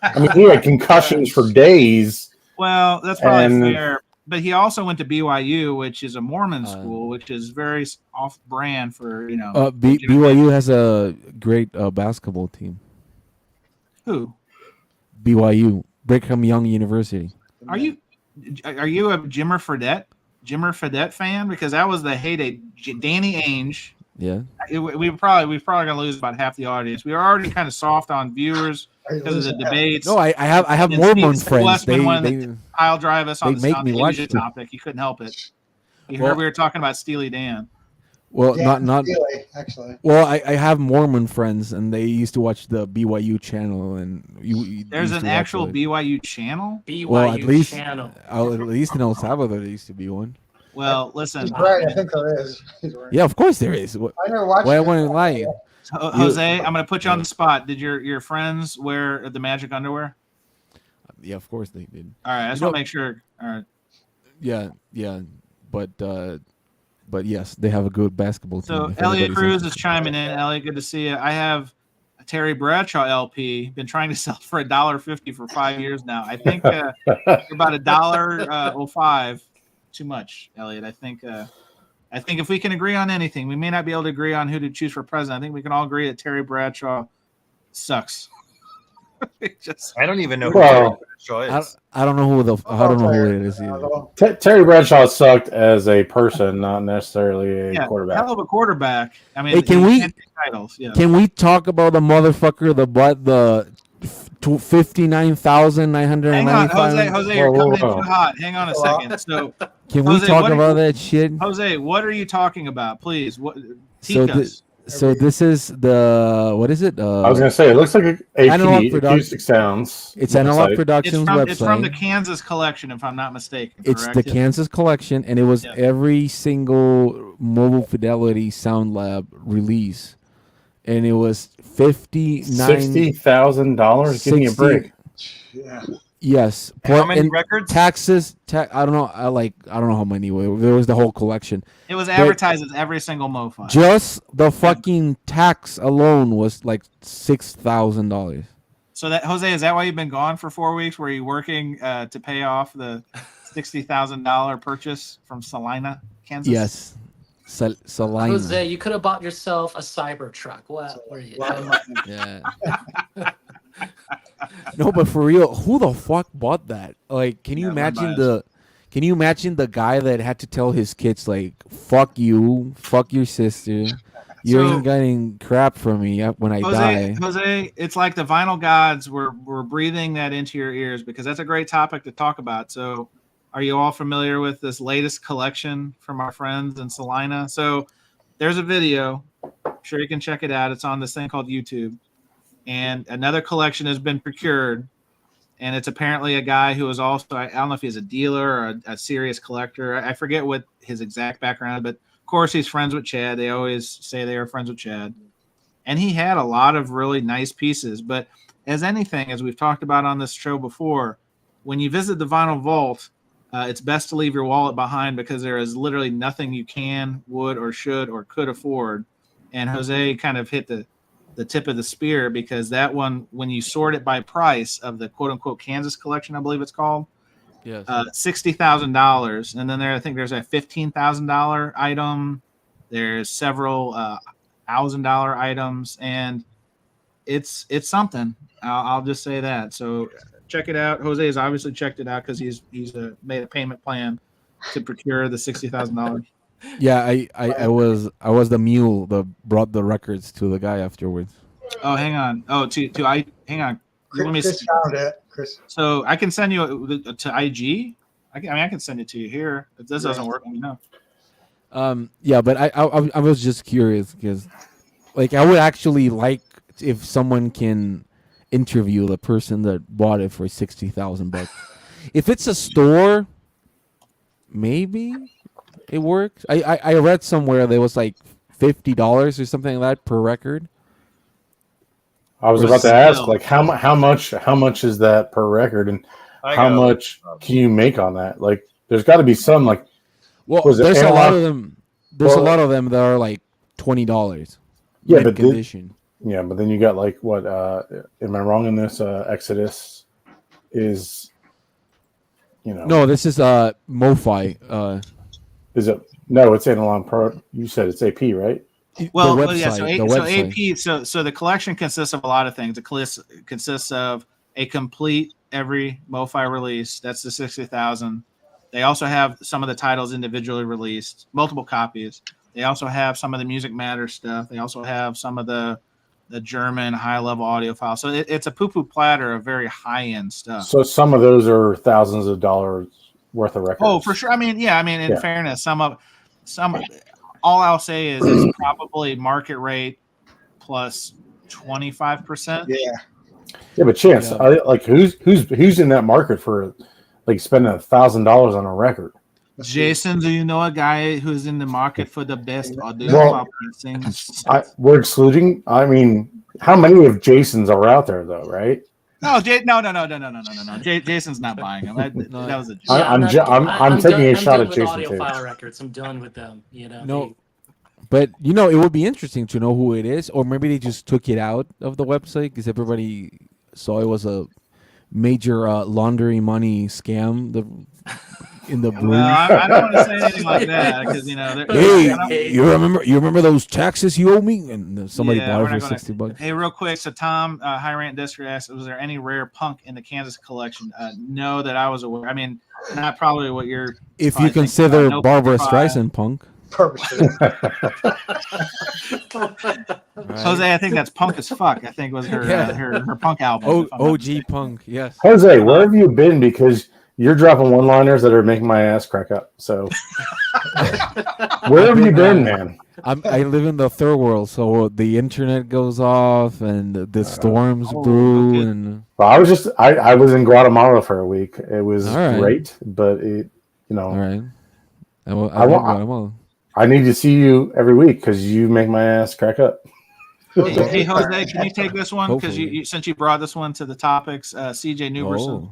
I mean, he had concussions for days. Well, that's probably And- fair. but he also went to BYU, which is a Mormon Uh, school, which is very off-brand for BYU has a great basketball team. Who BYU, Brigham Young University. are you? Are you a Jimmer Fredette fan? Because that was the heyday. Danny Ainge. Yeah. We're probably gonna lose about half the audience. We were already kind of soft on viewers because of the debates. No, I have And Mormon Steve friends. Westman wanted They to pile drive us on they the make me watch Asia it. topic. You couldn't help it. You Well- heard we were talking about Steely Dan. well Yeah, not really, actually. well I have Mormon friends and they used to watch the BYU channel and you There's used an to watch actual it. BYU channel. BYU Well, at least channel. at least in El Salvador there used to be one. Well, listen, He's right. I think there is. He's right. Yeah, of course there is. I never watched Why I it. wouldn't lie? Jose, I'm going to put you on the spot. Did your friends wear the magic underwear? Yeah, of course they did. All right, I just You want know- to make sure. All right. Yeah, but yes, they have a good basketball team. So if Elliot anybody's Cruz is interested. chiming in. Elliot, good to see you. I have a Terry Bradshaw LP. Been trying to sell for $1.50 for 5 years now. I think you're about $1.05 too much, Elliot. I think if we can agree on anything, we may not be able to agree on who to choose for president. I think we can all agree that Terry Bradshaw sucks. I don't even know Well, who Bradshaw is. I don't know I don't know who it is either. Terry Bradshaw sucked as a person, not necessarily a quarterback. Hell of a quarterback. I mean, Hey, can he we- can't take titles? Yeah. Can we talk about the motherfucker that bought the 59,995? Hang on, Jose, you're Whoa, coming in whoa. too hot. Hang on a second. So, Can we Jose, talk what are about you- that shit? Jose, what are you talking about? Please, what? So Teach us. So this is the what is it? I was gonna say it looks like a Analog AP, production. acoustic sounds. It's Analog website. Productions It's from the website. Kansas collection, if I'm not mistaken. It's correct? the Kansas collection, and it was Yeah. every single Mobile Fidelity Sound Lab release, and it was $60,000. Give me a break. Yeah. Yes, How many and records? taxes. I don't know. I don't know how many. There was the whole collection. It was advertised as every single MoFi. Just the fucking tax alone was like $6,000. So that Jose, is that why you've been gone for 4 weeks? Were you working to pay off the $60,000 purchase from Salina, Kansas? Yes, Salina. Jose, you could have bought yourself a Cybertruck. What were you? Yeah. No, but for real, who the fuck bought that? Like, can you Yeah, imagine my the guy that had to tell his kids like, "Fuck you, fuck your sister, you So- ain't getting crap from me when I die." Jose, it's like the vinyl gods were breathing that into your ears because that's a great topic to talk about. So, are you all familiar with this latest collection from our friends in Salina? So, there's a video. I'm sure you can check it out. It's on this thing called YouTube. And another collection has been procured. And it's apparently a guy who is also, I don't know if he's a dealer or a serious collector. I forget what his exact background, but of course he's friends with Chad. They always say they are friends with Chad. And he had a lot of really nice pieces. But as anything, as we've talked about on this show before, when you visit the Vinyl Vault, it's best to leave your wallet behind because there is literally nothing you can, would, or should, or could afford. And Jose kind of hit the tip of the spear because that one, when you sort it by price of the quote unquote Kansas collection, I believe it's called, Yes. $60,000. And then I think there's a $15,000 item. There's several $1,000 items, and it's something. I'll just say that. So check it out. Jose has obviously checked it out because he's made a payment plan to procure the $60,000. Yeah, I was the mule that brought the records to the guy afterwards. Oh, hang on. Oh, hang on. Let me Chris found it. Chris. So I can send you to IG. I can send it to you here. If this doesn't work, let me know. Yeah, but I was just curious because, like, I would actually like if someone can interview the person that bought it for $60,000. If it's a store, maybe it works. I read somewhere there was like $50 or something like that per record. I was Or about to ask, still. like, how much is that per record, and I how got- much can you make on that? Like, there's got to be some, like, Well, Was it there's a lot analog? of them. There's Well- a lot of them that are like $20. Yeah, mint but the- condition. yeah, but then you got like what? Am I wrong in this? Exodus is, you know. No, this is MoFi. Is it? No, it's Analog Pro. You said it's AP, right? Well, the well, yeah. So, website, the so website. AP. So the collection consists of a lot of things. It consists of a complete every MoFi release. That's the 60,000. They also have some of the titles individually released, multiple copies. They also have some of the Music Matter stuff. They also have some of the German high-level audio files. So it's a poo-poo platter of very high-end stuff. So some of those are thousands of dollars worth of records. Oh, for sure. I mean, yeah. I mean, in fairness, some. All I'll say is it's probably market rate plus 25%. Yeah. Yeah, but Chance, who's in that market for like spending $1,000 on a record? Jason, do you know a guy who's in the market for the best audio Well, pressings? we're excluding. I mean, how many of Jasons are out there though, right? No, no. Jason's not buying them. That was a joke. I'm taking a shot at with Jason too. audiophile records. I'm done with them. You know. No, but it would be interesting to know who it is, or maybe they just took it out of the website because everybody saw it was a major laundering money scam. In the room. Well, I don't want to say anything like that because hey, you remember those taxes you owe me? And somebody bought it for $60. Hey, real quick. So Tom, High Rant District asked, was there any rare punk in the Kansas collection? No, that I was aware. I mean, not probably what you're. If you consider Barbara Streisand punk. Jose, I think that's punk as fuck. I think was her punk album. OG punk, yes. Jose, where have you been? Because you're dropping one-liners that are making my ass crack up. So, where have you been, man? I live in the third world, so the internet goes off and the storms brew. And well, I was in Guatemala for a week. It was great, but all right. I need to see you every week because you make my ass crack up. Hey, Jose, can you take this one? Because since you brought this one to the topics, CJ Newberson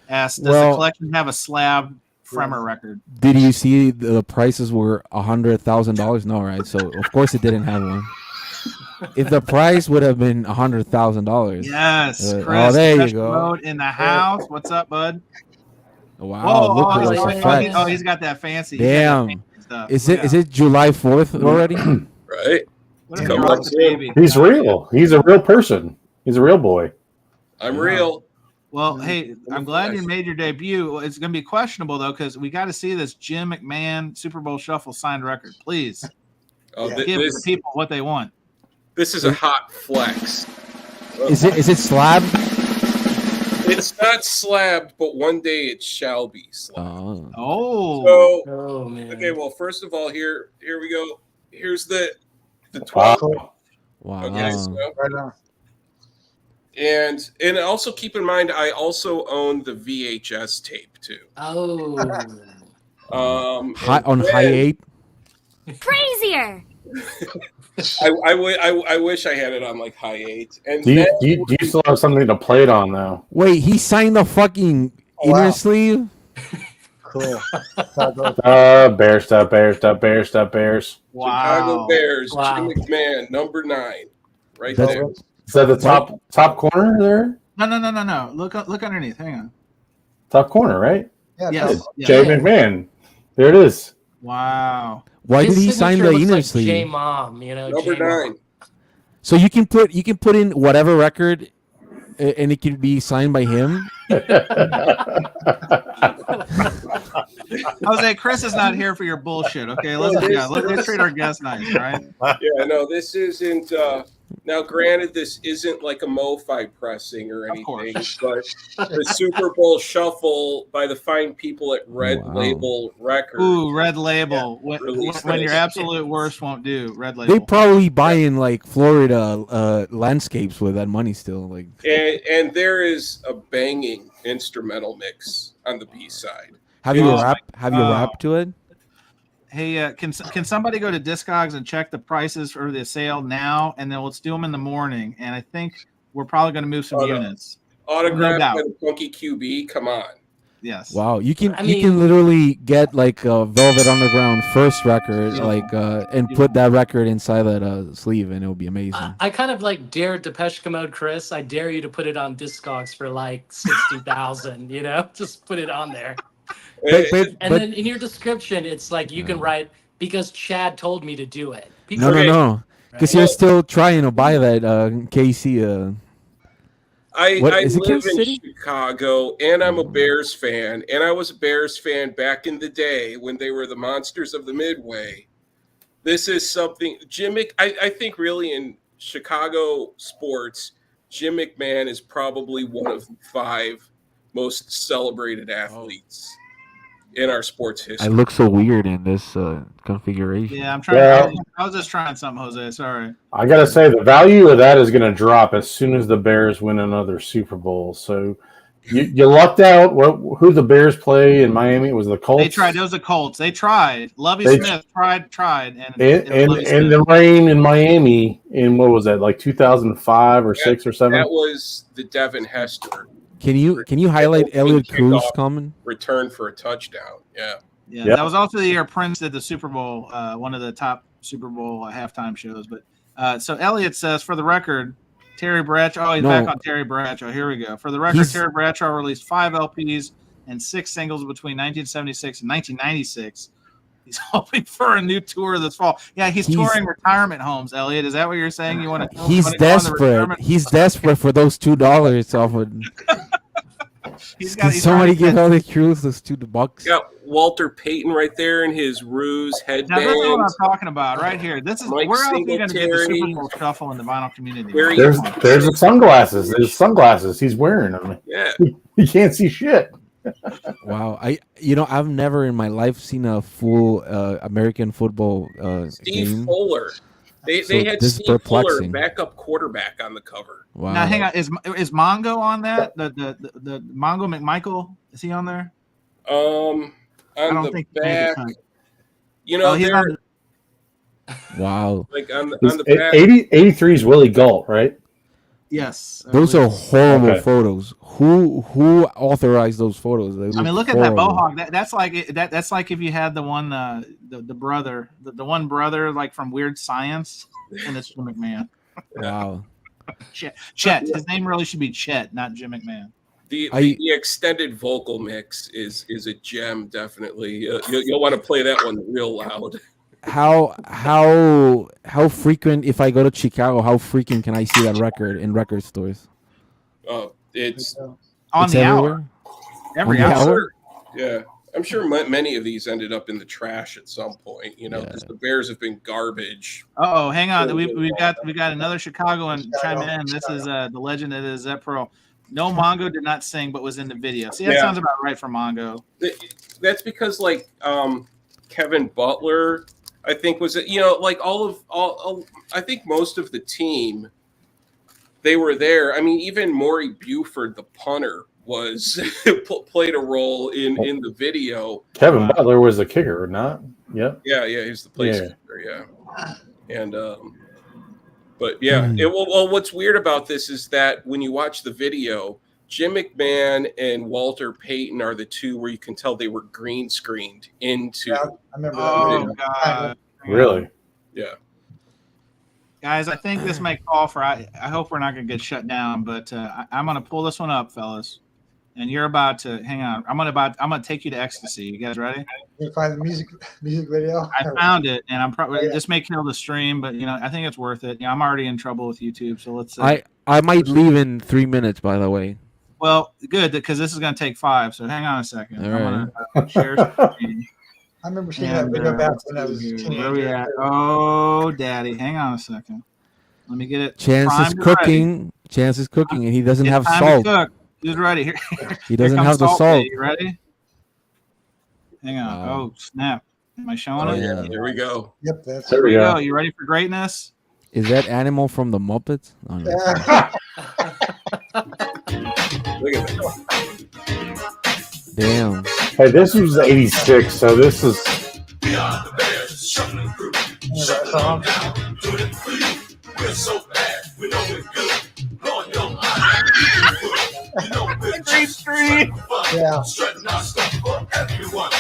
asked, does the collection have a slab Fremer record? Did you see the prices were $100,000? No, right? So of course it didn't have one. If the price would have been $100,000, yes. Chris, there you go. Road in the house. What's up, bud? Wow! Look at those effects. He's got that fancy. Damn! Is it July 4th already? Right. He's real. He's a real person. He's a real boy. I'm real. Well, hey, I'm glad you made your debut. It's going to be questionable, though, because we got to see this Jim McMahon Super Bowl Shuffle signed record. Please give the people what they want. This is a hot flex. Is it slab? It's not slabbed, but one day it shall be slabbed. Oh, man. Okay, well, first of all, here we go. Here's the 12. Wow. Okay, so. And also keep in mind, I also own the VHS tape too. Oh. On high 8. Crazier. I wish I had it on like high 8. And do you still have something to play it on now? Wait, he signed the fucking inner sleeve. Cool. Bears. Wow. Chicago Bears. Jim McMahon, number 9, right there. Is that the top corner there? No. Look underneath. Hang on. Top corner, right? Yeah. Yes. Jay McMahon. There it is. Wow. Why did he sign the inner sleeve? J Mom, number 9. So you can put in whatever record, and it can be signed by him. Jose, Chris is not here for your bullshit. Okay, let's treat our guests nice, right? Yeah, no, this isn't. Now, granted, this isn't like a MoFi pressing or anything, but the Super Bowl Shuffle by the fine people at Red Label Records. Ooh, Red Label. Yeah. When your absolute worst won't do, Red Label. They probably buy in like Florida landscapes with that money still. Like, and there is a banging instrumental mix on the B side. Have you rapped to it? Hey, can somebody go to Discogs and check the prices for the sale now, and then let's do them in the morning. And I think we're probably going to move some units. Autograph by the Funky QB. Come on. Yes. Wow, you can literally get like a Velvet Underground first record, and put that record inside that sleeve, and it'll be amazing. I kind of like dare Depeche Mode, Chris. I dare you to put it on Discogs for like 60,000. Just put it on there. And then in your description, it's like you can write because Chad told me to do it. No, no. Because you're still trying to buy that KC. I is it live Kansas in City? Chicago, and I'm a Bears fan, and I was a Bears fan back in the day when they were the monsters of the Midway. This is something I think really in Chicago sports, Jim McMahon is probably one of the 5 most celebrated athletes in our sports history. I look so weird in this configuration. Yeah, I'm trying. Well, I was just trying something, Jose. Sorry. I gotta say the value of that is going to drop as soon as the Bears win another Super Bowl. So you lucked out. Who the Bears play in Miami? It was the Colts. They tried. It was the Colts. They tried. Lovie Smith tried, and the rain in Miami in what was that, like 2005 or 6 or 7? That was the Devin Hester. Can you highlight Elliot Cruz coming? Return for a touchdown. Yeah. Yeah, that was also the year Prince did the Super Bowl, one of the top Super Bowl halftime shows. But so Elliot says, for the record, Terry Bradshaw. Oh, he's back on Terry Bradshaw. Here we go. For the record, Terry Bradshaw released 5 LPs and 6 singles between 1976 and 1996. He's hoping for a new tour this fall. Yeah, he's touring retirement homes. Elliot, is that what you're saying? You want to? He's desperate. He's desperate for those $2 off of. Can somebody give Elliot Cruz those $2? Got Walter Payton right there in his ruse headband. Now, this is what I'm talking about right here. This is where else are you going to get the Super Bowl shuffle in the vinyl community? There's the sunglasses. There's sunglasses. He's wearing them. Yeah, he can't see shit. Wow, I've never in my life seen a full American football Steve game. Fuller. They had Steve Fuller, backup quarterback, on the cover. Wow. Now, hang on. Is Mongo on that? The Mongo McMichael, is he on there? On I don't the think back, he's on. Wow. Like on the back. 83 is Willie Galt, right? Yes. Those are horrible photos. Who authorized those photos? I mean, look at that mohawk. That's like if you had the one the brother, the one brother like from Weird Science, and it's Jim McMahon. Wow. Chet. His name really should be Chet, not Jim McMahon. The extended vocal mix is a gem, definitely. You'll want to play that one real loud. How frequent, if I go to Chicago, how frequent can I see that record in record stores? Oh, it's on the hour. Every hour. Yeah, I'm sure many of these ended up in the trash at some point. Because the Bears have been garbage. Oh, hang on. We got another Chicagoan chime in. This is the legend that is Zep Pearl. No, Mongo did not sing, but was in the video. See, that sounds about right for Mongo. That's because Kevin Butler, I think, was all I think most of the team, they were there. I mean, even Maury Buford, the punter, was played a role in the video. Kevin Butler was the kicker, not? Yeah. Yeah, he's the place kicker. Yeah, and but yeah, what's weird about this is that when you watch the video, Jim McMahon and Walter Payton are the two where you can tell they were green screened into. Yeah, I remember that. Oh God! Really? Yeah. Guys, I think this may call for. I hope we're not going to get shut down, but I'm going to pull this one up, fellas. And you're about to hang on. I'm going to take you to ecstasy. You guys ready? You find the music video. I found it, and I'm probably this may kill the stream, but I think it's worth it. I'm already in trouble with YouTube, so let's. I might leave in 3 minutes. By the way. Well, good, because this is going to take 5. So hang on a second. All I'm going to share screen. I remember seeing that video back when I was a teenager. Where we at? Oh, daddy. Hang on a second. Let me get it. Chance is cooking. Chance is cooking, and he doesn't have salt. He's ready. Here. He doesn't have the salt. You ready? Hang on. Wow. Oh, snap. Am I showing it? Yeah. Here we go. Yep, There we go. You ready for greatness? Is that animal from the Muppets? Oh, no. Look at that. Damn. Hey, this was 86, so this is. We're so bad, we know we're good. Blowing your mind. Green screen. Yeah. Strutting our stuff for everyone.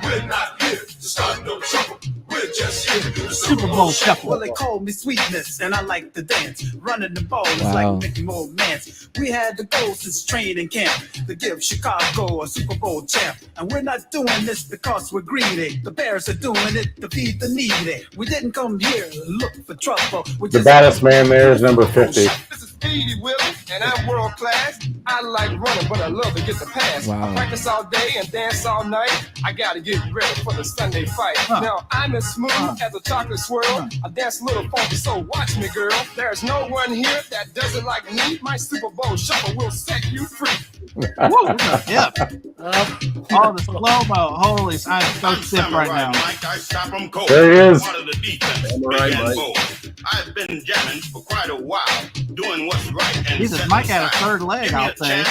We're not here to start no trouble. We're just here to Super Bowl shuffle. Well, they call me Sweetness, and I like to dance. Running the ball is Wow. like Mickey Moore Mance. We had the goal since training camp to give Chicago a Super Bowl champ. And we're not doing this because we're greedy. The Bears are doing it to feed the needy. We didn't come here to look for trouble. We The just baddest man there is number 50. This is Speedy Willie, and I'm world class. I like running, but I love to get the pass. Wow. I practice all day and dance all night. I gotta get ready for the Sunday fight. Now I'm as smooth as a chocolate swirl. I dance a little funky, so watch me, girl. There's no one here that does it like me. My Super Bowl shuffle will set you free. Woo! Yeah. Oh, the slow-mo. Holy, I'm so stiff right now. There he is. I've been jamming for quite a while, doing what's right. And Jesus, Mike had a third leg, I'll say.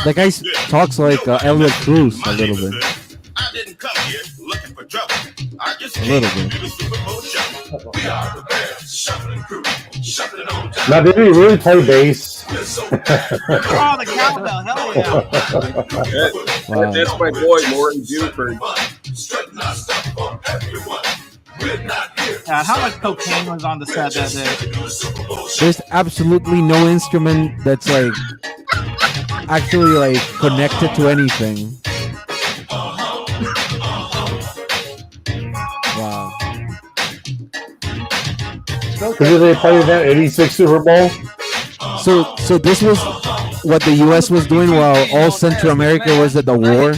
That guy talks like Elliot Cruz a little bit. I didn't come here looking for trouble. I just A came little bit. to the Super Bowl shuffle. We are the Bears, shuffling crew, shuffling on down. Now, did he really play bass? Oh, the cowbell. Hell yeah. Wow. That's my boy, Morton Buford. Strutting our stuff for everyone. We're not here. How much cocaine was on the set that day? There's absolutely no instrument that's like actually like connected to anything. Wow. Who did they play that 86 Super Bowl? So this was what the U.S. was doing while all Central America was at the war.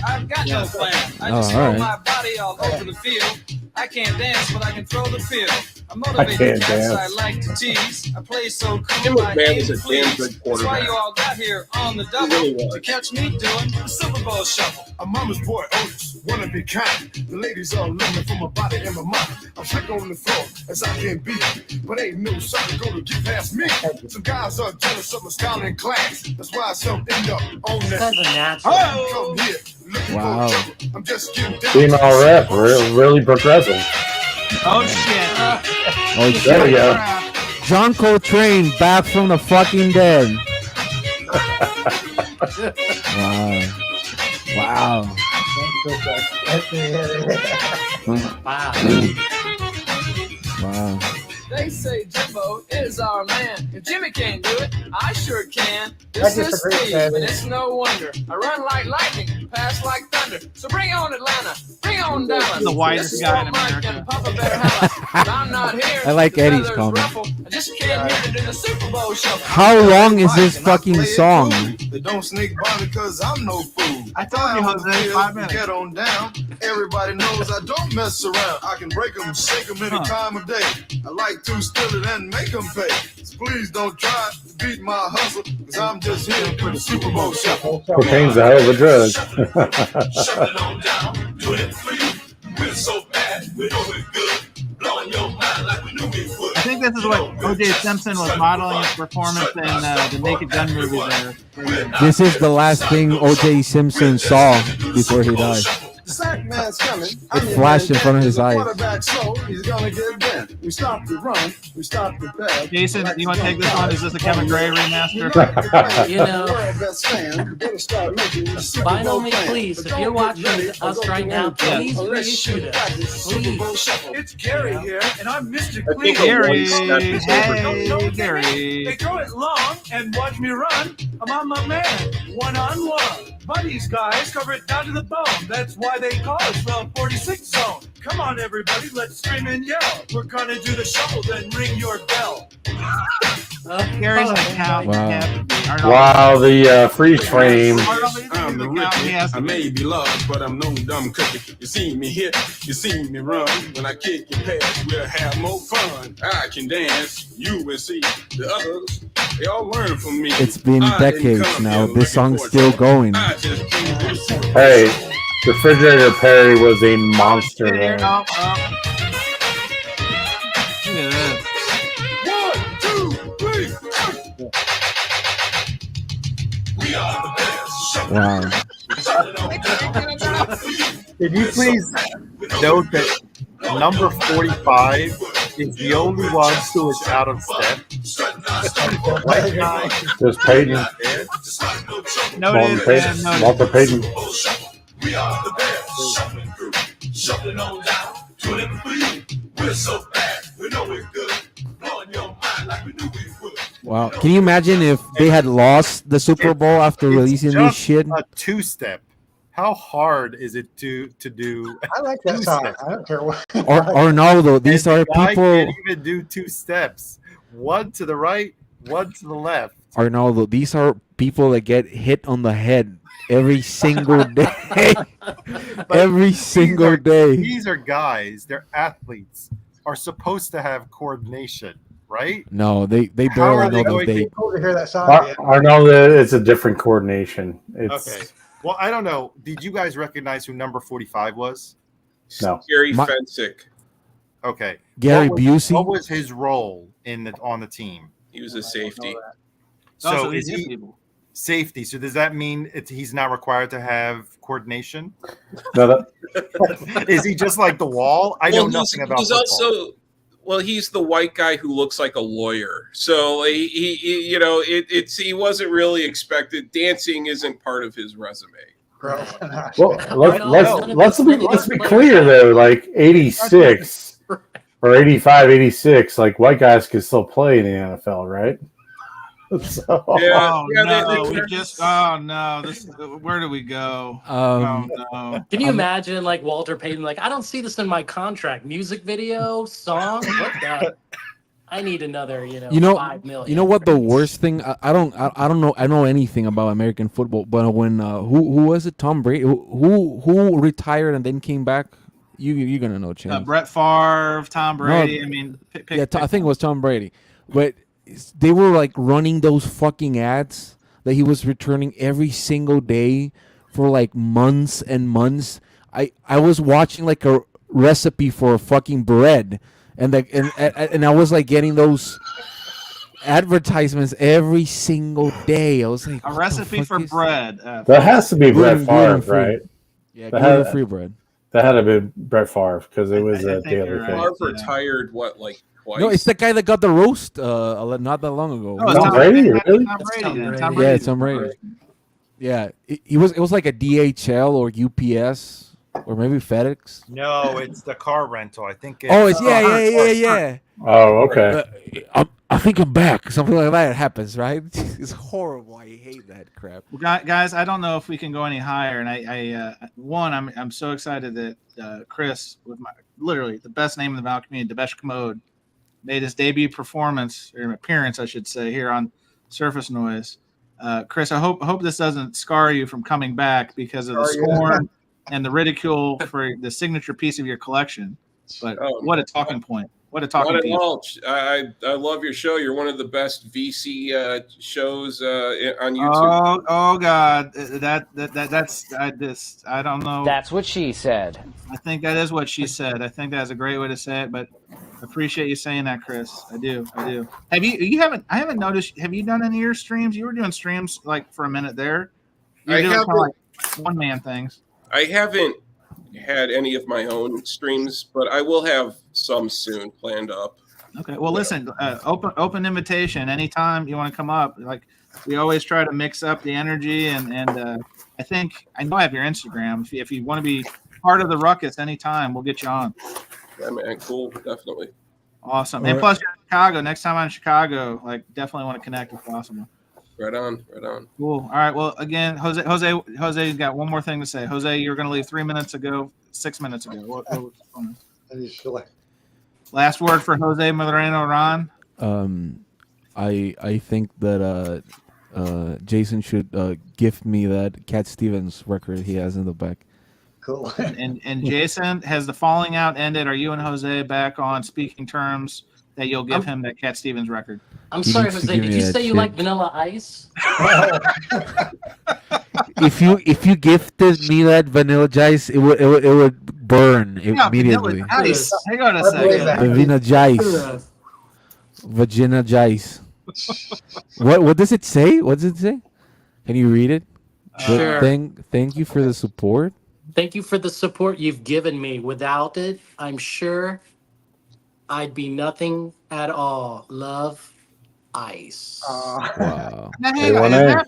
I've got no plan. I Oh, just all throw right. my body all over the field. I can't dance, but I can throw the field. I'm I motivated can't cats, dance. I like to tease. I play so cool. Jim I McMahon aim is a to damn please. good That's why quarterback. you all got here on the double really was. to catch me doing the Super Bowl shuffle. I'm mama's boy, Otis, wanna be kind. The ladies are looking for my body and my mind. I'm slick on the floor as I can be, but ain't no sucker gonna get past me. Some guys are jealous of my style and class. That's why I some end up on that. That's a natural. Come here, looking Wow. for trouble. I'm just getting down. Female rep, really progressive. Oh, shit. Oh, There we go. John Coltrane back from the fucking dead. Wow. Wow. Wow. They say Jimbo is our man. If Jimmy can't do it, I sure can. I This is disagree, Steve, Sandy. and it's no wonder. I run like lightning, pass like thunder. So bring on Atlanta, bring on Dallas. The whitest This is guy in what Mike America. and Papa Bear holla. But I'm not here. I like The Eddie's feathers comment. ruffle. I just can't hear it in the Super Bowl shuffle. How long is this fucking song? They don't sneak by me cause I'm no fool. I told you, Jose, 5 minutes. Get on down. Everybody knows I don't mess around. I can break them, shake them any time of day. I like to steal it and make them pay. So please don't try to beat my hustle, cause I'm just here for the Super Bowl shuffle. Cocaine's a hell of a drug. Shuffling on down, doing it for you. We're so bad, we know we're good. Blowing your mind like we knew we would. I think this is what O.J. Simpson was modeling his performance in the Naked Gun movie there. This is the last thing O.J. Simpson saw before he died. The sack man's coming. It flashed in front of his eyes. Quarterback slow, he's gonna get bent. We stop the run, we stop the pass. Jason, you want to take this one? Is this a Kevin Gray remaster? You know, by all means, please, if you're watching us right now, please reissue us. Please. It's Gary here, and I'm Mr. I think Gary, Hey, Gary. They throw it long and watch me run. I'm on my man, one-on-one. Buddies, guys, cover it down to the bone. That's why they call us the 46 zone. Come on, everybody, let's scream and yell. We're gonna do the shuffle, then ring your bell. Gary's an account. Wow. Wow, the freeze frame. I'm the rookie. I may be lost, but I'm no dumb cookie. You see me hit, you see me run. When I kick your pass, we'll have more fun. I can dance, you will see. The others, they all learn from me. It's been I didn't decades come now. here This song's looking still for going. trouble. I just came to the Super Bowl. Hey, Refrigerator Perry was a monster. Man. Oh, oh. Look at this. 1, 2, 3. We are the best. Wow. Can you please note that number 45 is the only one who is out of step? White guy. There's Peyton. Noted and noted. Walter Payton. We are the best. Shuffling through, shuffling on down, doing it for you. We're so bad, we know we're good. Blowing your mind like we knew we would. Wow. Can you imagine if they had lost the Super Bowl after releasing this just shit? a two-step. How hard is it to do? I like that song. I don't care what. Or Arnaldo, these are I people. can't even do two steps. One to the right, one to the left. Arnaldo, these are people that get hit on the head every single day. Every single day. These are guys. They're athletes. Are supposed to have coordination, right? No, they How are barely they know going the date. To hear that song. Arnaldo, it's a different coordination. It's Okay. Well, I don't know. Did you guys recognize who number 45 was? no. Gary My- Fensick. Okay. Gary What Busey. was his role on the team? He was a safety. So he is hit he people. safety? So does that mean he's not required to have coordination? No, that, Is he just like the wall? I know nothing about he's football. also well, he's the white guy who looks like a lawyer. So he you know, he wasn't really expected. Dancing isn't part of his resume. well, let's be clear though. Like 86 or 85, 86, like white guys can still play in the NFL, right? So, Oh yeah, no, they- we just. Oh no, this. Where do we go? Oh no. Can you imagine like Walter Payton? Like, I don't see this in my contract. Music video, song. What the? I need another. You know, 5 million. you know what the worst thing? I don't know. I don't know anything about American football. But when who was it? Tom Brady who retired and then came back. You're gonna know, Chance. Brett Favre, Tom Brady. I mean, I think it was Tom Brady, but they were like running those fucking ads that he was returning every single day for like months and months. I was watching like a recipe for fucking bread, and I was like getting those advertisements every single day. I was like, a what recipe the fuck for is bread. that has to be Brett Favre, gluten-free. right? Yeah, That had- gluten-free bread. That had to be Brett Favre because it was a think daily you're thing. right. Favre retired like twice. No, it's the guy that got the roast not that long ago. No, it's Tom Brady, really? Tom Brady. Tom Brady. Tom Yeah, Brady. it's Tom Brady. Yeah, it was like a DHL or UPS or maybe FedEx. No, it's the car rental. I think. Oh, it's yeah. Oh, okay. I think I'm back. Something like that happens, right? It's horrible. I hate that crap. Well, guys, I don't know if we can go any higher. And I'm so excited that Chris, with literally the best name in the Val community, Debesh Commode, made his debut performance or appearance, I should say, here on Surface Noise. Chris, I hope this doesn't scar you from coming back because of the scorn and the ridicule for the signature piece of your collection. But what a talking point! What a talking Not at piece! all. I love your show. You're one of the best VC shows on YouTube. Oh God, I don't know. That's what she said. I think that is what she said. I think that's a great way to say it. But I appreciate you saying that, Chris. I do. Have you? I haven't noticed. Have you done any of your streams? You were doing streams like for a minute there. You're doing kind of like one man things. I haven't had any of my own streams, but I will have some soon planned up. Okay. Well, listen. Open invitation. Anytime you want to come up. Like we always try to mix up the energy, and I think I know I have your Instagram. If you want to be part of the ruckus, anytime we'll get you on. Yeah, man. Cool. Definitely. Awesome. All And right. plus, you're in Chicago. Next time I'm in Chicago, like definitely want to connect if possible. Right on. Cool. All right. Well, again, Jose's got one more thing to say. Jose, you were going to leave 6 minutes ago. What was going on? Last word for Jose Moreno Ron. I think that Jason should gift me that Cat Stevens record he has in the back. Cool. And Jason, has the falling out ended? Are you and Jose back on speaking terms that you'll give him that Cat Stevens record? I'm sorry, Jose. Did you say you like Vanilla Ice? If you gifted me that Vanilla Ice, it would burn immediately. Ice. Hang on a second. Vanilla Ice. Vagina Ice. What does it say? What does it say? Can you read it? Sure. Thank you for the support. Thank you for the support you've given me. Without it, I'm sure I'd be nothing at all. Love, Ice. Wow. Now, hang on.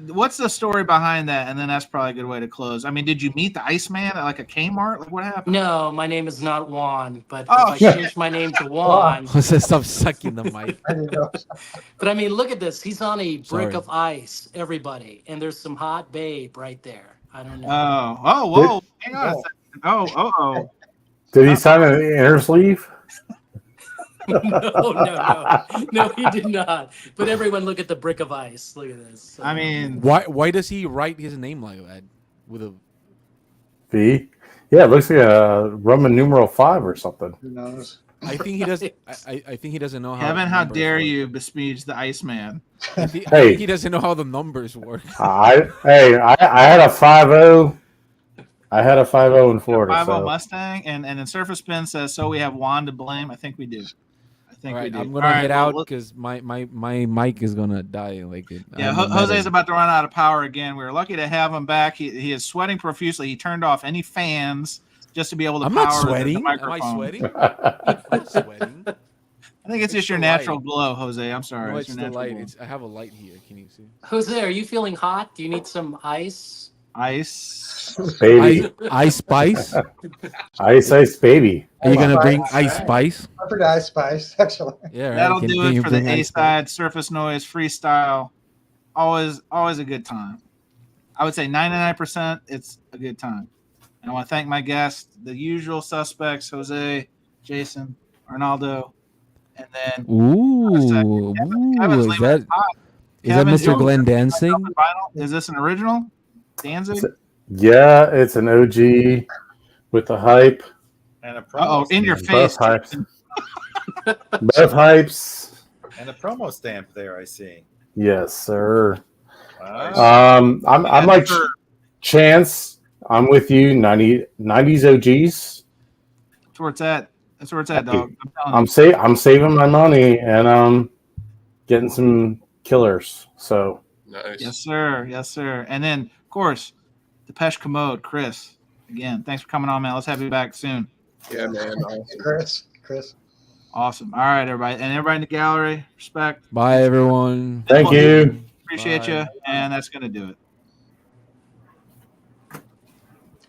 what's the story behind that? And then that's probably a good way to close. I mean, did you meet the Iceman at like a Kmart? Like, what happened? No, my name is not Juan, but Oh, if I change my name to Juan. Stop sucking the mic. But I mean, look at this. He's on a brick Sorry. of ice, everybody. And there's some hot babe right there. I don't know. Whoa. Hang on a second. Oh. Did he sign an inner sleeve? No, he did not. But everyone look at the brick of ice. Look at this. I mean, why does he write his name like that with a V? Yeah, it looks like a Roman numeral 5 or something. Who knows? I think he does. I think he doesn't know how. Kevin, how numbers dare work. you bespeak the Iceman? I think Hey. he doesn't know how the numbers work. I had a 5-0. I had a 5-0 in Florida. 5-0 So. Mustang, and then Surface Spin says, so we have Juan to blame. I think we do. All we right, do. I'm gonna All right, head well, out because my mic is gonna die. Like it. Yeah, I'm Jose's about to run out of power again. We were lucky to have him back. He is sweating profusely. He turned off any fans just to be able to I'm power not the sweating. microphone. Am I sweating? I'm not sweating. I think it's just your the natural light. glow, Jose. I'm sorry. No, it's it's your the natural light. glow. I have a light here. Can you see? Jose, are you feeling hot? Do you need some ice? Ice. Baby. Ice spice. Ice, baby. Are you gonna Ice bring Spice. ice spice? I forgot Ice Spice, actually. Yeah, right. That'll Can do you it for the bring A Ice Spice? side Surface Noise freestyle. Always a good time. I would say 99%. It's a good time. And I want to thank my guests, the usual suspects: Jose, Jason, Arnaldo, and then Ooh, Kevin's is leaving that us hot. is that Kevin, Mr. you- Glenn Dancing? Vinyl? Is this an original? Danzig? Yeah, it's an OG with the hype. And a Oh, promo in your stamp. face. Both hypes. Both hypes. And a promo stamp there, I see. Yes, sir. Wow. I'm like Chance. I'm with you. 90s OGs. That's where it's at. That's where it's at, dog. I'm saving my money and getting some killers. So Nice. Yes, sir. Yes, sir. And then, of course, Depeche Commode, Chris. Again, thanks for coming on, man. Let's have you back soon. Yeah, man. Awesome. Chris. Awesome. All right, everybody. And everybody in the gallery, respect. Bye, everyone. thank you. Appreciate Bye. you. And that's going to do it.